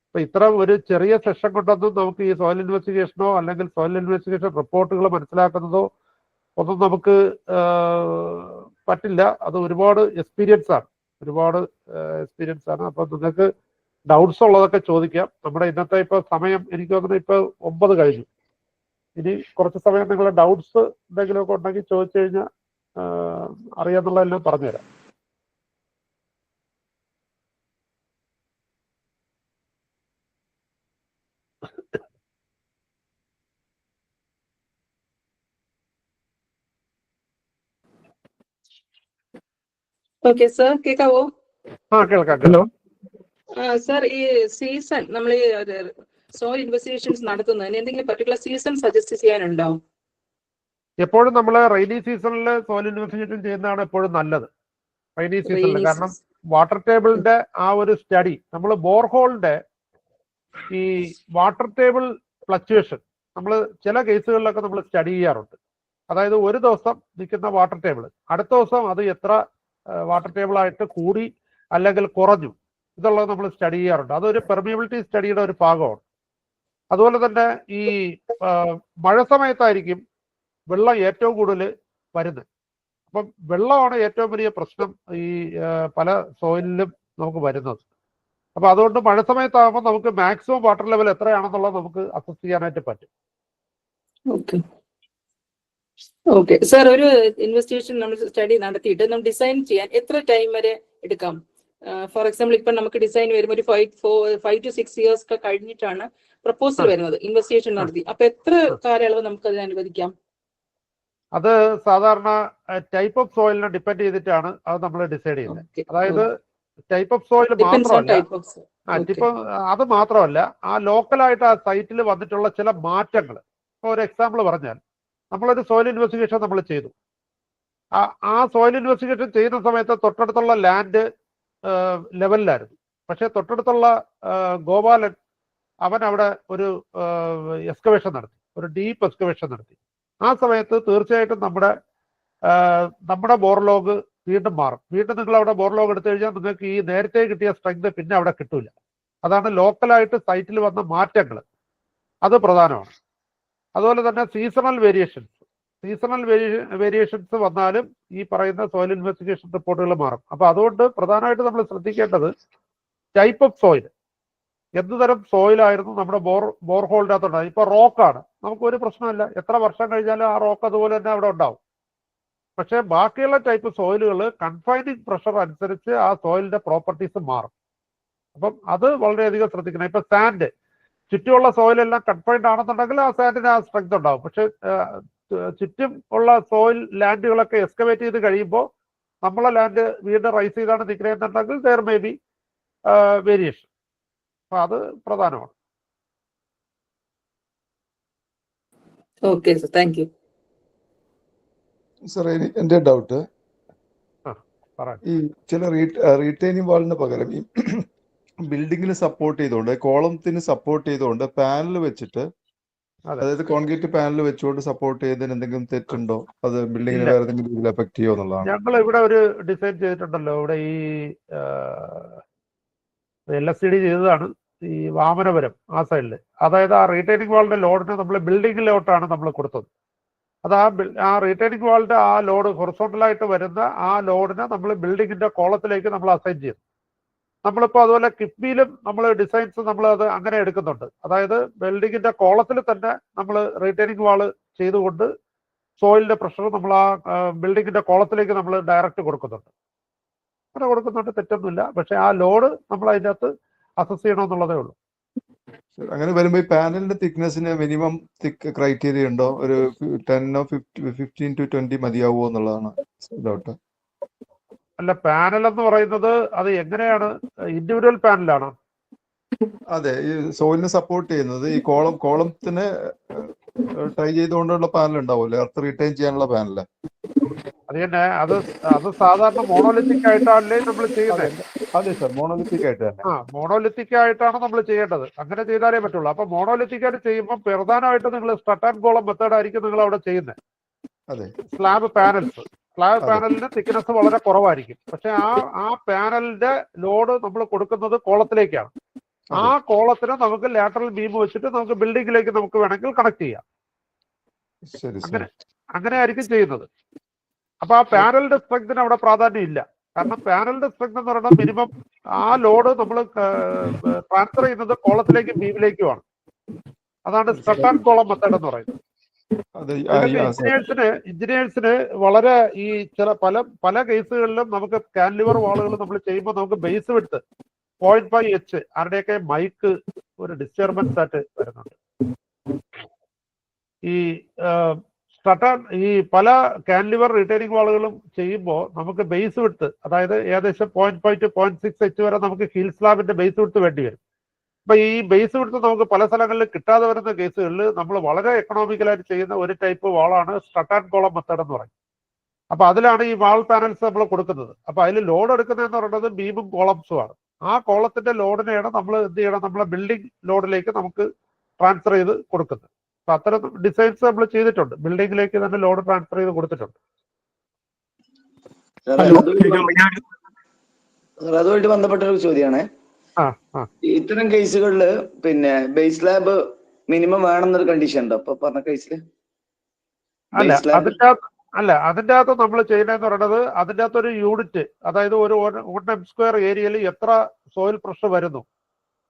Speaker 3: അപ്പൊ ഇത്ര ഒരു ചെറിയ സെഷൻ കൊണ്ടൊന്നും നമുക്ക് ഈ സോയിൽ ഇൻവെസ്റ്റിഗേഷനോ അല്ലെങ്കിൽ സോയിൽ ഇൻവെസ്റ്റിഗേഷൻ റിപ്പോർട്ടുകൾ മനസ്സിലാക്കുന്നതോ ഒന്നും നമുക്ക് പറ്റില്ല. അത് ഒരുപാട് എക്സ്പീരിയൻസ് ആണ്, ഒരുപാട് എക്സ്പീരിയൻസ് ആണ്. അപ്പൊ നിങ്ങൾക്ക് ഡൗട്ട്സ് ഉള്ളതൊക്കെ ചോദിക്കാം. നമ്മുടെ ഇന്നത്തെ ഇപ്പൊ സമയം എനിക്ക് തോന്നുന്നു ഇപ്പൊ 9 കഴിഞ്ഞു. ഇനി കുറച്ച് സമയം നിങ്ങളുടെ ഡൗട്ട്സ് എന്തെങ്കിലുമൊക്കെ ഉണ്ടെങ്കിൽ ചോദിച്ചു കഴിഞ്ഞാൽ അറിയാന്നുള്ളതെല്ലാം പറഞ്ഞുതരാം.
Speaker 2: ഓക്കെ സർ, കേൾക്കാവോ?
Speaker 3: കേൾക്കാം. ഹലോ
Speaker 2: സർ, ഈ സീസൺ നമ്മൾ ഈ സോയിൽ ഇൻവെസ്റ്റിഗേഷൻസ് നടത്തുന്നതിന് എന്തെങ്കിലും പർട്ടിക്കുലർ സീസൺ സജസ്റ്റ് ചെയ്യാനുണ്ടോ?
Speaker 3: എപ്പോഴും നമ്മൾ റെയിനി സീസണിൽ സോയിൽ ഇൻവെസ്റ്റിഗേഷൻ ചെയ്യുന്നതാണ് എപ്പോഴും നല്ലത്. റെയിനി സീസണിൽ കാരണം വാട്ടർ ടേബിളിന്റെ ആ ഒരു സ്റ്റഡി, നമ്മൾ ബോർഹോളിന്റെ ഈ വാട്ടർ ടേബിൾ ഫ്ലക്ച്വേഷൻ നമ്മൾ ചില കേസുകളിലൊക്കെ നമ്മൾ സ്റ്റഡി ചെയ്യാറുണ്ട്. അതായത് ഒരു ദിവസം നിൽക്കുന്ന വാട്ടർ ടേബിൾ അടുത്ത ദിവസം അത് എത്ര വാട്ടർ ടേബിൾ ആയിട്ട് കൂടി അല്ലെങ്കിൽ കുറഞ്ഞു, ഇതുള്ളത് നമ്മൾ സ്റ്റഡി ചെയ്യാറുണ്ട്. അതൊരു പെർമിയബിലിറ്റി സ്റ്റഡിയുടെ ഒരു ഭാഗമാണ്. അതുപോലെ തന്നെ ഈ മഴ സമയത്തായിരിക്കും വെള്ളം ഏറ്റവും കൂടുതൽ വരുന്നത്. അപ്പം വെള്ളമാണ് ഏറ്റവും വലിയ പ്രശ്നം ഈ പല സോയിലിലും നമുക്ക് വരുന്നത്. അപ്പൊ അതുകൊണ്ട് മഴ സമയത്താകുമ്പോൾ നമുക്ക് മാക്സിമം വാട്ടർ ലെവൽ എത്രയാണെന്നുള്ളത് നമുക്ക് അസസ് ചെയ്യാനായിട്ട് പറ്റും.
Speaker 2: ഓക്കെ സർ, ഒരു ഇൻവെസ്റ്റിഗേഷൻ നമ്മൾ സ്റ്റഡി നടത്തിയിട്ട് നമ്മൾ ഡിസൈൻ ചെയ്യാൻ എത്ര ടൈം വരെ എടുക്കാം? ഫോർ എക്സാമ്പിൾ, ഇപ്പൊ നമുക്ക് ഡിസൈൻ വരുമ്പോൾ ഒരു 5 to 6 years ഒക്കെ കഴിഞ്ഞിട്ടാണ് പ്രപ്പോസൽ വരുന്നത്, ഇൻവെസ്റ്റിഗേഷൻ നടത്തി. അപ്പൊ എത്ര കാലയളവ് നമുക്ക് അതിന് അനുവദിക്കാം?
Speaker 3: അത് സാധാരണ ടൈപ്പ് ഓഫ് സോയിലിനെ ഡിപ്പെൻഡ് ചെയ്തിട്ടാണ് അത് നമ്മൾ ഡിസൈഡ് ചെയ്യുന്നത്. അതായത് ടൈപ്പ് ഓഫ് സോയിൽ മാത്രമല്ല, അത് മാത്രമല്ല ആ ലോക്കലായിട്ട് ആ സൈറ്റിൽ വന്നിട്ടുള്ള ചില മാറ്റങ്ങൾ. ഇപ്പോൾ ഒരു എക്സാമ്പിൾ പറഞ്ഞാൽ, നമ്മളൊരു സോയിൽ ഇൻവെസ്റ്റിഗേഷൻ നമ്മൾ ചെയ്തു. ആ സോയിൽ ഇൻവെസ്റ്റിഗേഷൻ ചെയ്യുന്ന സമയത്ത് തൊട്ടടുത്തുള്ള ലാൻഡ് ലെവലിലായിരുന്നു. പക്ഷെ തൊട്ടടുത്തുള്ള ഗോപാലൻ അവൻ അവിടെ ഒരു എക്സ്കവേഷൻ നടത്തി, ഒരു ഡീപ്പ് എക്സ്കവേഷൻ നടത്തി. ആ സമയത്ത് തീർച്ചയായിട്ടും നമ്മുടെ ബോർലോഗ് വീണ്ടും മാറും. വീണ്ടും നിങ്ങൾ അവിടെ ബോർലോഗ് എടുത്തു കഴിഞ്ഞാൽ നിങ്ങൾക്ക് ഈ നേരത്തെ കിട്ടിയ സ്ട്രെങ്ത് പിന്നെ അവിടെ കിട്ടൂല. അതാണ് ലോക്കലായിട്ട് സൈറ്റിൽ വന്ന മാറ്റങ്ങൾ, അത് പ്രധാനമാണ്. അതുപോലെ തന്നെ സീസണൽ വേരിയേഷൻസ് വന്നാലും ഈ പറയുന്ന സോയിൽ ഇൻവെസ്റ്റിഗേഷൻ റിപ്പോർട്ടുകൾ മാറും. അപ്പൊ അതുകൊണ്ട് പ്രധാനമായിട്ട് നമ്മൾ ശ്രദ്ധിക്കേണ്ടത് ടൈപ്പ് ഓഫ് സോയിൽ, എന്ത് തരം സോയിലായിരുന്നു നമ്മുടെ ബോർഹോളിൻ്റെ അകത്തുണ്ടാകും. ഇപ്പൊ റോക്കാണ്, നമുക്ക് ഒരു പ്രശ്നമില്ല, എത്ര വർഷം കഴിഞ്ഞാലും ആ റോക്ക് അതുപോലെ തന്നെ അവിടെ ഉണ്ടാവും. പക്ഷെ ബാക്കിയുള്ള ടൈപ്പ് സോയിലുകൾ കൺഫൈനിങ് പ്രഷർ അനുസരിച്ച് ആ സോയിലിന്റെ പ്രോപ്പർട്ടീസ് മാറും. അപ്പം അത് വളരെയധികം ശ്രദ്ധിക്കണം. ഇപ്പൊ സാൻഡ്, ചുറ്റുമുള്ള സോയിലെല്ലാം കൺഫൈൻഡ് ആണെന്നുണ്ടെങ്കിൽ ആ സാൻഡിന് ആ സ്ട്രെങ്ത് ഉണ്ടാവും. പക്ഷെ ചുറ്റും ഉള്ള സോയിൽ ലാൻഡുകളൊക്കെ എക്സ്കവേറ്റ് ചെയ്ത് കഴിയുമ്പോൾ നമ്മളെ ലാൻഡ് വീണ്ടും റൈസ് ചെയ്താണ് നിൽക്കുന്നതെന്നുണ്ടെങ്കിൽ ദെയർ മേ ബി വേരിയേഷൻ. അപ്പൊ അത് പ്രധാനമാണ്.
Speaker 2: Okay sir, thank you.
Speaker 4: Sir, എന്റെ ഡൗട്ട്,
Speaker 3: ഈ
Speaker 4: ചില റീറ്റെയിനിങ് വാളിന് പകരം ഈ ബിൽഡിങ്ങിൽ സപ്പോർട്ട് ചെയ്തുകൊണ്ട്, കോളത്തിന് സപ്പോർട്ട് ചെയ്തുകൊണ്ട് പാനൽ വെച്ചിട്ട്, അതായത് കോൺക്രീറ്റ് പാനൽ വെച്ചുകൊണ്ട് സപ്പോർട്ട് ചെയ്തതിന് എന്തെങ്കിലും തെറ്റുണ്ടോ? അത് ബിൽഡിങ്ങിന് വേറെ എന്തെങ്കിലും രീതിയിൽ എഫക്ട് ചെയ്യുമോ എന്നുള്ളതാണ്.
Speaker 3: ഞങ്ങൾ ഇവിടെ ഒരു ഡിസൈൻ ചെയ്തിട്ടുണ്ടല്ലോ, ഇവിടെ ഈ LSCD ചെയ്തതാണ് ഈ വാമനപുരം ആ സൈഡിൽ. അതായത് ആ റീറ്റെയിനിങ് വാളിന്റെ ലോഡിന് നമ്മൾ ബിൽഡിങ്ങിലോട്ടാണ് നമ്മൾ കൊടുത്തത്. അത് ആ റീറ്റെയിനിങ് വാളിന്റെ ആ ലോഡ് ഹൊറിസോണ്ടലായിട്ട് വരുന്ന ആ ലോഡിനെ നമ്മൾ ബിൽഡിങ്ങിന്റെ കോളത്തിലേക്ക് നമ്മൾ അസൈൻ ചെയ്യും. നമ്മളിപ്പോൾ അതുപോലെ കിഫ്ബിയിലും നമ്മൾ ഡിസൈൻസ് നമ്മൾ അത് അങ്ങനെ എടുക്കുന്നുണ്ട്. അതായത് ബിൽഡിങ്ങിന്റെ കോളത്തിൽ തന്നെ നമ്മൾ റീറ്റെയിനിങ് വാള് ചെയ്തുകൊണ്ട് സോയിലിന്റെ പ്രഷർ നമ്മൾ ആ ബിൽഡിങ്ങിന്റെ കോളത്തിലേക്ക് നമ്മൾ ഡയറക്റ്റ് കൊടുക്കുന്നുണ്ട്. അങ്ങനെ കൊടുക്കുന്നുണ്ട്, തെറ്റൊന്നുമില്ല. പക്ഷെ ആ ലോഡ് നമ്മൾ അതിൻ്റെ അകത്ത് അസസ് ചെയ്യണമെന്നുള്ളതേ ഉള്ളൂ.
Speaker 4: അങ്ങനെ വരുമ്പോൾ ഈ പാനലിന്റെ തിക്നെസ്സിന് മിനിമം തിക്ക് ക്രൈറ്റീരിയ ഉണ്ടോ? ഒരു 10 or 15 to 20 മതിയാവോ എന്നുള്ളതാണ് ഡൗട്ട്.
Speaker 3: അല്ല, പാനൽ എന്ന് പറയുന്നത് അത് എങ്ങനെയാണ്? ഇൻഡിവിജ്വൽ പാനലാണോ?
Speaker 4: അതെ, ഈ സോയിലിനെ സപ്പോർട്ട് ചെയ്യുന്നത് ഈ കോളത്തിന് ട്രൈ ചെയ്തുകൊണ്ടുള്ള പാനൽ ഉണ്ടാവുമല്ലോ, എർത്ത് റീറ്റെയിൻ ചെയ്യാനുള്ള പാനല്.
Speaker 3: അത് തന്നെ, അത് സാധാരണ മോണോലിത്തിക് ആയിട്ടാണല്ലേ നമ്മൾ ചെയ്യുന്നത്?
Speaker 4: അതെ സാർ, മോണോലിത്തിക് ആയിട്ട് തന്നെ.
Speaker 3: മോണോലിത്തിക് ആയിട്ടാണ് നമ്മൾ ചെയ്യേണ്ടത്. അങ്ങനെ ചെയ്താലേ പറ്റുള്ളൂ. അപ്പൊ മോണോലിത്തിക് ആയിട്ട് ചെയ്യുമ്പോൾ പ്രധാനമായിട്ട് നിങ്ങൾ സ്ട്രട്ട് ആൻഡ് കോളം മെത്തേഡ് ആയിരിക്കും നിങ്ങൾ അവിടെ ചെയ്യുന്നത്.
Speaker 4: അതെ,
Speaker 3: സ്ലാബ് പാനൽസ്. സ്ലാബ് പാനലിന് തിക്നെസ് വളരെ കുറവായിരിക്കും. പക്ഷെ ആ പാനലിന്റെ ലോഡ് നമ്മൾ കൊടുക്കുന്നത് കോളത്തിലേക്കാണ്. ആ കോളത്തിന് നമുക്ക് ലാറ്ററൽ ബീം വെച്ചിട്ട് നമുക്ക് ബിൽഡിങ്ങിലേക്ക് നമുക്ക് വേണമെങ്കിൽ കണക്ട് ചെയ്യാം. അങ്ങനെ ആയിരിക്കും ചെയ്യുന്നത്. അപ്പൊ ആ പാനലിന്റെ സ്ട്രെങ്തിന് അവിടെ പ്രാധാന്യം ഇല്ല. കാരണം പാനലിന്റെ സ്ട്രെങ്ത് എന്ന് പറയുന്നത് മിനിമം ആ ലോഡ് നമ്മൾ ട്രാൻസ്ഫർ ചെയ്യുന്നത് കോളത്തിലേക്കും ബീമിലേക്കുമാണ്. അതാണ് സ്ട്രട്ട് ആൻഡ് കോളം മെത്തേഡ് എന്ന് പറയുന്നത്. എഞ്ചിനീയേഴ്സിന് വളരെ ഈ പല കേസുകളിലും നമുക്ക് കാൻലിവർ വാളുകൾ നമ്മൾ ചെയ്യുമ്പോൾ നമുക്ക് ബേസ് വിട്ട് 0.5 H ആരുടെയൊക്കെ മൈക്ക് ഒരു ഡിസ്റ്റർബൻസ് ആയിട്ട് വരുന്നുണ്ട്. ഈ പല കാൻലിവർ റിട്ടൈനിങ് വാളുകളും ചെയ്യുമ്പോൾ നമുക്ക് ബേസ് വിട്ട്, അതായത് ഏകദേശം 0.5 to 0.6 H വരെ നമുക്ക് ഹീൽ സ്ലാബിന്റെ ബേസ് വിട്ട് വേണ്ടി വരും. അപ്പൊ ഈ ബേസ് വിട്ട് നമുക്ക് പല സ്ഥലങ്ങളിൽ കിട്ടാതെ വരുന്ന കേസുകളിൽ നമ്മൾ വളരെ എക്കണോമിക്കലായിട്ട് ചെയ്യുന്ന ഒരു ടൈപ്പ് വാളാണ് സ്ട്രട്ട് ആൻഡ് കോളം മെത്തേഡ് എന്ന് പറയും. അപ്പൊ അതിലാണ് ഈ വാൾ പാനൽസ് നമ്മൾ കൊടുക്കുന്നത്. അപ്പൊ അതിൽ ലോഡ് എടുക്കുന്നതെന്ന് പറയുന്നത് ബീമും കോളംസും ആണ്. ആ കോളത്തിന്റെ ലോഡിനെയാണ് നമ്മൾ എന്ത് ചെയ്യണം, നമ്മളെ ബിൽഡിംഗ് ലോഡിലേക്ക് നമുക്ക് ട്രാൻസ്ഫർ ചെയ്ത് കൊടുക്കുന്നത്. അപ്പൊ അത്തരം ഡിസൈൻസ് നമ്മൾ ചെയ്തിട്ടുണ്ട്, ബിൽഡിംഗിലേക്ക് തന്നെ ലോഡ് ട്രാൻസ്ഫർ ചെയ്ത് കൊടുത്തിട്ടുണ്ട്.
Speaker 5: അതുമായിട്ട് ബന്ധപ്പെട്ട ഒരു ചോദ്യമാണ്. ഇത്തരം കേസുകളിൽ പിന്നെ ബേസ് സ്ലാബ് മിനിമം വേണമെന്നൊരു കണ്ടീഷൻ ഉണ്ടോ അപ്പൊ പറഞ്ഞ കേസിൽ?
Speaker 3: അതിന്റെ അകത്ത് നമ്മൾ ചെയ്യുന്നതെന്ന് പറയുന്നത് അതിന്റെ അകത്തൊരു യൂണിറ്റ്, അതായത് ഒരു 1 m² ഏരിയയിൽ എത്ര സോയിൽ പ്രഷർ വരുന്നു,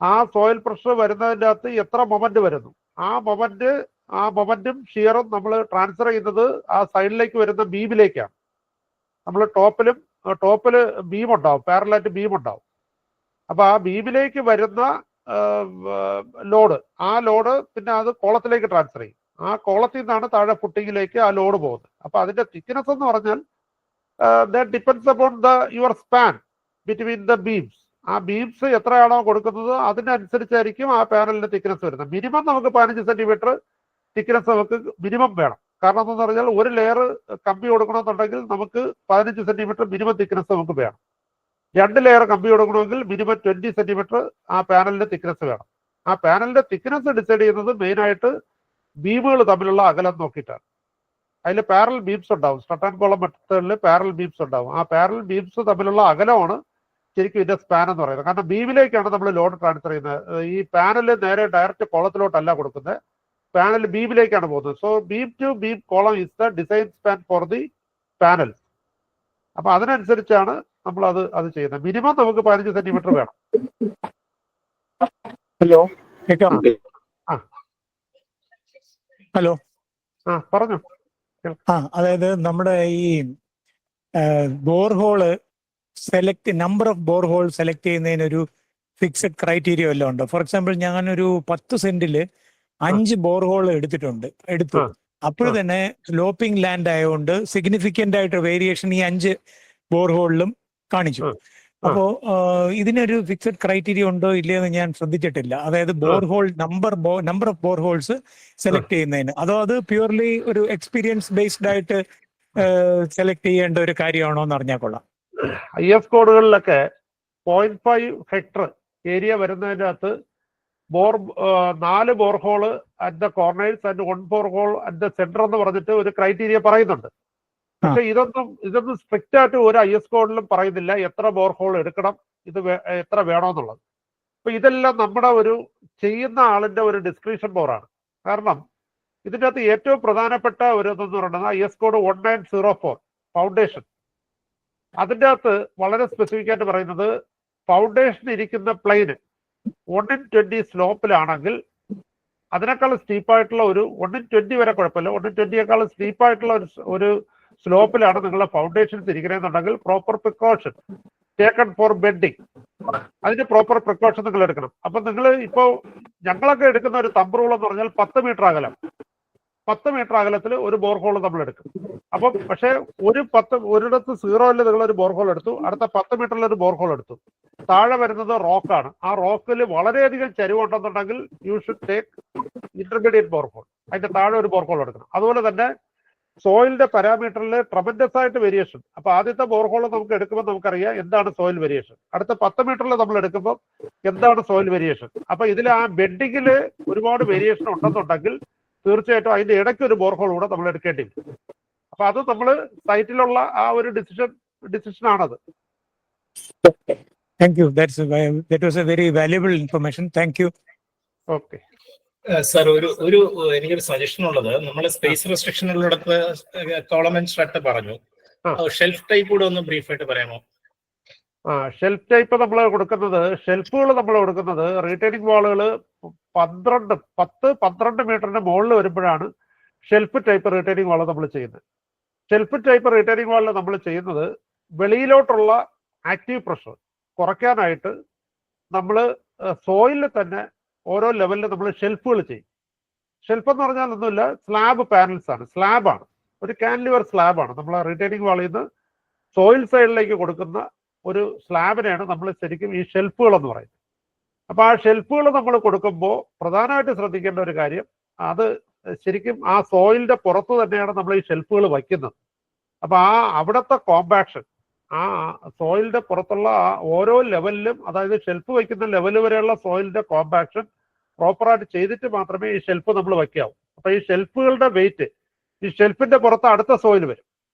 Speaker 3: ആ സോയിൽ പ്രഷർ വരുന്നതിന്റെ അകത്ത് എത്ര മൊമെന്റ് വരുന്നു, ആ മൊമെന്റും ഷിയറും നമ്മൾ ട്രാൻസ്ഫർ ചെയ്യുന്നത് ആ സൈഡിലേക്ക് വരുന്ന ബീമിലേക്കാണ്. നമ്മൾ ടോപ്പില് ബീം ഉണ്ടാവും, പാരലായിട്ട് ബീം ഉണ്ടാവും. അപ്പൊ ആ ബീമിലേക്ക് വരുന്ന ലോഡ്, ആ ലോഡ് പിന്നെ അത് കോളത്തിലേക്ക് ട്രാൻസ്ഫർ ചെയ്യും. ആ കോളത്തിൽ നിന്നാണ് താഴെ ഫുട്ടിങ്ങിലേക്ക് ആ ലോഡ് പോകുന്നത്. അപ്പൊ അതിന്റെ തിക്നെസ് എന്ന് പറഞ്ഞാൽ that depends upon your span between the beams. ആ ബീംസ് എത്രയാണോ കൊടുക്കുന്നത് അതിനനുസരിച്ചായിരിക്കും ആ പാനലിന്റെ തിക്നെസ് വരുന്നത്. മിനിമം നമുക്ക് 15 സെന്റിമീറ്റർ തിക്നെസ് നമുക്ക് മിനിമം വേണം. കാരണം എന്താണെന്ന് പറഞ്ഞാൽ ഒരു ലെയർ കമ്പി കൊടുക്കണമെന്നുണ്ടെങ്കിൽ നമുക്ക് 15 സെന്റിമീറ്റർ മിനിമം തിക്നെസ് നമുക്ക് വേണം. 2 ലെയർ കമ്പി കൊടുക്കണമെങ്കിൽ മിനിമം 20 സെന്റിമീറ്റർ ആ പാനലിന്റെ തിക്നെസ് വേണം. ആ പാനലിന്റെ തിക്നെസ് ഡിസൈഡ് ചെയ്യുന്നത് മെയിനായിട്ട് ബീമുകൾ തമ്മിലുള്ള അകലം നോക്കിയിട്ടാണ്. അതിൽ പാരൽ ബീംസ് ഉണ്ടാവും, സ്ട്രട്ട് ആൻഡ് കോളം മെത്തേഡിൽ പാരൽ ബീംസ് ഉണ്ടാവും. ആ പാരൽ ബീംസ് തമ്മിലുള്ള അകലമാണ് ശരിക്കും ഇതിന്റെ സ്പാൻ എന്ന് പറയുന്നത്. കാരണം ബീമിലേക്കാണ് നമ്മൾ ലോഡ് ട്രാൻസ്ഫർ ചെയ്യുന്നത്. ഈ പാനല് നേരെ ഡയറക്റ്റ് കോളത്തിലോട്ടല്ല കൊടുക്കുന്നത്, പാനൽ ബീമിലേക്കാണ് പോകുന്നത്. So beam to beam column is the design span for the panel. അപ്പൊ അതിനനുസരിച്ചാണ് നമ്മൾ അത് ചെയ്യുന്നത്. മിനിമം നമുക്ക് 15 സെന്റിമീറ്റർ വേണം.
Speaker 6: ഹലോ, കേൾക്കാം? ഹലോ,
Speaker 3: പറഞ്ഞു.
Speaker 6: അതായത് നമ്മുടെ ഈ borehole number of borehole select ചെയ്യുന്നതിനൊരു ഫിക്സഡ് ക്രൈറ്റീരിയ വല്ലതും ഉണ്ടോ? ഫോർ എക്സാമ്പിൾ ഞാനൊരു 10 സെന്റില് 5 ബോർഹോൾ എടുത്തു. അപ്പോൾ തന്നെ സ്ലോപ്പിംഗ് ലാൻഡ് ആയതുകൊണ്ട് സിഗ്നിഫിക്കന്റ് ആയിട്ട് വേരിയേഷൻ ഈ 5 ബോർഹോളിലും കാണിച്ചു. അപ്പോ ഇതിനൊരു ഫിക്സഡ് ക്രൈറ്റീരിയ ഉണ്ടോ ഇല്ലയെന്ന് ഞാൻ ശ്രദ്ധിച്ചിട്ടില്ല. അതായത് ബോർഹോൾ നമ്പർ ഓഫ് ബോർഹോൾസ് സെലക്ട് ചെയ്യുന്നതിന്, അതോ അത് പ്യൂർലി ഒരു എക്സ്പീരിയൻസ് ബേസ്ഡ് ആയിട്ട് സെലക്ട് ചെയ്യേണ്ട ഒരു കാര്യമാണോ എന്ന് അറിഞ്ഞാൽ കൊള്ളാം.
Speaker 3: IS കോഡുകളിലൊക്കെ 0.5 ഹെക്ടർ ഏരിയ വരുന്നതിൻ്റെ അകത്ത് 4 borehole at the corners and 1 borehole at the centre എന്ന് പറഞ്ഞിട്ട് ഒരു ക്രൈറ്റീരിയ പറയുന്നുണ്ട്. പക്ഷെ ഇതൊന്നും സ്ട്രിക്റ്റ് ആയിട്ട് ഒരു IS കോഡിലും പറയുന്നില്ല എത്ര ബോർഹോൾ എടുക്കണം, ഇത് എത്ര വേണമെന്നുള്ളത്. അപ്പൊ ഇതെല്ലാം നമ്മുടെ ഒരു ചെയ്യുന്ന ആളിന്റെ ഒരു ഡിസ്ക്രിപ്ഷൻ പവറാണ്. കാരണം ഇതിൻ്റെ അകത്ത് ഏറ്റവും പ്രധാനപ്പെട്ട ഒരു ഇതെന്ന് പറയുന്നത് IS കോഡ് 1904 ഫൗണ്ടേഷൻ. അതിൻ്റെ അകത്ത് വളരെ സ്പെസിഫിക് ആയിട്ട് പറയുന്നത് ഫൗണ്ടേഷൻ ഇരിക്കുന്ന പ്ലെയിന് 1/20 സ്ലോപ്പിലാണെങ്കിൽ അതിനേക്കാൾ സ്റ്റീപ്പായിട്ടുള്ള ഒരു 1/20 വരെ കുഴപ്പമില്ല, 1/20 സ്റ്റീപ്പായിട്ടുള്ള ഒരു സ്ലോപ്പിലാണ് നിങ്ങളുടെ ഫൗണ്ടേഷൻസ് ഇരിക്കണമെന്നുണ്ടെങ്കിൽ proper precaution taken for bending, അതിന് പ്രോപ്പർ പ്രിക്കോഷൻ നിങ്ങൾ എടുക്കണം. അപ്പൊ നിങ്ങൾ ഇപ്പോൾ ഞങ്ങളൊക്കെ എടുക്കുന്ന ഒരു തമ്പ് റൂൾ എന്ന് പറഞ്ഞാൽ 10 മീറ്റർ അകലം, 10 മീറ്റർ അകലത്തിൽ ഒരു ബോർഹോൾ നമ്മൾ എടുക്കും. അപ്പം പക്ഷേ ഒരിടത്ത് 0-ൽ നിങ്ങൾ ഒരു ബോർഹോൾ എടുത്തു, അടുത്ത 10 മീറ്ററിൽ ഒരു ബോർഹോൾ എടുത്തു, താഴെ വരുന്നത് റോക്കാണ്. ആ റോക്കിൽ വളരെയധികം ചരിവുണ്ടെന്നുണ്ടെങ്കിൽ you should take intermediate borehole, അതിന്റെ താഴെ ഒരു ബോർഹോൾ എടുക്കണം. അതുപോലെ തന്നെ സോയിലിന്റെ പാരാമീറ്ററിൽ ട്രമൻഡസ് ആയിട്ട് വേരിയേഷൻ. അപ്പൊ ആദ്യത്തെ ബോർഹോൾ നമുക്ക് എടുക്കുമ്പോൾ നമുക്കറിയാം എന്താണ് സോയിൽ വേരിയേഷൻ, അടുത്ത 10 മീറ്ററിൽ നമ്മൾ എടുക്കുമ്പോൾ എന്താണ് സോയിൽ വേരിയേഷൻ. അപ്പൊ ഇതിൽ ആ ബെഡിങ്ങിൽ ഒരുപാട് വേരിയേഷൻ ഉണ്ടെന്നുണ്ടെങ്കിൽ തീർച്ചയായിട്ടും അതിന്റെ ഇടയ്ക്ക് ഒരു ബോർഹോൾ കൂടെ നമ്മൾ എടുക്കേണ്ടി വരും. അപ്പൊ അത് നമ്മൾ സൈറ്റിലുള്ള ആ ഒരു ഡിസിഷനാണത്.
Speaker 6: Thank you. That was a very valuable information. Thank you.
Speaker 3: Okay
Speaker 7: sir, ഒരു എനിക്കൊരു സജഷൻ ഉള്ളത്, നമ്മൾ സ്പേസ് റെസ്ട്രിക്ഷൻ ഉള്ളിടത്ത് കോളം ആൻഡ് സ്ട്രട്ട് പറഞ്ഞു, ഷെൽഫ് ടൈപ്പ് കൂടെ ഒന്ന് ബ്രീഫായിട്ട് പറയാമോ?
Speaker 3: ഷെൽഫ് ടൈപ്പ് നമ്മൾ കൊടുക്കുന്നത് റീറ്റെയിനിങ് വാളുകൾ 10-12 മീറ്ററിന്റെ മുകളിൽ വരുമ്പോഴാണ് ഷെൽഫ് ടൈപ്പ് റീറ്റെയിനിങ് വാൾ നമ്മൾ ചെയ്യുന്നത്. ഷെൽഫ് ടൈപ്പ് റീറ്റെയിനിങ് വാളിൽ നമ്മൾ ചെയ്യുന്നത് വെളിയിലോട്ടുള്ള ആക്റ്റീവ് പ്രഷർ കുറയ്ക്കാനായിട്ട് നമ്മൾ സോയിലിൽ തന്നെ ഓരോ ലെവലിൽ നമ്മൾ ഷെൽഫുകൾ ചെയ്യും. ഷെൽഫ് എന്ന് പറഞ്ഞാൽ ഒന്നുമില്ല, സ്ലാബ് പാനൽസ് ആണ്, സ്ലാബാണ്, ഒരു കാൻലിവർ സ്ലാബാണ്. നമ്മൾ റീറ്റെയിനിങ് വാളിൽ നിന്ന് സോയിൽ സൈഡിലേക്ക് കൊടുക്കുന്ന ഒരു സ്ലാബിനെയാണ് നമ്മൾ ശരിക്കും ഈ ഷെൽഫുകൾ എന്ന് പറയുന്നത്. അപ്പോൾ ആ ഷെൽഫുകൾ നമ്മൾ കൊടുക്കുമ്പോൾ പ്രധാനമായിട്ട് ശ്രദ്ധിക്കേണ്ട ഒരു കാര്യം, അത് ശരിക്കും ആ സോയിലിന്റെ പുറത്ത് തന്നെയാണ് നമ്മൾ ഈ ഷെൽഫുകൾ വയ്ക്കുന്നത്. അപ്പോൾ അവിടുത്തെ കോമ്പാക്ഷൻ, ആ സോയിലിന്റെ പുറത്തുള്ള ഓരോ ലെവലിലും, അതായത് ഷെൽഫ് വയ്ക്കുന്ന ലെവൽ വരെയുള്ള സോയിലിന്റെ കോമ്പാക്ഷൻ പ്രോപ്പറായിട്ട് ചെയ്തിട്ട് മാത്രമേ ഈ ഷെൽഫ് നമ്മൾ വയ്ക്കാവൂ. അപ്പൊ ഈ ഷെൽഫുകളുടെ വെയിറ്റ്, ഈ ഷെൽഫിന്റെ പുറത്ത് അടുത്ത സോയിൽ വരും.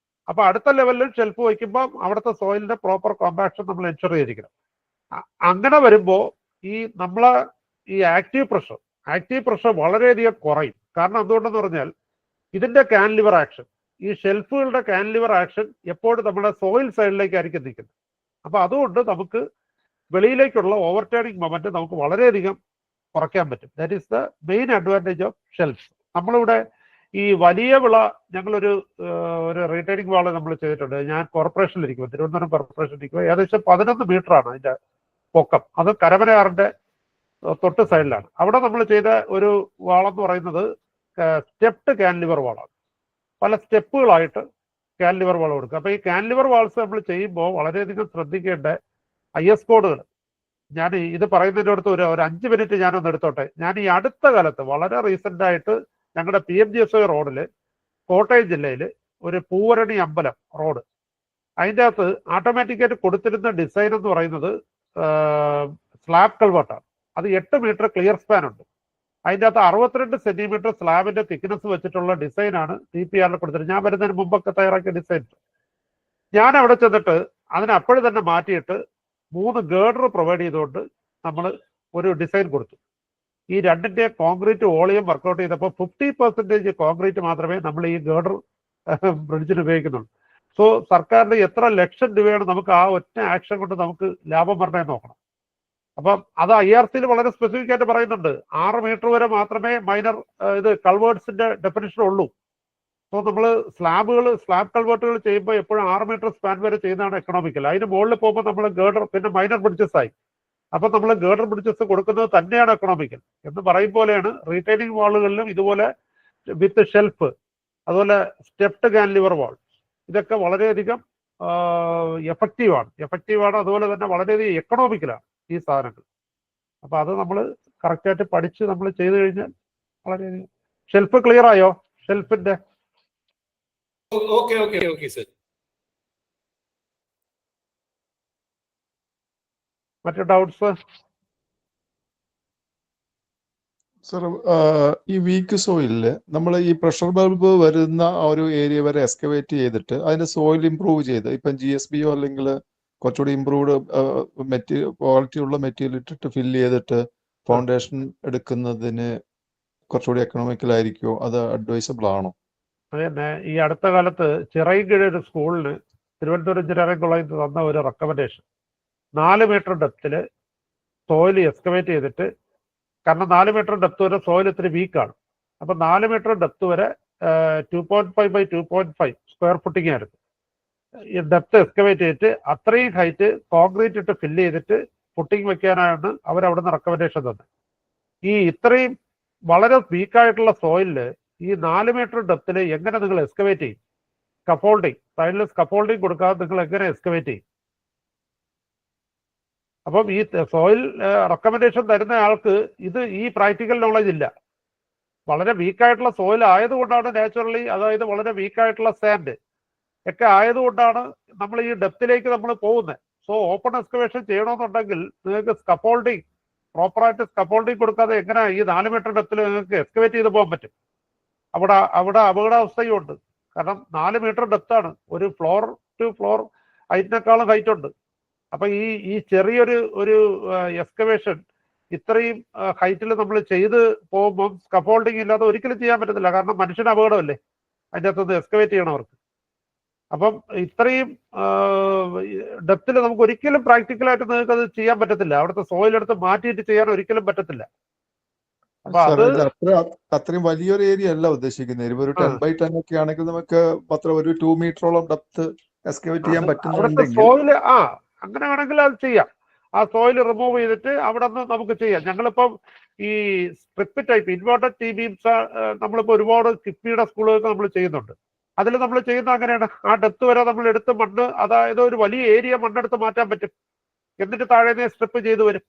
Speaker 3: അപ്പൊ അടുത്ത ലെവലിൽ ഷെൽഫ് വയ്ക്കുമ്പോൾ അവിടുത്തെ സോയിലിന്റെ പ്രോപ്പർ കോമ്പാക്ഷൻ നമ്മൾ എൻഷുർ ചെയ്തിരിക്കണം. അങ്ങനെ വരുമ്പോൾ ഈ ആക്റ്റീവ് പ്രഷർ വളരെയധികം കുറയും. കാരണം എന്തുകൊണ്ടെന്ന് പറഞ്ഞാൽ ഇതിന്റെ കാൻലിവർ ആക്ഷൻ, ഈ ഷെൽഫുകളുടെ കാൻലിവർ ആക്ഷൻ എപ്പോഴും നമ്മുടെ സോയിൽ സൈഡിലേക്കായിരിക്കും നിൽക്കുന്നത്. അപ്പൊ അതുകൊണ്ട് നമുക്ക് വെളിയിലേക്കുള്ള ഓവർടേണിംഗ് മൊമെന്റ് നമുക്ക് വളരെയധികം കുറയ്ക്കാൻ പറ്റും. That is the main advantage of shelf. നമ്മളിവിടെ ഈ വലിയ വിള ഞങ്ങളൊരു റീറ്റെയിനിങ് വാള് നമ്മൾ ചെയ്തിട്ടുണ്ട്. ഞാൻ കോർപ്പറേഷനിലിരിക്കുമ്പോൾ, തിരുവനന്തപുരം കോർപ്പറേഷനിലിരിക്കുമ്പോൾ ഏകദേശം 11 മീറ്ററാണ് അതിന്റെ പൊക്കം. അത് കരമനയാറിന്റെ തൊട്ട് സൈഡിലാണ്. അവിടെ നമ്മൾ ചെയ്ത ഒരു വാളെന്ന് പറയുന്നത് സ്റ്റെപ്ഡ് കാൻലിവർ വാളാണ്. പല സ്റ്റെപ്പുകളായിട്ട് കാൻലിവർ വാൾ കൊടുക്കുക. അപ്പൊ ഈ കാൻലിവർ വാൾസ് നമ്മൾ ചെയ്യുമ്പോൾ വളരെയധികം ശ്രദ്ധിക്കേണ്ട IS കോഡുകൾ, ഞാൻ ഇത് പറയുന്നതിൻ്റെ അടുത്ത് ഒരു 5 മിനിറ്റ് ഞാനൊന്ന് എടുത്തോട്ടെ. ഞാൻ ഈ അടുത്ത കാലത്ത് വളരെ റീസെന്റ് ആയിട്ട് ഞങ്ങളുടെ PMGSY റോഡില് കോട്ടയം ജില്ലയിൽ ഒരു പൂവരണി അമ്പലം റോഡ്, അതിൻ്റെ അകത്ത് ഓട്ടോമാറ്റിക്കായിട്ട് കൊടുത്തിരുന്ന ഡിസൈൻ എന്ന് പറയുന്നത് സ്ലാബ് കൾവർട്ടാണ്. അത് 8 മീറ്റർ ക്ലിയർ സ്പാൻ ഉണ്ട്. അതിൻ്റെ അകത്ത് 62 സെന്റിമീറ്റർ സ്ലാബിന്റെ തിക്നെസ് വെച്ചിട്ടുള്ള ഡിസൈനാണ് TPR കൊടുത്തിട്ട് ഞാൻ വരുന്നതിന് മുമ്പൊക്കെ തയ്യാറാക്കിയ ഡിസൈൻ. ഞാൻ അവിടെ ചെന്നിട്ട് അതിനെ അപ്പോഴും തന്നെ മാറ്റിയിട്ട് 3 ഗേർഡർ പ്രൊവൈഡ് ചെയ്തുകൊണ്ട് നമ്മൾ ഒരു ഡിസൈൻ കൊടുത്തു. ഈ രണ്ടിന്റെ കോൺക്രീറ്റ് വോളിയം വർക്കൗട്ട് ചെയ്തപ്പോൾ 50% കോൺക്രീറ്റ് മാത്രമേ നമ്മൾ ഈ ഗേർഡർ ബ്രിഡ്ജിന് ഉപയോഗിക്കുന്നുള്ളൂ. സോ സർക്കാരിന്റെ എത്ര ലക്ഷം രൂപയാണ് നമുക്ക് ആ ഒറ്റ ആക്ഷൻ കൊണ്ട് നമുക്ക് ലാഭം വരണമെന്ന് നോക്കണം. അപ്പം അത് IRCയിൽ വളരെ സ്പെസിഫിക് ആയിട്ട് പറയുന്നുണ്ട്, 6 മീറ്റർ വരെ മാത്രമേ മൈനർ കൾവേർട്സിന്റെ ഡെഫിനിഷൻ ഉള്ളൂ. സോ നമ്മൾ സ്ലാബ് കൾവേർട്ടുകൾ ചെയ്യുമ്പോൾ എപ്പോഴും 6 മീറ്റർ സ്പാൻ വരെ ചെയ്യുന്നതാണ് എക്കണോമിക്കൽ. അതിന് മുകളിൽ പോകുമ്പോൾ നമ്മൾ ഗേർഡർ, പിന്നെ മൈനർ ബ്രിഡ്ജസ് ആയി. അപ്പൊ നമ്മൾ ഗേർഡർ ബ്രിഡ്ജസ് കൊടുക്കുന്നത് തന്നെയാണ് എക്കണോമിക്കൽ എന്ന് പറയും പോലെയാണ് റീറ്റെയിനിങ് വാളുകളിലും ഇതുപോലെ വിത്ത് ഷെൽഫ്, അതുപോലെ സ്റ്റെപ്ഡ് കാൻലിവർ വാൾ, ഇതൊക്കെ വളരെയധികം എഫക്റ്റീവാണ്. അതുപോലെ തന്നെ വളരെയധികം എക്കണോമിക്കലാണ് ഈ സാധനങ്ങൾ. അപ്പൊ അത് നമ്മൾ കറക്റ്റായിട്ട് പഠിച്ച് നമ്മൾ ചെയ്തു കഴിഞ്ഞാൽ വളരെയധികം. ഷെൽഫ് ക്ലിയർ ആയോ? ഷെൽഫിന്റെ
Speaker 7: ഓക്കെ സർ.
Speaker 3: മറ്റു ഡൗട്ട്സ്?
Speaker 4: സർ, ഈ വീക്ക് സോയിലില് നമ്മൾ ഈ പ്രഷർ ബൾബ് വരുന്ന ആ ഒരു ഏരിയ വരെ എക്സ്കവേറ്റ് ചെയ്തിട്ട് അതിന്റെ സോയിൽ ഇംപ്രൂവ് ചെയ്ത്, ഇപ്പം GSBയോ അല്ലെങ്കിൽ കുറച്ചുകൂടി ഇംപ്രൂവ്ഡ് ക്വാളിറ്റി ഉള്ള മെറ്റീരിയൽ ഇട്ടിട്ട് ഫില്ല് ചെയ്തിട്ട് ഫൗണ്ടേഷൻ എടുക്കുന്നതിന് കുറച്ചുകൂടി എക്കണോമിക്കൽ ആയിരിക്കുമോ? അത് അഡ്വൈസബിൾ ആണോ?
Speaker 3: അതന്നെ, ഈ അടുത്ത കാലത്ത് ചിറയിൻകീഴ് ഒരു സ്കൂളിന് തിരുവനന്തപുരം എഞ്ചിനീയറിംഗ് കോളേജിൽ തന്ന ഒരു റെക്കമെൻഡേഷൻ, 4 മീറ്റർ ഡെപ്തില് സോയിൽ എക്സ്കവേറ്റ് ചെയ്തിട്ട്, കാരണം 4 മീറ്റർ ഡെപ്ത് വരെ സോയിൽ ഇത്തിരി വീക്കാണ്. അപ്പൊ 4 മീറ്റർ ഡെപ്ത് വരെ 2.5 by 2.5 സ്ക്വയർ ഫുട്ടിങ് ആയിരുന്നു. ഈ ഡെപ്ത് എക്സ്കവേറ്റ് ചെയ്തിട്ട് അത്രയും ഹൈറ്റ് കോൺക്രീറ്റ് ഇട്ട് ഫില്ല് ചെയ്തിട്ട് ഫുട്ടിങ് വെക്കാനാണ് അവരവിടുന്ന് റെക്കമെൻഡേഷൻ തന്നത്. ഈ ഇത്രയും വളരെ വീക്കായിട്ടുള്ള സോയിലില് ഈ 4 മീറ്റർ ഡെപ്തിൽ എങ്ങനെ നിങ്ങൾ എക്സ്കവേറ്റ് ചെയ്യും? സൈഡിൽ സ്കഫോൾഡിങ് കൊടുക്കാതെ നിങ്ങൾ എങ്ങനെ എക്സ്കവേറ്റ് ചെയ്യും? അപ്പം ഈ സോയിൽ റെക്കമെൻഡേഷൻ തരുന്ന ആൾക്ക് ഈ പ്രാക്ടിക്കൽ നോളജ് ഇല്ല. വളരെ വീക്കായിട്ടുള്ള സോയിൽ ആയതുകൊണ്ടാണ് നാച്ചുറലി, അതായത് വളരെ വീക്കായിട്ടുള്ള സാൻഡ് ഒക്കെ ആയതുകൊണ്ടാണ് നമ്മൾ ഈ ഡെപ്തിലേക്ക് നമ്മൾ പോകുന്നത്. സോ ഓപ്പൺ എക്സ്കവേഷൻ ചെയ്യണമെന്നുണ്ടെങ്കിൽ നിങ്ങൾക്ക് പ്രോപ്പറായിട്ട് സ്കഫോൾഡിങ് കൊടുക്കാതെ എങ്ങനെ ഈ 4 മീറ്റർ ഡെപ്തിൽ നിങ്ങൾക്ക് എക്സ്കവേറ്റ് ചെയ്ത് പോകാൻ പറ്റും? അവിടെ അപകടാവസ്ഥയും ഉണ്ട്. കാരണം 4 മീറ്റർ ഡെപ്ത് ആണ്, ഒരു ഫ്ലോർ ടു ഫ്ലോർ ഹൈറ്റിനേക്കാളും ഹൈറ്റ് ഉണ്ട്. അപ്പൊ ഈ ചെറിയൊരു എക്സ്കവേഷൻ ഇത്രയും ഹൈറ്റിൽ നമ്മൾ ചെയ്ത് പോകുമ്പോൾ സ്കഫോൾഡിങ് ഇല്ലാതെ ഒരിക്കലും ചെയ്യാൻ പറ്റത്തില്ല. കാരണം മനുഷ്യന് അപകടമല്ലേ അതിൻ്റെ അകത്തുനിന്ന് എക്സ്കവേറ്റ് ചെയ്യണവർക്ക്. അപ്പം ഇത്രയും ഡെപ്തിൽ നമുക്ക് ഒരിക്കലും പ്രാക്ടിക്കലായിട്ട് നിങ്ങൾക്ക് അത് ചെയ്യാൻ പറ്റത്തില്ല. അവിടുത്തെ സോയിൽ എടുത്ത് മാറ്റിയിട്ട് ചെയ്യാൻ ഒരിക്കലും പറ്റത്തില്ല. അപ്പൊ അത്
Speaker 4: അത്രയും വലിയൊരു ഏരിയ അല്ല ഉദ്ദേശിക്കുന്നത്. ഒരു 10x10 ഒക്കെ ആണെങ്കിൽ നമുക്ക് ഒരു 2 മീറ്ററോളം ഡെപ്ത് എക്സ്കവേറ്റ് ചെയ്യാൻ പറ്റുന്നുണ്ടെങ്കിൽ
Speaker 3: സോയിൽ അങ്ങനെ വേണമെങ്കിൽ അത് ചെയ്യാം. ആ സോയിൽ റിമൂവ് ചെയ്തിട്ട് അവിടെ നിന്ന് നമുക്ക് ചെയ്യാം. ഞങ്ങളിപ്പം ഈ strip type inverted T beams നമ്മളിപ്പോൾ ഒരുപാട് കിഫ്ബിയുടെ സ്കൂളുകൾക്ക് നമ്മൾ ചെയ്യുന്നുണ്ട്. അതിൽ നമ്മൾ ചെയ്യുന്നത് അങ്ങനെയാണ്. ആ ഡെപ്ത് വരെ നമ്മൾ എടുത്ത് മണ്ണ്, അതായത് ഒരു വലിയ ഏരിയ മണ്ണെടുത്ത് മാറ്റാൻ പറ്റും. എന്നിട്ട് താഴെ സ്ട്രിപ്പ് ചെയ്ത് വരും.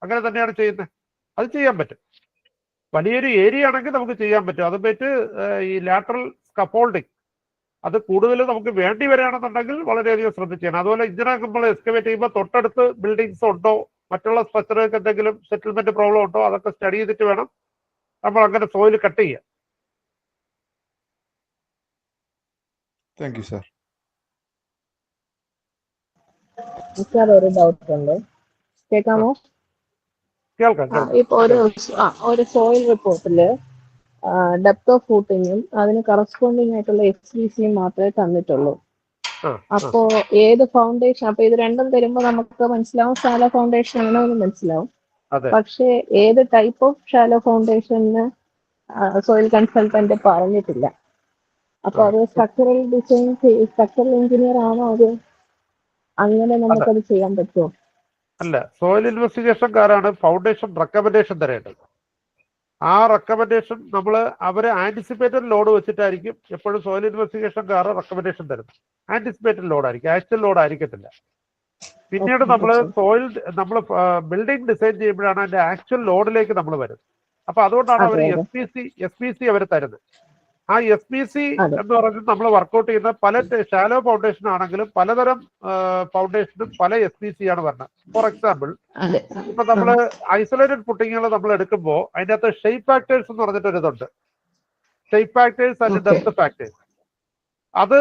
Speaker 3: അങ്ങനെ തന്നെയാണ് ചെയ്യുന്നത്. അത് ചെയ്യാൻ പറ്റും. വലിയൊരു ഏരിയ ആണെങ്കിൽ നമുക്ക് ചെയ്യാൻ പറ്റും. അത് വെച്ച് ഈ ലാറ്ററൽ സ്കഫോൾഡിങ് അത് കൂടുതൽ നമുക്ക് വേണ്ടി വരികയാണെന്നുണ്ടെങ്കിൽ വളരെയധികം ശ്രദ്ധിക്കണം. അതുപോലെ ഇങ്ങനെ നമ്മൾ എക്സ്കവേറ്റ് ചെയ്യുമ്പോൾ തൊട്ടടുത്ത് ബിൽഡിങ്സ് ഉണ്ടോ, മറ്റുള്ള സ്ട്രക്ചറുകൾക്ക് എന്തെങ്കിലും സെറ്റിൽമെന്റ് പ്രോബ്ലം ഉണ്ടോ, അതൊക്കെ സ്റ്റഡി ചെയ്തിട്ട് വേണം നമ്മൾ അങ്ങനെ സോയിൽ കട്ട് ചെയ്യാൻ.
Speaker 4: Thank you sir.
Speaker 8: സാർ ഒരു ഡൗട്ട് ഉണ്ട്, കേൾക്കാമോ?
Speaker 3: കേൾക്കാം.
Speaker 8: ഇപ്പൊ ഒരു സോയിൽ റിപ്പോർട്ടില് ഡെപ്ത് ഓഫ് ഫൂട്ടിങ്ങും അതിന് കറസ്പോണ്ടിങ് ആയിട്ടുള്ള SVCയും മാത്രമേ തന്നിട്ടുള്ളൂ. അപ്പോ ഏത് ഫൗണ്ടേഷൻ, അപ്പൊ ഇത് രണ്ടും തരുമ്പോ നമുക്ക് മനസ്സിലാവും ഷാലോ ഫൗണ്ടേഷൻ ആണോ എന്ന് മനസ്സിലാവും. പക്ഷെ ഏത് ടൈപ്പ് ഓഫ് ഷാലോ ഫൗണ്ടേഷന് സോയിൽ കൺസൾട്ടന്റ് പറഞ്ഞിട്ടില്ല. അപ്പൊ അത് സ്ട്രക്ചറൽ എഞ്ചിനീയർ ആണോ അത്, അങ്ങനെ നമുക്കത് ചെയ്യാൻ പറ്റുമോ?
Speaker 3: അല്ല, സോയിൽ ഇൻവെസ്റ്റിഗേഷൻകാരാണ് ഫൗണ്ടേഷൻ റെക്കമെൻഡേഷൻ തരേണ്ടത്. ആ റെക്കമെൻഡേഷൻ നമ്മൾ അവരെ ആന്റിസിപ്പേറ്റഡ് ലോഡ് വെച്ചിട്ടായിരിക്കും എപ്പോഴും സോയിൽ ഇൻവെസ്റ്റിഗേഷൻകാർ റെക്കമെൻഡേഷൻ തരുന്നത്. ആന്റിസിപ്പേറ്റഡ് ലോഡ് ആയിരിക്കും, ആക്ച്വൽ ലോഡ് ആയിരിക്കത്തില്ല. പിന്നീട് നമ്മൾ ബിൽഡിംഗ് ഡിസൈൻ ചെയ്യുമ്പോഴാണ് അതിന്റെ ആക്ച്വൽ ലോഡിലേക്ക് നമ്മൾ വരുന്നത്. അപ്പൊ അതുകൊണ്ടാണ് അവർ SPC അവർ തരുന്നത്. ആ SPC എന്ന് പറഞ്ഞാൽ നമ്മൾ വർക്ക്ഔട്ട് ചെയ്യുന്ന പല ഷാലോ ഫൗണ്ടേഷൻ ആണെങ്കിലും പലതരം ഫൗണ്ടേഷനും പല SPC ആണ് പറഞ്ഞത്. ഫോർ എക്സാമ്പിൾ, ഇപ്പൊ നമ്മള് ഐസൊലേറ്റഡ് ഫുട്ടിങ്ങുകൾ നമ്മൾ എടുക്കുമ്പോൾ അതിന്റെ അകത്ത് ഷേപ്പ് ഫാക്ടേഴ്സ് എന്ന് പറഞ്ഞിട്ടൊരു ഇതുണ്ട്. Shape factors and depth factors. അത്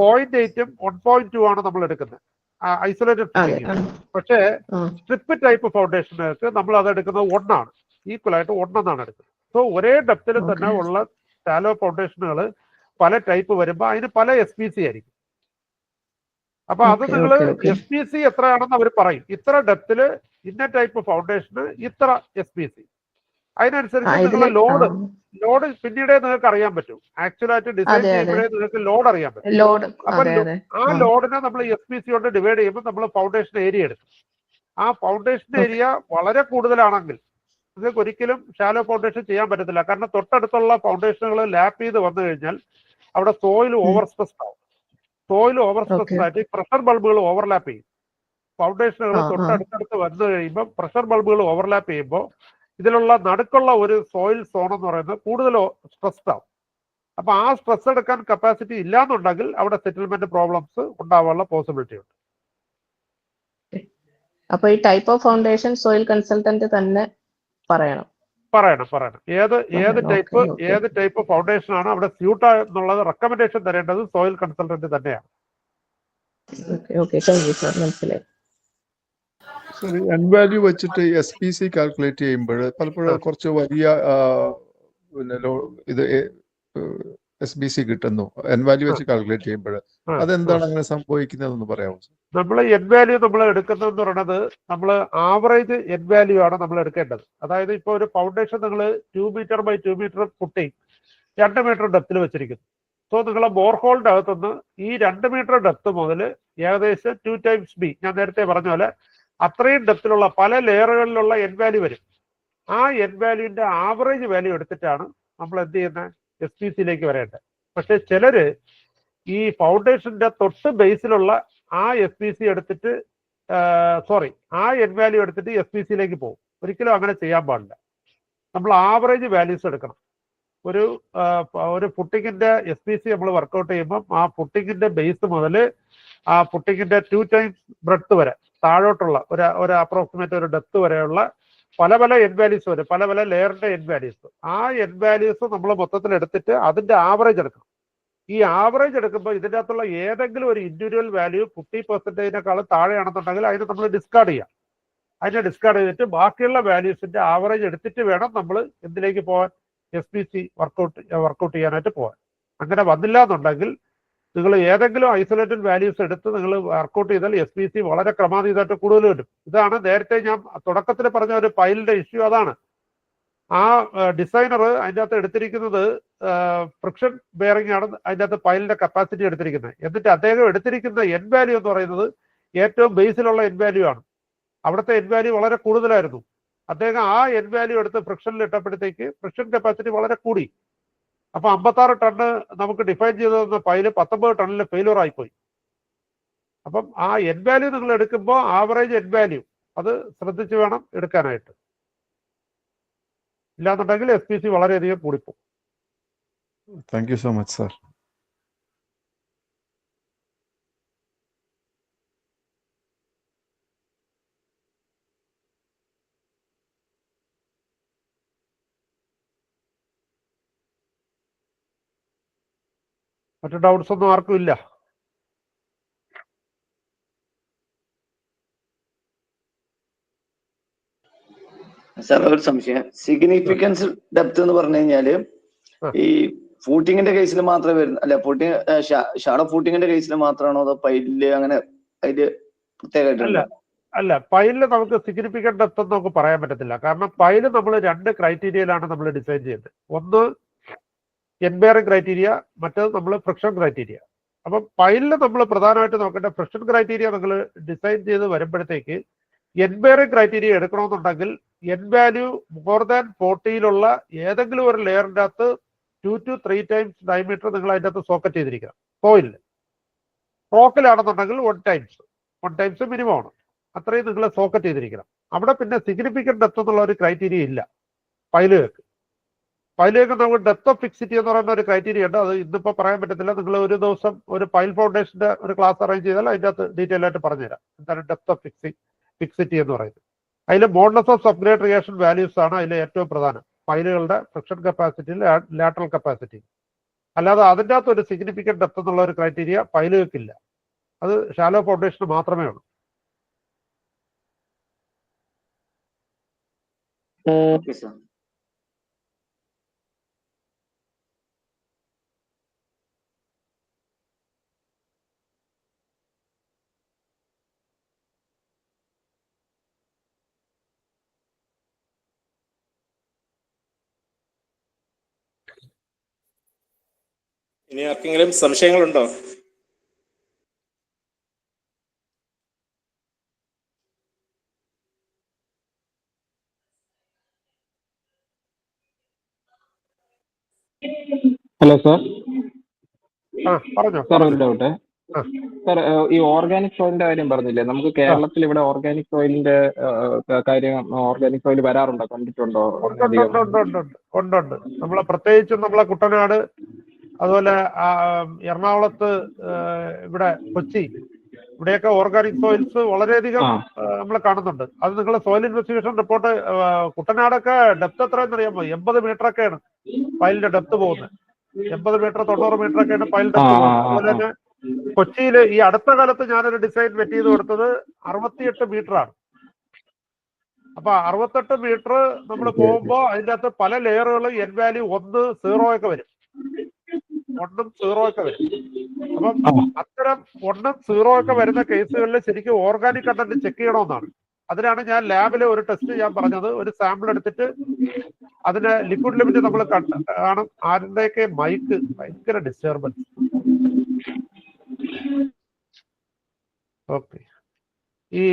Speaker 3: 0.8 1.2 ആണ് നമ്മൾ എടുക്കുന്നത് ഐസൊലേറ്റഡ് ഫുട്ടിങ്. പക്ഷേ സ്ട്രിപ്പ് ടൈപ്പ് ഫൗണ്ടേഷനുകൾക്ക് നമ്മൾ അത് എടുക്കുന്നത് 1 ആണ്, ഈക്വൽ ആയിട്ട് 1 എന്നാണ് എടുക്കുന്നത്. സോ ഒരേ ഡെപ്തിൽ തന്നെ ഉള്ള ഷാലോ ഫൗണ്ടേഷനുകൾ പല ടൈപ്പ് വരുമ്പോൾ അതിന് പല SPC ആയിരിക്കും. അപ്പൊ അത് നിങ്ങൾ SPC എത്രയാണെന്ന് അവർ പറയും. ഇത്ര ഡെപ്തില് ഇന്ന ടൈപ്പ് ഫൗണ്ടേഷന് ഇത്ര SPC. അതിനനുസരിച്ച് നിങ്ങളെ ലോഡ് പിന്നീടേ നിങ്ങൾക്ക് അറിയാൻ പറ്റും. ആക്ച്വലായിട്ട് ഡിസൈൻ ചെയ്യുമ്പോഴേ നിങ്ങൾക്ക് ലോഡ് അറിയാൻ പറ്റും. അപ്പൊ ആ ലോഡിനെ നമ്മൾ SPC കൊണ്ട് ഡിവൈഡ് ചെയ്യുമ്പോൾ നമ്മൾ ഫൗണ്ടേഷൻ ഏരിയ എടുക്കും. ആ ഫൗണ്ടേഷൻ ഏരിയ വളരെ കൂടുതലാണെങ്കിൽ നിങ്ങൾക്ക് ഒരിക്കലും ഷാലോ ഫൗണ്ടേഷൻ ചെയ്യാൻ പറ്റത്തില്ല. കാരണം തൊട്ടടുത്തുള്ള ഫൗണ്ടേഷനുകൾ ലാപ്പ് ചെയ്ത് വന്നു കഴിഞ്ഞാൽ അവിടെ സോയിൽ ഓവർ സ്ട്രെസ്ഡ് ആവും. സോയിൽ ഓവർ സ്ട്രെസ്ഡ് ആയിട്ട് പ്രഷർ ബൾബുകൾ ഓവർലാപ്പ് ചെയ്യും. ഫൗണ്ടേഷനുകൾ തൊട്ടടുത്തടുത്ത് വന്നു കഴിയുമ്പോൾ പ്രഷർ ബൾബുകൾ ഓവർലാപ്പ് ചെയ്യുമ്പോൾ ഇതിലുള്ള നടുക്കുള്ള ഒരു സോയിൽ സോൺ എന്ന് പറയുന്നത് കൂടുതൽ സ്ട്രെസ്ഡ് ആവും. അപ്പൊ ആ സ്ട്രെസ് എടുക്കാൻ കപ്പാസിറ്റി ഇല്ലാന്നുണ്ടെങ്കിൽ അവിടെ സെറ്റിൽമെന്റ് പ്രോബ്ലംസ് ഉണ്ടാവാനുള്ള പോസിബിലിറ്റി ഉണ്ട്.
Speaker 8: അപ്പൊ ഈ type of foundation soil consultant തന്നെ പറയണം.
Speaker 3: ഏത് ടൈപ്പ് ഫൗണ്ടേഷൻ ആണ് അവിടെ സ്യൂട്ട് എന്നുള്ളത് റെക്കമെൻഡേഷൻ തരേണ്ടത് സോയിൽ കൺസൾട്ടന്റ് തന്നെയാണ്.
Speaker 4: എൻ വാല്യൂ വെച്ചിട്ട് SPC കാൽക്കുലേറ്റ് ചെയ്യുമ്പോൾ പലപ്പോഴും കുറച്ച് വലിയ ഇത് SBC കിട്ടുന്നു എൻ വാല്യൂ വെച്ച് കാൽക്കുലേറ്റ് ചെയ്യുമ്പോൾ. അതെന്താണ് അങ്ങനെ സംഭവിക്കുന്നതെന്ന് പറയാമോ?
Speaker 3: നമ്മൾ എൻ വാല്യൂ നമ്മൾ എടുക്കുന്നതെന്ന് പറയുന്നത് നമ്മൾ ആവറേജ് എൻ വാല്യൂ ആണ് നമ്മൾ എടുക്കേണ്ടത്. അതായത് ഇപ്പോൾ ഒരു ഫൗണ്ടേഷൻ നിങ്ങൾ 2 metre by 2 metre footing 2 metre ഡെപ്തിൽ വെച്ചിരിക്കുന്നു. സോ നിങ്ങളെ ബോർഹോളിന്റെ അകത്തുനിന്ന് ഈ 2 മീറ്റർ ഡെപ്ത് മുതൽ ഏകദേശം 2 times B, ഞാൻ നേരത്തെ പറഞ്ഞ പോലെ അത്രയും ഡെപ്തിലുള്ള പല ലെയറുകളിലുള്ള എൻ വാല്യൂ വരും. ആ എൻ വാല്യൂവിന്റെ ആവറേജ് വാല്യൂ എടുത്തിട്ടാണ് നമ്മൾ എന്ത് ചെയ്യുന്നത് SPCയിലേക്ക് വരേണ്ടത്. പക്ഷെ ചിലര് ഈ ഫൗണ്ടേഷന്റെ തൊട്ട് ബേസിലുള്ള ആ SPC എടുത്തിട്ട് ആ എൻ വാല്യൂ എടുത്തിട്ട് SPCയിലേക്ക് പോകും. ഒരിക്കലും അങ്ങനെ ചെയ്യാൻ പാടില്ല. നമ്മൾ ആവറേജ് വാല്യൂസ് എടുക്കണം. ഒരു ഫുട്ടിങ്ങിന്റെ SPC നമ്മൾ വർക്ക്ഔട്ട് ചെയ്യുമ്പോൾ ആ ഫുട്ടിങ്ങിന്റെ ബേസ് മുതൽ ആ ഫുട്ടിങ്ങിന്റെ 2 times ബ്രെഡ്ത്ത് വരെ താഴോട്ടുള്ള ഒരു അപ്രോക്സിമേറ്റ് ഒരു ഡെപ്ത് വരെയുള്ള പല പല എൻ വാല്യൂസ് വരും, പല പല ലെയറിന്റെ എൻ വാല്യൂസ്. ആ എൻ വാല്യൂസ് നമ്മൾ മൊത്തത്തിൽ എടുത്തിട്ട് അതിന്റെ ആവറേജ് എടുക്കണം. ഈ ആവറേജ് എടുക്കുമ്പോൾ ഇതിൻ്റെ അകത്തുള്ള ഏതെങ്കിലും ഒരു ഇൻഡിവിജ്വൽ വാല്യൂ 50%-നേക്കാളും താഴെയാണെന്നുണ്ടെങ്കിൽ അതിനെ നമ്മൾ ഡിസ്കാർഡ് ചെയ്യാം. അതിനെ ഡിസ്കാർഡ് ചെയ്തിട്ട് ബാക്കിയുള്ള വാല്യൂസിന്റെ ആവറേജ് എടുത്തിട്ട് വേണം നമ്മൾ എന്തിലേക്ക് പോകാൻ, SPC വർക്കൗട്ട് ചെയ്യാനായിട്ട് പോകാൻ. അങ്ങനെ വന്നില്ല എന്നുണ്ടെങ്കിൽ നിങ്ങൾ ഏതെങ്കിലും ഐസൊലേറ്റഡ് വാല്യൂസ് എടുത്ത് നിങ്ങൾ വർക്കൗട്ട് ചെയ്താൽ SPC വളരെ ക്രമാതീതമായിട്ട് കൂടുതൽ വരും. ഇതാണ് നേരത്തെ ഞാൻ തുടക്കത്തിൽ പറഞ്ഞ ഒരു പൈലിന്റെ ഇഷ്യൂ. അതാണ് ആ ഡിസൈനർ അതിൻ്റെ അകത്ത് എടുത്തിരിക്കുന്നത് ഫ്രിക്ഷൻ ബെയറിംഗ് ആണ് അതിൻ്റെ അകത്ത് പൈലിന്റെ കപ്പാസിറ്റി എടുത്തിരിക്കുന്നത്. എന്നിട്ട് അദ്ദേഹം എടുത്തിരിക്കുന്ന എൻ വാല്യൂ എന്ന് പറയുന്നത് ഏറ്റവും ബേസിലുള്ള എൻ വാല്യൂ ആണ്. അവിടുത്തെ എൻ വാല്യൂ വളരെ കൂടുതലായിരുന്നു. അദ്ദേഹം ആ എൻ വാല്യൂ എടുത്ത് ഫ്രിക്ഷനിൽ ഇട്ടപ്പോഴത്തേക്ക് ഫ്രിക്ഷൻ കപ്പാസിറ്റി വളരെ കൂടി. അപ്പൊ 56 ടണ്ണ് നമുക്ക് ഡിഫൈൻ ചെയ്ത് തന്ന പൈല് 19 ടണ്ണിൽ ഫെയിലൂർ ആയിപ്പോയി. അപ്പം ആ എൻ വാല്യൂ നിങ്ങൾ എടുക്കുമ്പോൾ ആവറേജ് എൻ വാല്യൂ അത് ശ്രദ്ധിച്ച് വേണം എടുക്കാനായിട്ട്. ഇല്ലാന്നുണ്ടെങ്കിൽ SPC വളരെയധികം കൂടിപ്പോകും.
Speaker 4: Thank you so much sir.
Speaker 3: മറ്റു ഡൗട്ട്സ് ഒന്നും ആർക്കും ഇല്ല?
Speaker 5: സാർ ഒരു സംശയം, സിഗ്നിഫിക്കൻസ് ഡെപ്ത് എന്ന് പറഞ്ഞു കഴിഞ്ഞാല് ഈ ഫൂട്ടിങ്ങിന്റെ കേസിൽ മാത്രമേ വരുന്ന, അല്ല ഫൂട്ടിങ് ഷാഡോ ഫൂട്ടിങ്ങിന്റെ കേസിൽ മാത്രമാണോ അതോ പൈലില് അങ്ങനെ അതില് പ്രത്യേകമായിട്ടില്ല?
Speaker 3: അല്ല, പൈലില് നമുക്ക് സിഗ്നിഫിക്കന്റ് ഡെപ്ത് എന്ന് നമുക്ക് പറയാൻ പറ്റത്തില്ല. കാരണം പൈല് നമ്മൾ 2 ക്രൈറ്റീരിയയിലാണ് നമ്മൾ ഡിസൈൻ ചെയ്യുന്നത്. ഒന്ന് എൻ ബെയറിംഗ് ക്രൈറ്റീരിയ, മറ്റേത് നമ്മൾ ഫ്രിക്ഷൻ ക്രൈറ്റീരിയ. അപ്പം പൈലില് നമ്മൾ പ്രധാനമായിട്ട് നോക്കേണ്ട ഫ്രിക്ഷൻ ക്രൈറ്റീരിയ നിങ്ങൾ ഡിസൈൻ ചെയ്ത് വരുമ്പോഴത്തേക്ക് എൻ ബെയറിംഗ് ക്രൈറ്റീരിയ എടുക്കണമെന്നുണ്ടെങ്കിൽ എൻ വാല്യൂ മോർ ദാൻ 40 ഏതെങ്കിലും ഒരു ലെയറിൻ്റെ അകത്ത് 2 to 3 times ഡയമീറ്റർ നിങ്ങൾ അതിൻ്റെ അകത്ത് സോക്കറ്റ് ചെയ്തിരിക്കണം. കോയിലിൽ റോക്കിലാണെന്നുണ്ടെങ്കിൽ 1 times മിനിമം ആണ്. അത്രയും നിങ്ങൾ സോക്കറ്റ് ചെയ്തിരിക്കണം. അവിടെ പിന്നെ സിഗ്നിഫിക്കന്റ് ഡെപ്ത് എന്നുള്ള ഒരു ക്രൈറ്റീരിയ ഇല്ല പൈലുകൾക്ക്. നമുക്ക് ഡെപ്ത് ഓഫ് ഫിക്സിറ്റി എന്ന് പറയുന്ന ഒരു ക്രൈറ്റീരിയ ഉണ്ട്. അത് ഇന്നിപ്പോൾ പറയാൻ പറ്റത്തില്ല. നിങ്ങൾ ഒരു ദിവസം ഒരു പൈൽ ഫൗണ്ടേഷന്റെ ഒരു ക്ലാസ് അറേഞ്ച് ചെയ്താൽ അതിൻ്റെ അകത്ത് ഡീറ്റെയിൽ ആയിട്ട് പറഞ്ഞുതരാം എന്താണ് ഡെപ്ത് ഓഫ് ഫിക്സിറ്റി എന്ന് പറയുന്നത്. അതിൽ modulus of subgrade reaction values ആണ് അതിൽ ഏറ്റവും പ്രധാനം. പൈലുകളുടെ ഫ്രിക്ഷൻ കപ്പാസിറ്റിയിൽ ലാറ്ററൽ കപ്പാസിറ്റി. അല്ലാതെ അതിൻ്റെ അകത്ത് ഒരു സിഗ്നിഫിക്കന്റ് ഡെപ്ത് എന്നുള്ള ഒരു ക്രൈറ്റീരിയ പൈലുകൾക്കില്ല. അത് ഷാലോ ഫൗണ്ടേഷന് മാത്രമേ ഉള്ളൂ.
Speaker 5: Okay sir.
Speaker 7: ഇനി ആർക്കെങ്കിലും സംശയങ്ങളുണ്ടോ?
Speaker 9: Hello sir.
Speaker 3: പറഞ്ഞോ
Speaker 9: സാർ ഒരു ഡൗട്ട്. സാർ ഈ ഓർഗാനിക് സോയിലിന്റെ കാര്യം പറഞ്ഞില്ലേ, നമുക്ക് കേരളത്തിൽ ഇവിടെ ഓർഗാനിക് സോയിലിന്റെ കാര്യം, ഓർഗാനിക് സോയിൽ വരാറുണ്ടോ, കണ്ടിട്ടുണ്ടോ?
Speaker 3: ഉണ്ട്. നമ്മളെ പ്രത്യേകിച്ചും നമ്മളെ കുട്ടനാട്, അതുപോലെ എറണാകുളത്ത്, ഇവിടെ കൊച്ചി, ഇവിടെയൊക്കെ ഓർഗാനിക് സോയിൽസ് വളരെയധികം നമ്മൾ കാണുന്നുണ്ട്. അത് നിങ്ങൾ സോയിൽ ഇൻവെസ്റ്റിഗേഷൻ റിപ്പോർട്ട്, കുട്ടനാടൊക്കെ ഡെപ്ത് എത്രയെന്ന് അറിയാമോ? 80 മീറ്ററൊക്കെയാണ് പൈലിന്റെ ഡെപ്ത് പോകുന്നത്. 80 മീറ്റർ 90 മീറ്ററൊക്കെയാണ് പൈൽ ഡെപ്ത് പോകുന്നത്. അതുപോലെ തന്നെ കൊച്ചിയിൽ ഈ അടുത്ത കാലത്ത് ഞാനൊരു ഡിസൈൻ വെറ്റ് ചെയ്ത് കൊടുത്തത് 68 മീറ്ററാണ്. അപ്പൊ 68 മീറ്റർ നമ്മൾ പോകുമ്പോൾ അതിൻ്റെ അകത്ത് പല ലെയറുകളും എൻ വാല്യൂ 1, 0 ഒക്കെ വരും. 1ഉം 0 ഒക്കെ വരും. അപ്പം അത്തരം 1ഉം 0 ഒക്കെ വരുന്ന കേസുകളിൽ ശരിക്കും ഓർഗാനിക് കണ്ടന്റ് ചെക്ക് ചെയ്യണമെന്നാണ്. അതിനാണ് ഞാൻ ലാബിലെ ഒരു ടെസ്റ്റ് ഞാൻ പറഞ്ഞത്. ഒരു സാമ്പിൾ എടുത്തിട്ട് അതിന് ലിക്വിഡ് ലിമിറ്റ് നമ്മൾ കാണും. ആരുടെയൊക്കെ മൈക്ക് ഭയങ്കര ഡിസ്റ്റർബൻസ്. ഓക്കെ, ഈ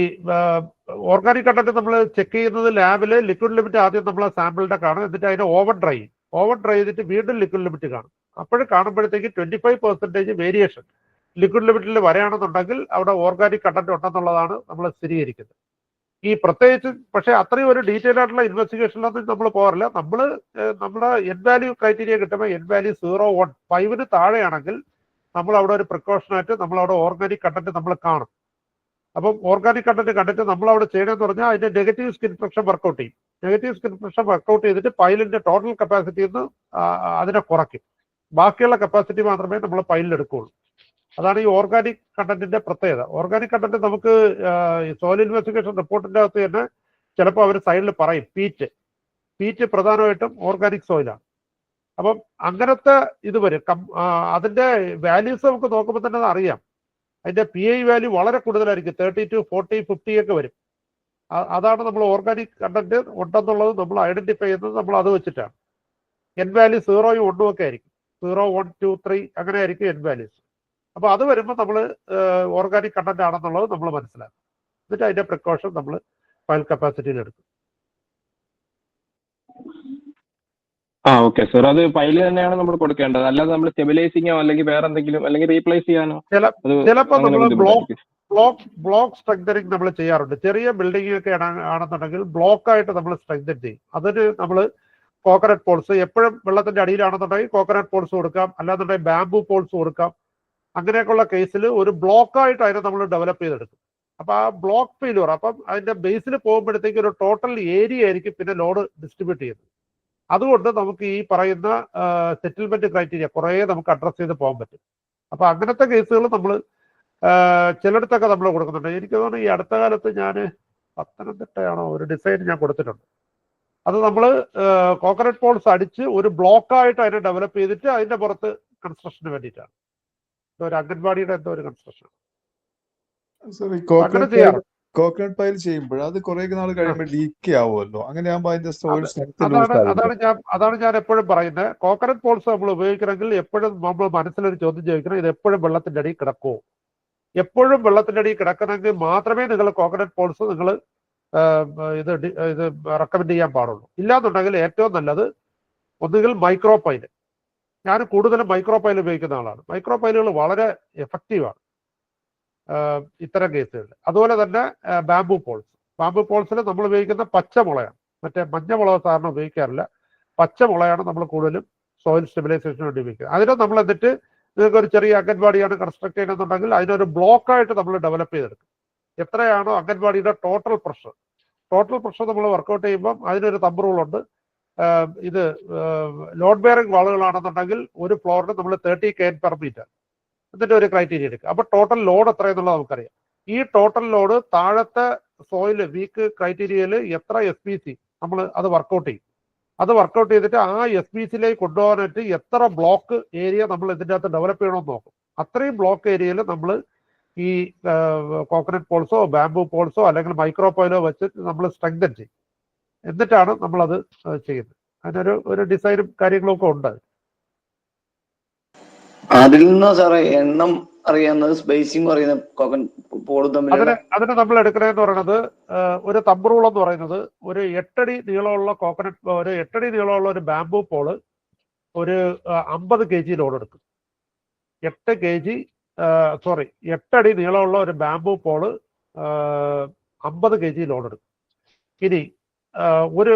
Speaker 3: ഓർഗാനിക് കണ്ടന്റ് നമ്മൾ ചെക്ക് ചെയ്യുന്നത് ലാബില് ലിക്വിഡ് ലിമിറ്റ് ആദ്യം നമ്മൾ സാമ്പിളിന്റെ കാണും. എന്നിട്ട് അതിനെ ഓവൻ ഡ്രൈ ചെയ്തിട്ട് വീണ്ടും ലിക്വിഡ് ലിമിറ്റ് കാണും. അപ്പോഴും കാണുമ്പോഴത്തേക്ക് 25% വേരിയേഷൻ ലിക്വിഡ് ലിമിറ്റിൽ വരികയാണെന്നുണ്ടെങ്കിൽ അവിടെ ഓർഗാനിക് കണ്ടന്റ് ഉണ്ടെന്നുള്ളതാണ് നമ്മൾ സ്ഥിരീകരിക്കുന്നത്. ഈ പ്രത്യേകിച്ച് പക്ഷേ അത്രയും ഒരു ഡീറ്റെയിൽ ആയിട്ടുള്ള ഇൻവെസ്റ്റിഗേഷനിലൊന്നും നമ്മൾ പോകാറില്ല. നമ്മുടെ എൻ വാല്യൂ ക്രൈറ്റീരിയ കിട്ടുമ്പോൾ എൻ വാല്യൂ 0, 1, 5 താഴെയാണെങ്കിൽ നമ്മൾ അവിടെ ഒരു പ്രിക്കോഷനായിട്ട് നമ്മൾ അവിടെ ഓർഗാനിക് കണ്ടന്റ് നമ്മൾ കാണും. അപ്പം ഓർഗാനിക് കണ്ടന്റ് കണ്ടിട്ട് നമ്മൾ അവിടെ ചെയ്യണമെന്ന് പറഞ്ഞാൽ അതിന്റെ നെഗറ്റീവ് സ്കിൻ ഫ്രിക്ഷൻ വർക്കൗട്ട് ചെയ്യും. നെഗറ്റീവ് സ്കിൻ ഫ്രിക്ഷൻ വർക്കൗട്ട് ചെയ്തിട്ട് പൈലിന്റെ ടോട്ടൽ കപ്പാസിറ്റി നിന്ന് അതിനെ കുറയ്ക്കും. ബാക്കിയുള്ള കപ്പാസിറ്റി മാത്രമേ നമ്മൾ പൈലിലെടുക്കുകയുള്ളൂ. അതാണ് ഈ ഓർഗാനിക് കണ്ടന്റിന്റെ പ്രത്യേകത. ഓർഗാനിക് കണ്ടന്റ് നമുക്ക് സോയിൽ ഇൻവെസ്റ്റിഗേഷൻ റിപ്പോർട്ടിന്റെ അകത്ത് തന്നെ ചിലപ്പോൾ അവർ സൈഡിൽ പറയും പീറ്റ് പ്രധാനമായിട്ടും ഓർഗാനിക് സോയിലാണ്. അപ്പം അങ്ങനത്തെ ഇത് വരും. അതിന്റെ വാല്യൂസ് നമുക്ക് നോക്കുമ്പോൾ തന്നെ അറിയാം. അതിന്റെ PI വാല്യൂ വളരെ കൂടുതലായിരിക്കും, 32, 40, 50 ഒക്കെ വരും. അതാണ് നമ്മൾ ഓർഗാനിക് കണ്ടന്റ് ഉണ്ടെന്നുള്ളത് നമ്മൾ ഐഡന്റിഫൈ ചെയ്യുന്നത് നമ്മൾ അത് വെച്ചിട്ടാണ്. N വാല്യൂ 0യും 1ഉം ഒക്കെ ആയിരിക്കും. 0, 1, 2, 3 അങ്ങനെ ആയിരിക്കും N വാല്യൂസ്. അപ്പൊ അത് വരുമ്പോൾ നമ്മൾ ഓർഗാനിക് കണ്ടന്റ് ആണെന്നുള്ളത് നമ്മൾ മനസ്സിലാക്കും. എന്നിട്ട് അതിന്റെ പ്രിക്കോഷൻ നമ്മൾ ഫയൽ കപ്പാസിറ്റിയിൽ എടുക്കും.
Speaker 9: ഓക്കെ സർ, അത് ഫയല് തന്നെയാണ് നമ്മൾ കൊടുക്കേണ്ടത്, അല്ലാതെ നമ്മൾ സ്റ്റെബിലൈസിങ്ങോ അല്ലെങ്കിൽ വേറെ എന്തെങ്കിലും അല്ലെങ്കിൽ റീപ്ലേസ് ചെയ്യാനോ?
Speaker 3: ചിലപ്പോൾ നമ്മൾ ബ്ലോക്ക് സ്ട്രെങ്തനിങ് നമ്മൾ ചെയ്യാറുണ്ട്. ചെറിയ ബിൽഡിംഗ് ഒക്കെ ആണെന്നുണ്ടെങ്കിൽ ബ്ലോക്ക് ആയിട്ട് നമ്മൾ സ്ട്രെങ്തൻ ചെയ്യും. അതിന് നമ്മൾ കോക്കനട്ട് പോൾസ്, എപ്പോഴും വെള്ളത്തിന്റെ അടിയിലാണെന്നുണ്ടെങ്കിൽ കോക്കനട്ട് പോൾസ് കൊടുക്കാം, അല്ലാന്നുണ്ടെങ്കിൽ ബാംബു പോൾസ് കൊടുക്കാം. അങ്ങനെയൊക്കെയുള്ള കേസിൽ ഒരു ബ്ലോക്കായിട്ട് അതിനെ നമ്മൾ ഡെവലപ്പ് ചെയ്തെടുക്കും. അപ്പൊ ആ ബ്ലോക്ക് ഫെയിലൂർ, അപ്പം അതിന്റെ ബേസിൽ പോകുമ്പോഴത്തേക്ക് ഒരു ടോട്ടൽ ഏരിയ ആയിരിക്കും പിന്നെ ലോഡ് ഡിസ്ട്രിബ്യൂട്ട് ചെയ്യുന്നത്. അതുകൊണ്ട് നമുക്ക് ഈ പറയുന്ന സെറ്റിൽമെന്റ് ക്രൈറ്റീരിയ കുറേ നമുക്ക് അഡ്രസ് ചെയ്ത് പോകാൻ പറ്റും. അപ്പൊ അങ്ങനത്തെ കേസുകൾ നമ്മൾ ചിലയിടത്തൊക്കെ നമ്മൾ കൊടുക്കുന്നുണ്ട്. എനിക്ക് തോന്നുന്നു ഈ അടുത്ത കാലത്ത് ഞാൻ പത്തനംതിട്ടയാണോ ഒരു ഡിസൈൻ ഞാൻ കൊടുത്തിട്ടുണ്ട്. അത് നമ്മൾ കോക്കനട്ട് പോൾസ് അടിച്ച് ഒരു ബ്ലോക്കായിട്ട് അതിനെ ഡെവലപ്പ് ചെയ്തിട്ട് അതിന്റെ പുറത്ത് കൺസ്ട്രക്ഷന് വേണ്ടിയിട്ടാണ്. ഒരു അംഗൻവാടിയുടെ എന്തോ ഒരു കൺസ്ട്രക്ഷൻ അങ്ങനെ ചെയ്യാറ്.
Speaker 4: കോക്കനട്ട് പൈൽ ചെയ്യുമ്പോൾ അത് കുറെ നാൾ കഴിയുമ്പോൾ ലീക്ക് ആവുമല്ലോ. അങ്ങനെ ആകുമ്പോൾ അതിന്റെ സോയിൽ
Speaker 3: അതാണ് ഞാൻ എപ്പോഴും പറയുന്നത്. കോക്കനട്ട് പോൾസ് നമ്മൾ ഉപയോഗിക്കണമെങ്കിൽ എപ്പോഴും നമ്മൾ മനസ്സിലൊരു ചോദ്യം ചോദിക്കണം, ഇത് എപ്പോഴും വെള്ളത്തിന്റെ അടിയിൽ കിടക്കുമോ? എപ്പോഴും വെള്ളത്തിന്റെ അടിയിൽ കിടക്കണമെങ്കിൽ മാത്രമേ നിങ്ങൾ കോക്കനട്ട് പോൾസ് നിങ്ങൾ ഇത് റെക്കമെൻഡ് ചെയ്യാൻ പാടുള്ളൂ. ഇല്ലാന്നുണ്ടെങ്കിൽ ഏറ്റവും നല്ലത് ഒന്നുകിൽ മൈക്രോ പൈൽ. ഞാൻ കൂടുതലും മൈക്രോ പൈൽ ഉപയോഗിക്കുന്ന ആളാണ്. മൈക്രോ പൈലുകൾ വളരെ എഫക്റ്റീവാണ് ഇത്തരം കേസുകളിൽ. അതുപോലെ തന്നെ ബാംബു പോൾസിൽ നമ്മൾ ഉപയോഗിക്കുന്ന പച്ചമുളയാണ്. മറ്റേ മഞ്ഞമുളക് സാധാരണ ഉപയോഗിക്കാറില്ല. പച്ചമുളയാണ് നമ്മൾ കൂടുതലും സോയിൽ സ്റ്റെബിലൈസേഷന് വേണ്ടി ഉപയോഗിക്കുന്നത്. അതിനെ നമ്മൾ എന്നിട്ട് നിങ്ങൾക്ക് ഒരു ചെറിയ അംഗൻവാടിയാണ് കൺസ്ട്രക്ട് ചെയ്യണമെന്നുണ്ടെങ്കിൽ അതിനൊരു ബ്ലോക്കായിട്ട് നമ്മൾ ഡെവലപ്പ് ചെയ്തെടുക്കും. എത്രയാണോ അംഗൻവാടിയുടെ ടോട്ടൽ പ്രഷർ നമ്മൾ വർക്കൗട്ട് ചെയ്യുമ്പം അതിനൊരു തമ്പ് റൂളുണ്ട്. ഇത് ലോഡ് ബെയറിംഗ് വാളുകളാണെന്നുണ്ടെങ്കിൽ ഒരു ഫ്ലോറിന് നമ്മൾ 30 kN/m എന്നിട്ട് ഒരു ക്രൈറ്റീരിയ എടുക്കുക. അപ്പൊ ടോട്ടൽ ലോഡ് എത്രയെന്നുള്ളത് നമുക്കറിയാം. ഈ ടോട്ടൽ ലോഡ് താഴത്തെ സോയിൽ വീക്ക് ക്രൈറ്റീരിയയിൽ എത്ര SPC നമ്മൾ അത് വർക്കൗട്ട് ചെയ്യും. അത് വർക്കൗട്ട് ചെയ്തിട്ട് ആ SPCയിലേക്ക് കൊണ്ടുപോകാനായിട്ട് എത്ര ബ്ലോക്ക് ഏരിയ നമ്മൾ ഇതിൻ്റെ അകത്ത് ഡെവലപ്പ് ചെയ്യണമെന്ന് നോക്കും. അത്രയും ബ്ലോക്ക് ഏരിയയിൽ നമ്മൾ ഈ കോക്കനട്ട് പോൾസോ ബാംബു പോൾസോ അല്ലെങ്കിൽ മൈക്രോ പോയിലോ വെച്ച് നമ്മൾ സ്ട്രെങ്തൻ ചെയ്യും. എന്നിട്ടാണ് നമ്മളത് ചെയ്യുന്നത്. അതിനൊരു ഡിസൈനും കാര്യങ്ങളും ഒക്കെ ഉണ്ട്.
Speaker 5: അതിൽ നിന്ന് സാറേ എണ്ണം അറിയാവുന്നത് സ്പേസിംഗ്
Speaker 3: അതിന് നമ്മൾ എടുക്കണേന്ന് പറയുന്നത് ഒരു തമ്പ് റൂൾ എന്ന് പറയുന്നത് ഒരു 8 അടി നീളമുള്ള ഒരു 8 അടി നീളമുള്ള ഒരു ബാംബു പോള് ഒരു 50 kg ലോഡ് എടുക്കും. 8 അടി നീളമുള്ള ഒരു ബാംബു പോള് 50 kg ലോഡ് എടുക്കും. ഇനി ഒരു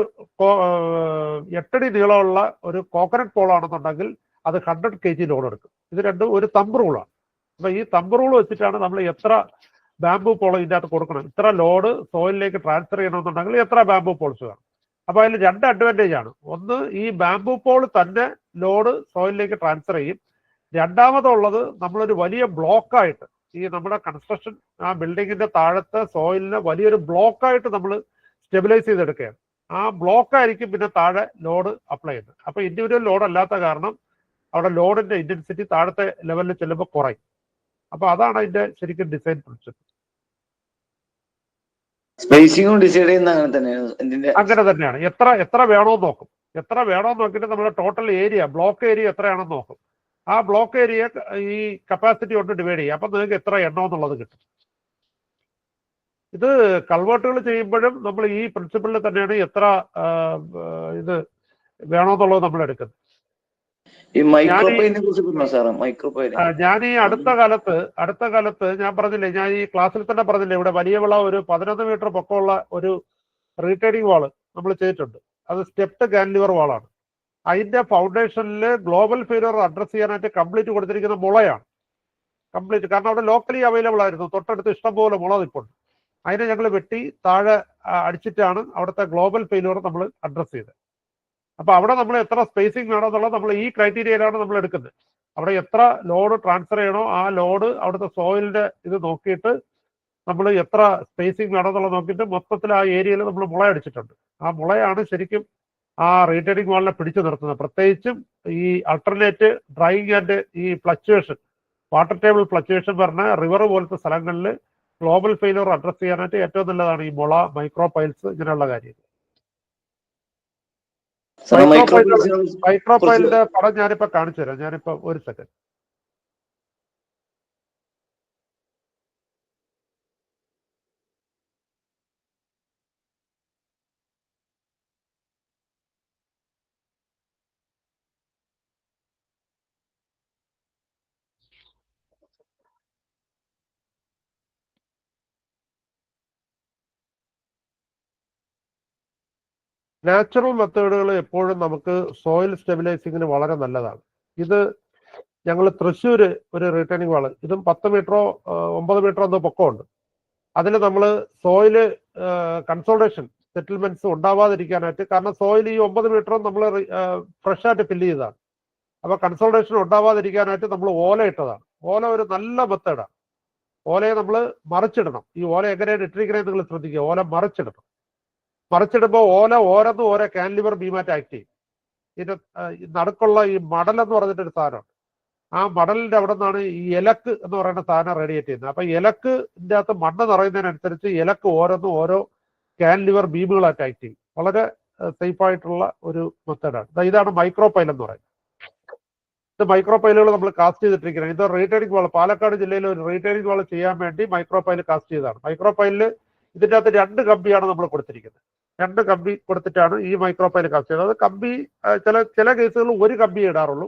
Speaker 3: 8 അടി നീളമുള്ള ഒരു കോക്കനട്ട് പോളാണെന്നുണ്ടെങ്കിൽ അത് 100 kg ലോഡ് എടുക്കും. ഇത് രണ്ടും ഒരു തമ്പ് റൂളാണ്. അപ്പൊ ഈ തമ്പ് റൂൾ വെച്ചിട്ടാണ് നമ്മൾ എത്ര ബാംബു പോൾ ഇതിൻ്റെ അകത്ത് കൊടുക്കണം, ഇത്ര ലോഡ് സോയിലിലേക്ക് ട്രാൻസ്ഫർ ചെയ്യണമെന്നുണ്ടെങ്കിൽ എത്ര ബാംബു പോൾസ് വേണം. അപ്പൊ അതിൽ 2 അഡ്വാൻറ്റേജ് ആണ്. ഒന്ന്, ഈ ബാംബു പോൾ തന്നെ ലോഡ് സോയിലിലേക്ക് ട്രാൻസ്ഫർ ചെയ്യും. രണ്ടാമതുള്ളത്, നമ്മളൊരു വലിയ ബ്ലോക്കായിട്ട് ഈ നമ്മുടെ കൺസ്ട്രക്ഷൻ ആ ബിൽഡിങ്ങിന്റെ താഴത്തെ സോയിലിനെ വലിയൊരു ബ്ലോക്കായിട്ട് നമ്മൾ സ്റ്റെബിലൈസ് ചെയ്തെടുക്കുകയാണ്. ആ ബ്ലോക്കായിരിക്കും പിന്നെ താഴെ ലോഡ് അപ്ലൈ ചെയ്യുന്നത്. അപ്പൊ ഇൻഡിവിജ്വൽ ലോഡ് അല്ലാത്ത കാരണം അവിടെ ലോഡിന്റെ ഇന്റൻസിറ്റി താഴത്തെ ലെവലിൽ ചെല്ലുമ്പോൾ കുറയും. അപ്പൊ അതാണ് അതിന്റെ ശരിക്കും ഡിസൈൻ പ്രിൻസിപ്പിൾ.
Speaker 5: സ്പേസിംഗും ഡിസൈഡ് ചെയ്യുന്ന അങ്ങനെ
Speaker 3: തന്നെയാണ്. എത്ര വേണോന്ന് നോക്കും. എത്ര വേണോന്ന് നോക്കിയിട്ട് നമ്മുടെ ടോട്ടൽ ഏരിയ ബ്ലോക്ക് ഏരിയ എത്രയാണെന്ന് നോക്കും. ആ ബ്ലോക്ക് ഏരിയ ഈ കപ്പാസിറ്റി കൊണ്ട് ഡിവൈഡ് ചെയ്യും. അപ്പൊ നിങ്ങൾക്ക് എത്ര എണ്ണം എന്നുള്ളത് കിട്ടും. ഇത് കൾവേർട്ടുകൾ ചെയ്യുമ്പോഴും നമ്മൾ ഈ പ്രിൻസിപ്പിളിൽ തന്നെയാണ് എത്ര ഇത് വേണോന്നുള്ളത് നമ്മൾ എടുക്കുന്നത്. ഞാൻ ഈ അടുത്ത കാലത്ത് ഞാൻ പറഞ്ഞില്ലേ, ഞാൻ ഈ ക്ലാസ്സിൽ തന്നെ പറഞ്ഞില്ലേ, ഇവിടെ വലിയ വിള ഒരു 11 മീറ്റർ പൊക്കമുള്ള ഒരു റീറ്റൈനിങ് വാള് നമ്മൾ ചെയ്തിട്ടുണ്ട്. അത് സ്റ്റെപ്ഡ് കാൻലിവർ വാളാണ്. അതിന്റെ ഫൗണ്ടേഷനിൽ ഗ്ലോബൽ ഫെയിലിയർ അഡ്രസ് ചെയ്യാനായിട്ട് കംപ്ലീറ്റ് കൊടുത്തിരിക്കുന്ന മുളയാണ്. കംപ്ലീറ്റ്, കാരണം അവിടെ ലോക്കലി അവൈലബിൾ ആയിരുന്നു. തൊട്ടടുത്ത് ഇഷ്ടംപോലെ മുള നിൽപ്പുണ്ട്. അതിനെ ഞങ്ങൾ വെട്ടി താഴെ അടിച്ചിട്ടാണ് അവിടുത്തെ ഗ്ലോബൽ ഫെയിലിയർ നമ്മൾ അഡ്രസ് ചെയ്തത്. അപ്പൊ അവിടെ നമ്മൾ എത്ര സ്പേസിംഗ് വേണം എന്നുള്ളത് നമ്മൾ ഈ ക്രൈറ്റീരിയയിലാണ് നമ്മൾ എടുക്കുന്നത്. അവിടെ എത്ര ലോഡ് ട്രാൻസ്ഫർ ചെയ്യണോ ആ ലോഡ് അവിടുത്തെ സോയിലിന്റെ ഇത് നോക്കിയിട്ട് നമ്മൾ എത്ര സ്പേസിംഗ് വേണം എന്നുള്ളത് നോക്കിയിട്ട് മൊത്തത്തിൽ ആ ഏരിയയിൽ നമ്മൾ മുള അടിച്ചിട്ടുണ്ട്. ആ മുളയാണ് ശരിക്കും ആ റീറ്റെയിനിങ് വാളിനെ പിടിച്ചു നിർത്തുന്നത്. പ്രത്യേകിച്ചും ഈ അൾട്ടർനേറ്റ് ഡ്രൈയിങ് ആൻഡ് ഈ ഫ്ലക്ച്വേഷൻ, വാട്ടർ ടേബിൾ ഫ്ലക്ച്വേഷൻ പറഞ്ഞ റിവർ പോലത്തെ സ്ഥലങ്ങളിൽ ഗ്ലോബൽ ഫെയിലിയർ അഡ്രസ് ചെയ്യാനായിട്ട് ഏറ്റവും നല്ലതാണ് ഈ മുള, മൈക്രോ പൈൽസ്, ഇങ്ങനെയുള്ള കാര്യങ്ങൾ. മൈക്രോ പൈലിന്റെ പടം ഞാനിപ്പോ കാണിച്ചു തരാം. ഞാനിപ്പോ ഒരു സെക്കൻഡ്. നാച്ചുറൽ മെത്തേഡുകൾ എപ്പോഴും നമുക്ക് സോയിൽ സ്റ്റെബിലൈസിങ്ങിന് വളരെ നല്ലതാണ്. ഇത് ഞങ്ങൾ തൃശ്ശൂർ ഒരു റിട്ടേണിംഗ് വാള്, ഇതും 10 മീറ്ററോ 9 മീറ്ററോ എന്തോ പൊക്കമുണ്ട്. അതിൽ നമ്മൾ സോയില് കൺസോൾട്ടേഷൻ സെറ്റിൽമെന്റ്സ് ഉണ്ടാവാതിരിക്കാനായിട്ട്, കാരണം സോയിൽ ഈ 9 മീറ്ററും നമ്മൾ ഫ്രഷ് ആയിട്ട് ഫില്ല് ചെയ്തതാണ്. അപ്പൊ കൺസോൾട്ടേഷൻ ഉണ്ടാവാതിരിക്കാനായിട്ട് നമ്മൾ ഓല ഇട്ടതാണ്. ഓല ഒരു നല്ല മെത്തേഡാണ്. ഓലയെ നമ്മൾ മറിച്ചിടണം. ഈ ഓല എങ്ങനെയാണ് ഇട്ടിരിക്കുന്നത് നിങ്ങൾ ശ്രദ്ധിക്കുക. ഓല മറിച്ചിടണം. മറിച്ചിടുമ്പോൾ ഓല ഓരോന്നും ഓരോ കാൻലിവർ ബീമാറ്റ് ആക്ട് ചെയ്യും. ഇതിന്റെ നടുക്കുള്ള ഈ മടൽ എന്ന് പറഞ്ഞിട്ടൊരു സാധനമാണ്. ആ മടലിന്റെ അവിടെ നിന്നാണ് ഈ ഇലക്ക് എന്ന് പറയുന്ന സാധനം റേഡിയേറ്റ് ചെയ്യുന്നത്. അപ്പൊ ഇലക്കിന്റെ അകത്ത് മണ്ണ് നിറയുന്നതിനനുസരിച്ച് ഇലക്ക് ഓരോന്നും ഓരോ കാൻലിവർ ബീമുകളായിട്ട് ആക്ട് ചെയ്യും. വളരെ സേഫ് ആയിട്ടുള്ള ഒരു മെത്തേഡാണ്. ഇതാണ് മൈക്രോ പൈൽ എന്ന് പറയുന്നത്. ഇത് മൈക്രോ പൈലുകൾ നമ്മൾ കാസ്റ്റ് ചെയ്തിട്ടിരിക്കുന്നത്. ഇത് റീറ്റെയിനിങ് വാൾ, പാലക്കാട് ജില്ലയിൽ ഒരു റീറ്റെയിനിങ് വാൾ ചെയ്യാൻ വേണ്ടി മൈക്രോ പൈൽ കാസ്റ്റ് ചെയ്തതാണ്. മൈക്രോ പൈലിൽ ഇതിൻ്റെ അകത്ത് 2 കമ്പിയാണ് നമ്മൾ കൊടുത്തിരിക്കുന്നത്. 2 കമ്പി കൊടുത്തിട്ടാണ് ഈ മൈക്രോ പൈൽ കാസ്റ്റ് ചെയ്യുന്നത്. അത് കമ്പി ചില കേസുകളിൽ 1 കമ്പി ഇടാറുള്ളൂ,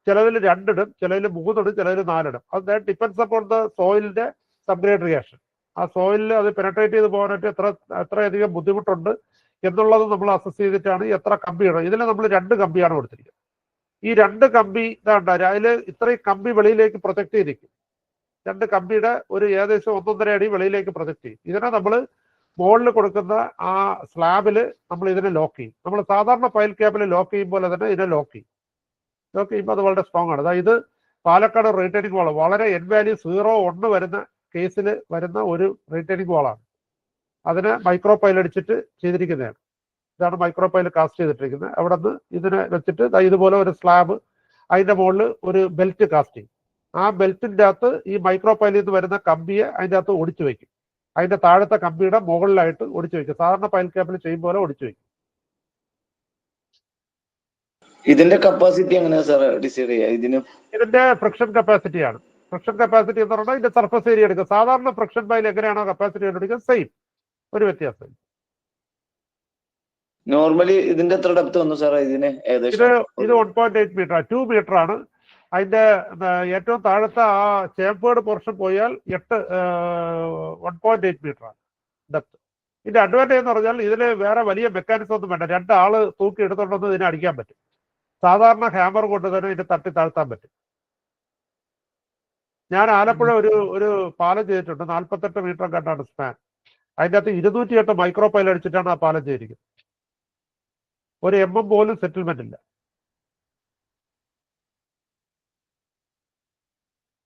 Speaker 3: ചിലതിൽ 2 ഇടും, ചിലതിൽ 3 ഇടും, ചിലതിൽ 4 ഇടും. അത് ഡിപ്പെൻഡ്സ് അപ്പോൺ ദ സോയിലിന്റെ സബ്ഗ്രേഡ് റിയാക്ഷൻ. ആ സോയിലിൽ അത് പെനട്രേറ്റ് ചെയ്ത് പോകാനായിട്ട് എത്രയധികം ബുദ്ധിമുട്ടുണ്ട് എന്നുള്ളത് നമ്മൾ അസസ് ചെയ്തിട്ടാണ് എത്ര കമ്പി ഇടണം. ഇതിൽ നമ്മൾ 2 കമ്പിയാണ് കൊടുത്തിരിക്കുന്നത്. ഈ 2 കമ്പി ഇതാണ്ട് അതിൽ ഇത്രയും കമ്പി വെളിയിലേക്ക് പ്രൊജക്ട് ചെയ്തിരിക്കും. 2 കമ്പിയുടെ ഒരു ഏകദേശം 1.5 അടി വെളിയിലേക്ക് പ്രൊജക്ട് ചെയ്യും. ഇതിനെ നമ്മൾ മുകളിൽ കൊടുക്കുന്ന ആ സ്ലാബിൽ നമ്മൾ ഇതിനെ ലോക്ക് ചെയ്യും. നമ്മൾ സാധാരണ പൈൽ ക്യാപ്പിൽ ലോക്ക് ചെയ്യുമ്പോൾ തന്നെ ഇതിനെ ലോക്ക് ചെയ്യും. ലോക്ക് ചെയ്യുമ്പോൾ അത് വളരെ സ്ട്രോങ് ആണ്. അതായത് പാലക്കാട് റീറ്റെയിനിങ് വാൾ വളരെ എൻ വാല്യൂ 0, 1 വരുന്ന കേസിൽ വരുന്ന ഒരു റീറ്റെയിനിങ് വാളാണ്. അതിന് മൈക്രോ പൈൽ അടിച്ചിട്ട് ചെയ്തിരിക്കുന്നതാണ്. ഇതാണ് മൈക്രോ പൈൽ കാസ്റ്റ് ചെയ്തിട്ടിരിക്കുന്നത്. അവിടെ നിന്ന് ഇതിനെ വെച്ചിട്ട് ഇതുപോലെ ഒരു സ്ലാബ്, അതിന്റെ മുകളിൽ ഒരു ബെൽറ്റ് കാസ്റ്റ് ചെയ്യും. ആ ബെൽറ്റിന്റെ അകത്ത് ഈ മൈക്രോ പൈലിൽ നിന്ന് വരുന്ന കമ്പിയെ അതിൻ്റെ അകത്ത് ഒടിച്ചു വെക്കും. അതിന്റെ താഴത്തെ കമ്പിയുടെ മുകളിലായിട്ട് ഒടിച്ചു വെക്കും. സാധാരണ പൈൽ ക്യാപ്പിൽ ചെയ്യും പോലെ ഒടിച്ചു വെക്കും.
Speaker 5: ഇതിന്റെ കപ്പാസിറ്റി എങ്ങനെയാ സാർ ഡിസൈഡ് ചെയ്യുക?
Speaker 3: ഇതിന്റെ ഫ്രിക്ഷൻ കപ്പാസിറ്റിയാണ്. ഫ്രിക്ഷൻ കപ്പാസിറ്റി എന്ന് പറഞ്ഞാൽ ഇതിന്റെ സർഫസ് ഏരിയ എടുക്കുക. സാധാരണ ഫ്രിക്ഷൻ പൈൽ എങ്ങനെയാണോ കപ്പാസിറ്റി കണ്ടുപിടിക്കുക, സെയിം, ഒരു വ്യത്യാസം.
Speaker 5: നോർമലി ഇതിന്റെ എത്ര ഡെപ്ത് വന്നു സാർ ഇതിന്?
Speaker 3: ഇത് 1.8 മീറ്റർ, 2 മീറ്റർ ആണ്. അതിന്റെ ഏറ്റവും താഴത്തെ ആ ചേമ്പേർഡ് പോർഷൻ പോയാൽ 1.8 മീറ്റർ ആണ് ഡെപ്ത്. ഇതിന്റെ അഡ്വാൻറ്റേജ് എന്ന് പറഞ്ഞാൽ ഇതിൽ വേറെ വലിയ മെക്കാനിസം ഒന്നും വേണ്ട. 2 ആള് തൂക്കി എടുത്തോണ്ടൊന്നും ഇതിനെ അടിക്കാൻ പറ്റും. സാധാരണ ഹാമർ കൊണ്ട് തന്നെ ഇതിനെ തട്ടി താഴ്ത്താൻ പറ്റും. ഞാൻ ആലപ്പുഴ ഒരു പാലം ചെയ്തിട്ടുണ്ട്. 48 മീറ്റർ കണ്ടാണ് സ്പാൻ. അതിൻ്റെ അകത്ത് 208 മൈക്രോ പൈൽ അടിച്ചിട്ടാണ് ആ പാലം ചെയ്തിരിക്കുന്നത്. ഒരു MM പോലും സെറ്റിൽമെന്റ് ഇല്ല.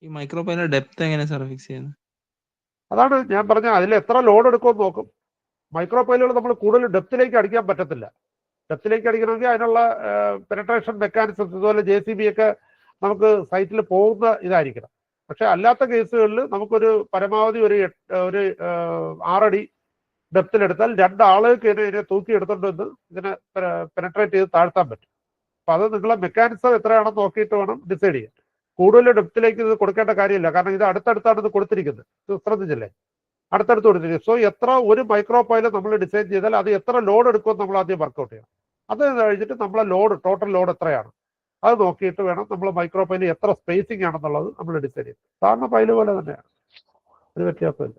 Speaker 10: ഈ മൈക്രോ പൈലിന്റെ ഡെപ്ത് എങ്ങനെ സാർ ഫിക്സ് ചെയ്യുന്നത്?
Speaker 3: അതാണ് ഞാൻ പറഞ്ഞ, അതിൽ എത്ര ലോഡ് എടുക്കുമെന്ന് നോക്കും. മൈക്രോ പൈലുകൾ നമ്മൾ കൂടുതൽ ഡെപ്തിലേക്ക് അടിക്കാൻ പറ്റത്തില്ല. ഡെപ്തിലേക്ക് അടിക്കണമെങ്കിൽ അതിനുള്ള പെനട്രേഷൻ മെക്കാനിസംസ്, ഇതുപോലെ JCB ഒക്കെ നമുക്ക് സൈറ്റിൽ പോകുന്ന ഇതായിരിക്കണം. പക്ഷെ അല്ലാത്ത കേസുകളിൽ നമുക്കൊരു പരമാവധി ഒരു 6 അടി ഡെപ്തിലെടുത്താൽ 2 ആളുകൾക്ക് ഇതിനെ തൂക്കി എടുത്തോണ്ട് ഇതിനെ പെനട്രേറ്റ് ചെയ്ത് താഴ്ത്താൻ പറ്റും. അപ്പൊ അത് നിങ്ങളെ മെക്കാനിസം എത്രയാണെന്ന് നോക്കിയിട്ട് വേണം ഡിസൈഡ് ചെയ്യാൻ. കൂടുതൽ ഡെപ്തിലേക്ക് ഇത് കൊടുക്കേണ്ട കാര്യമില്ല, കാരണം ഇത് അടുത്തടുത്താണ് ഇത് കൊടുത്തിരിക്കുന്നത്. ശ്രദ്ധിച്ചില്ലേ, അടുത്തടുത്ത് കൊടുത്തിരിക്കുന്നത്. സോ എത്ര ഒരു മൈക്രോ പൈൽ നമ്മൾ ഡിസൈൻ ചെയ്താൽ അത് എത്ര ലോഡ് എടുക്കുമെന്ന് നമ്മൾ ആദ്യം വർക്കൗട്ട് ചെയ്യണം. അത് കഴിഞ്ഞിട്ട് നമ്മളെ ലോഡ്, ടോട്ടൽ ലോഡ് എത്രയാണ് അത് നോക്കിയിട്ട് വേണം നമ്മൾ മൈക്രോ പൈൽ എത്ര സ്പേസിംഗ് ആണെന്നുള്ളത് നമ്മൾ ഡിസൈഡ് ചെയ്യും. സാധാരണ പൈല് പോലെ തന്നെയാണ്, ഒരു വ്യത്യാസമില്ല.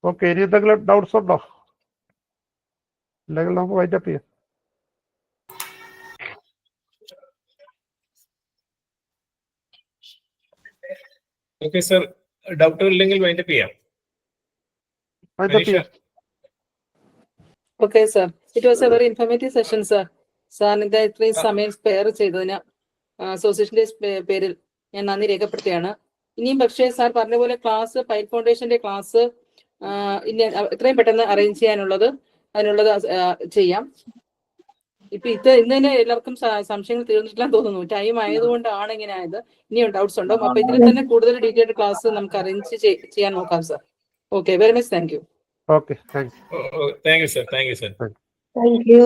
Speaker 3: ഓക്കെ, ഇനി എന്തെങ്കിലും ഡൗട്ട്സ് ഉണ്ടോ? അല്ലെങ്കിൽ നമുക്ക് വൈൻഡപ്പ് ചെയ്യാം.
Speaker 7: ഓക്കെ സർ, ഡൗട്ടുകൾ ഇല്ലെങ്കിൽ വൈൻഡപ്പ് ചെയ്യാം. Manisha.
Speaker 2: Okay sir, it was A very informative session sir. സാറിന്റെ ഇത്രയും സമയം സ്പെയർ ചെയ്തതിന് അസോസിയേഷന്റെ പേരിൽ ഞാൻ നന്ദി രേഖപ്പെടുത്തുകയാണ്. ഇനിയും പക്ഷേ സാർ പറഞ്ഞ പോലെ ക്ലാസ്, പൈൽ ഫൗണ്ടേഷന്റെ ക്ലാസ് എത്രയും പെട്ടെന്ന് അറേഞ്ച് ചെയ്യാനുള്ളത് ചെയ്യാം. ഇപ്പൊ ഇന്ന് തന്നെ എല്ലാവർക്കും സംശയങ്ങൾ തീർന്നിട്ടില്ലെന്ന് തോന്നുന്നു. ടൈം ആയതുകൊണ്ടാണ് ഇങ്ങനെ ആയത്. ഇനിയും ഡൗട്ട്സ് ഉണ്ടോ? അപ്പൊ ഇതിൽ തന്നെ കൂടുതൽ ഡീറ്റെയിൽഡ് ക്ലാസ് നമുക്ക് അറേഞ്ച് ചെയ്യാൻ നോക്കാം sir. Okay, very much thank you.
Speaker 3: Okay, thank you.
Speaker 7: Thank you sir. Thank you sir.
Speaker 11: Thank you.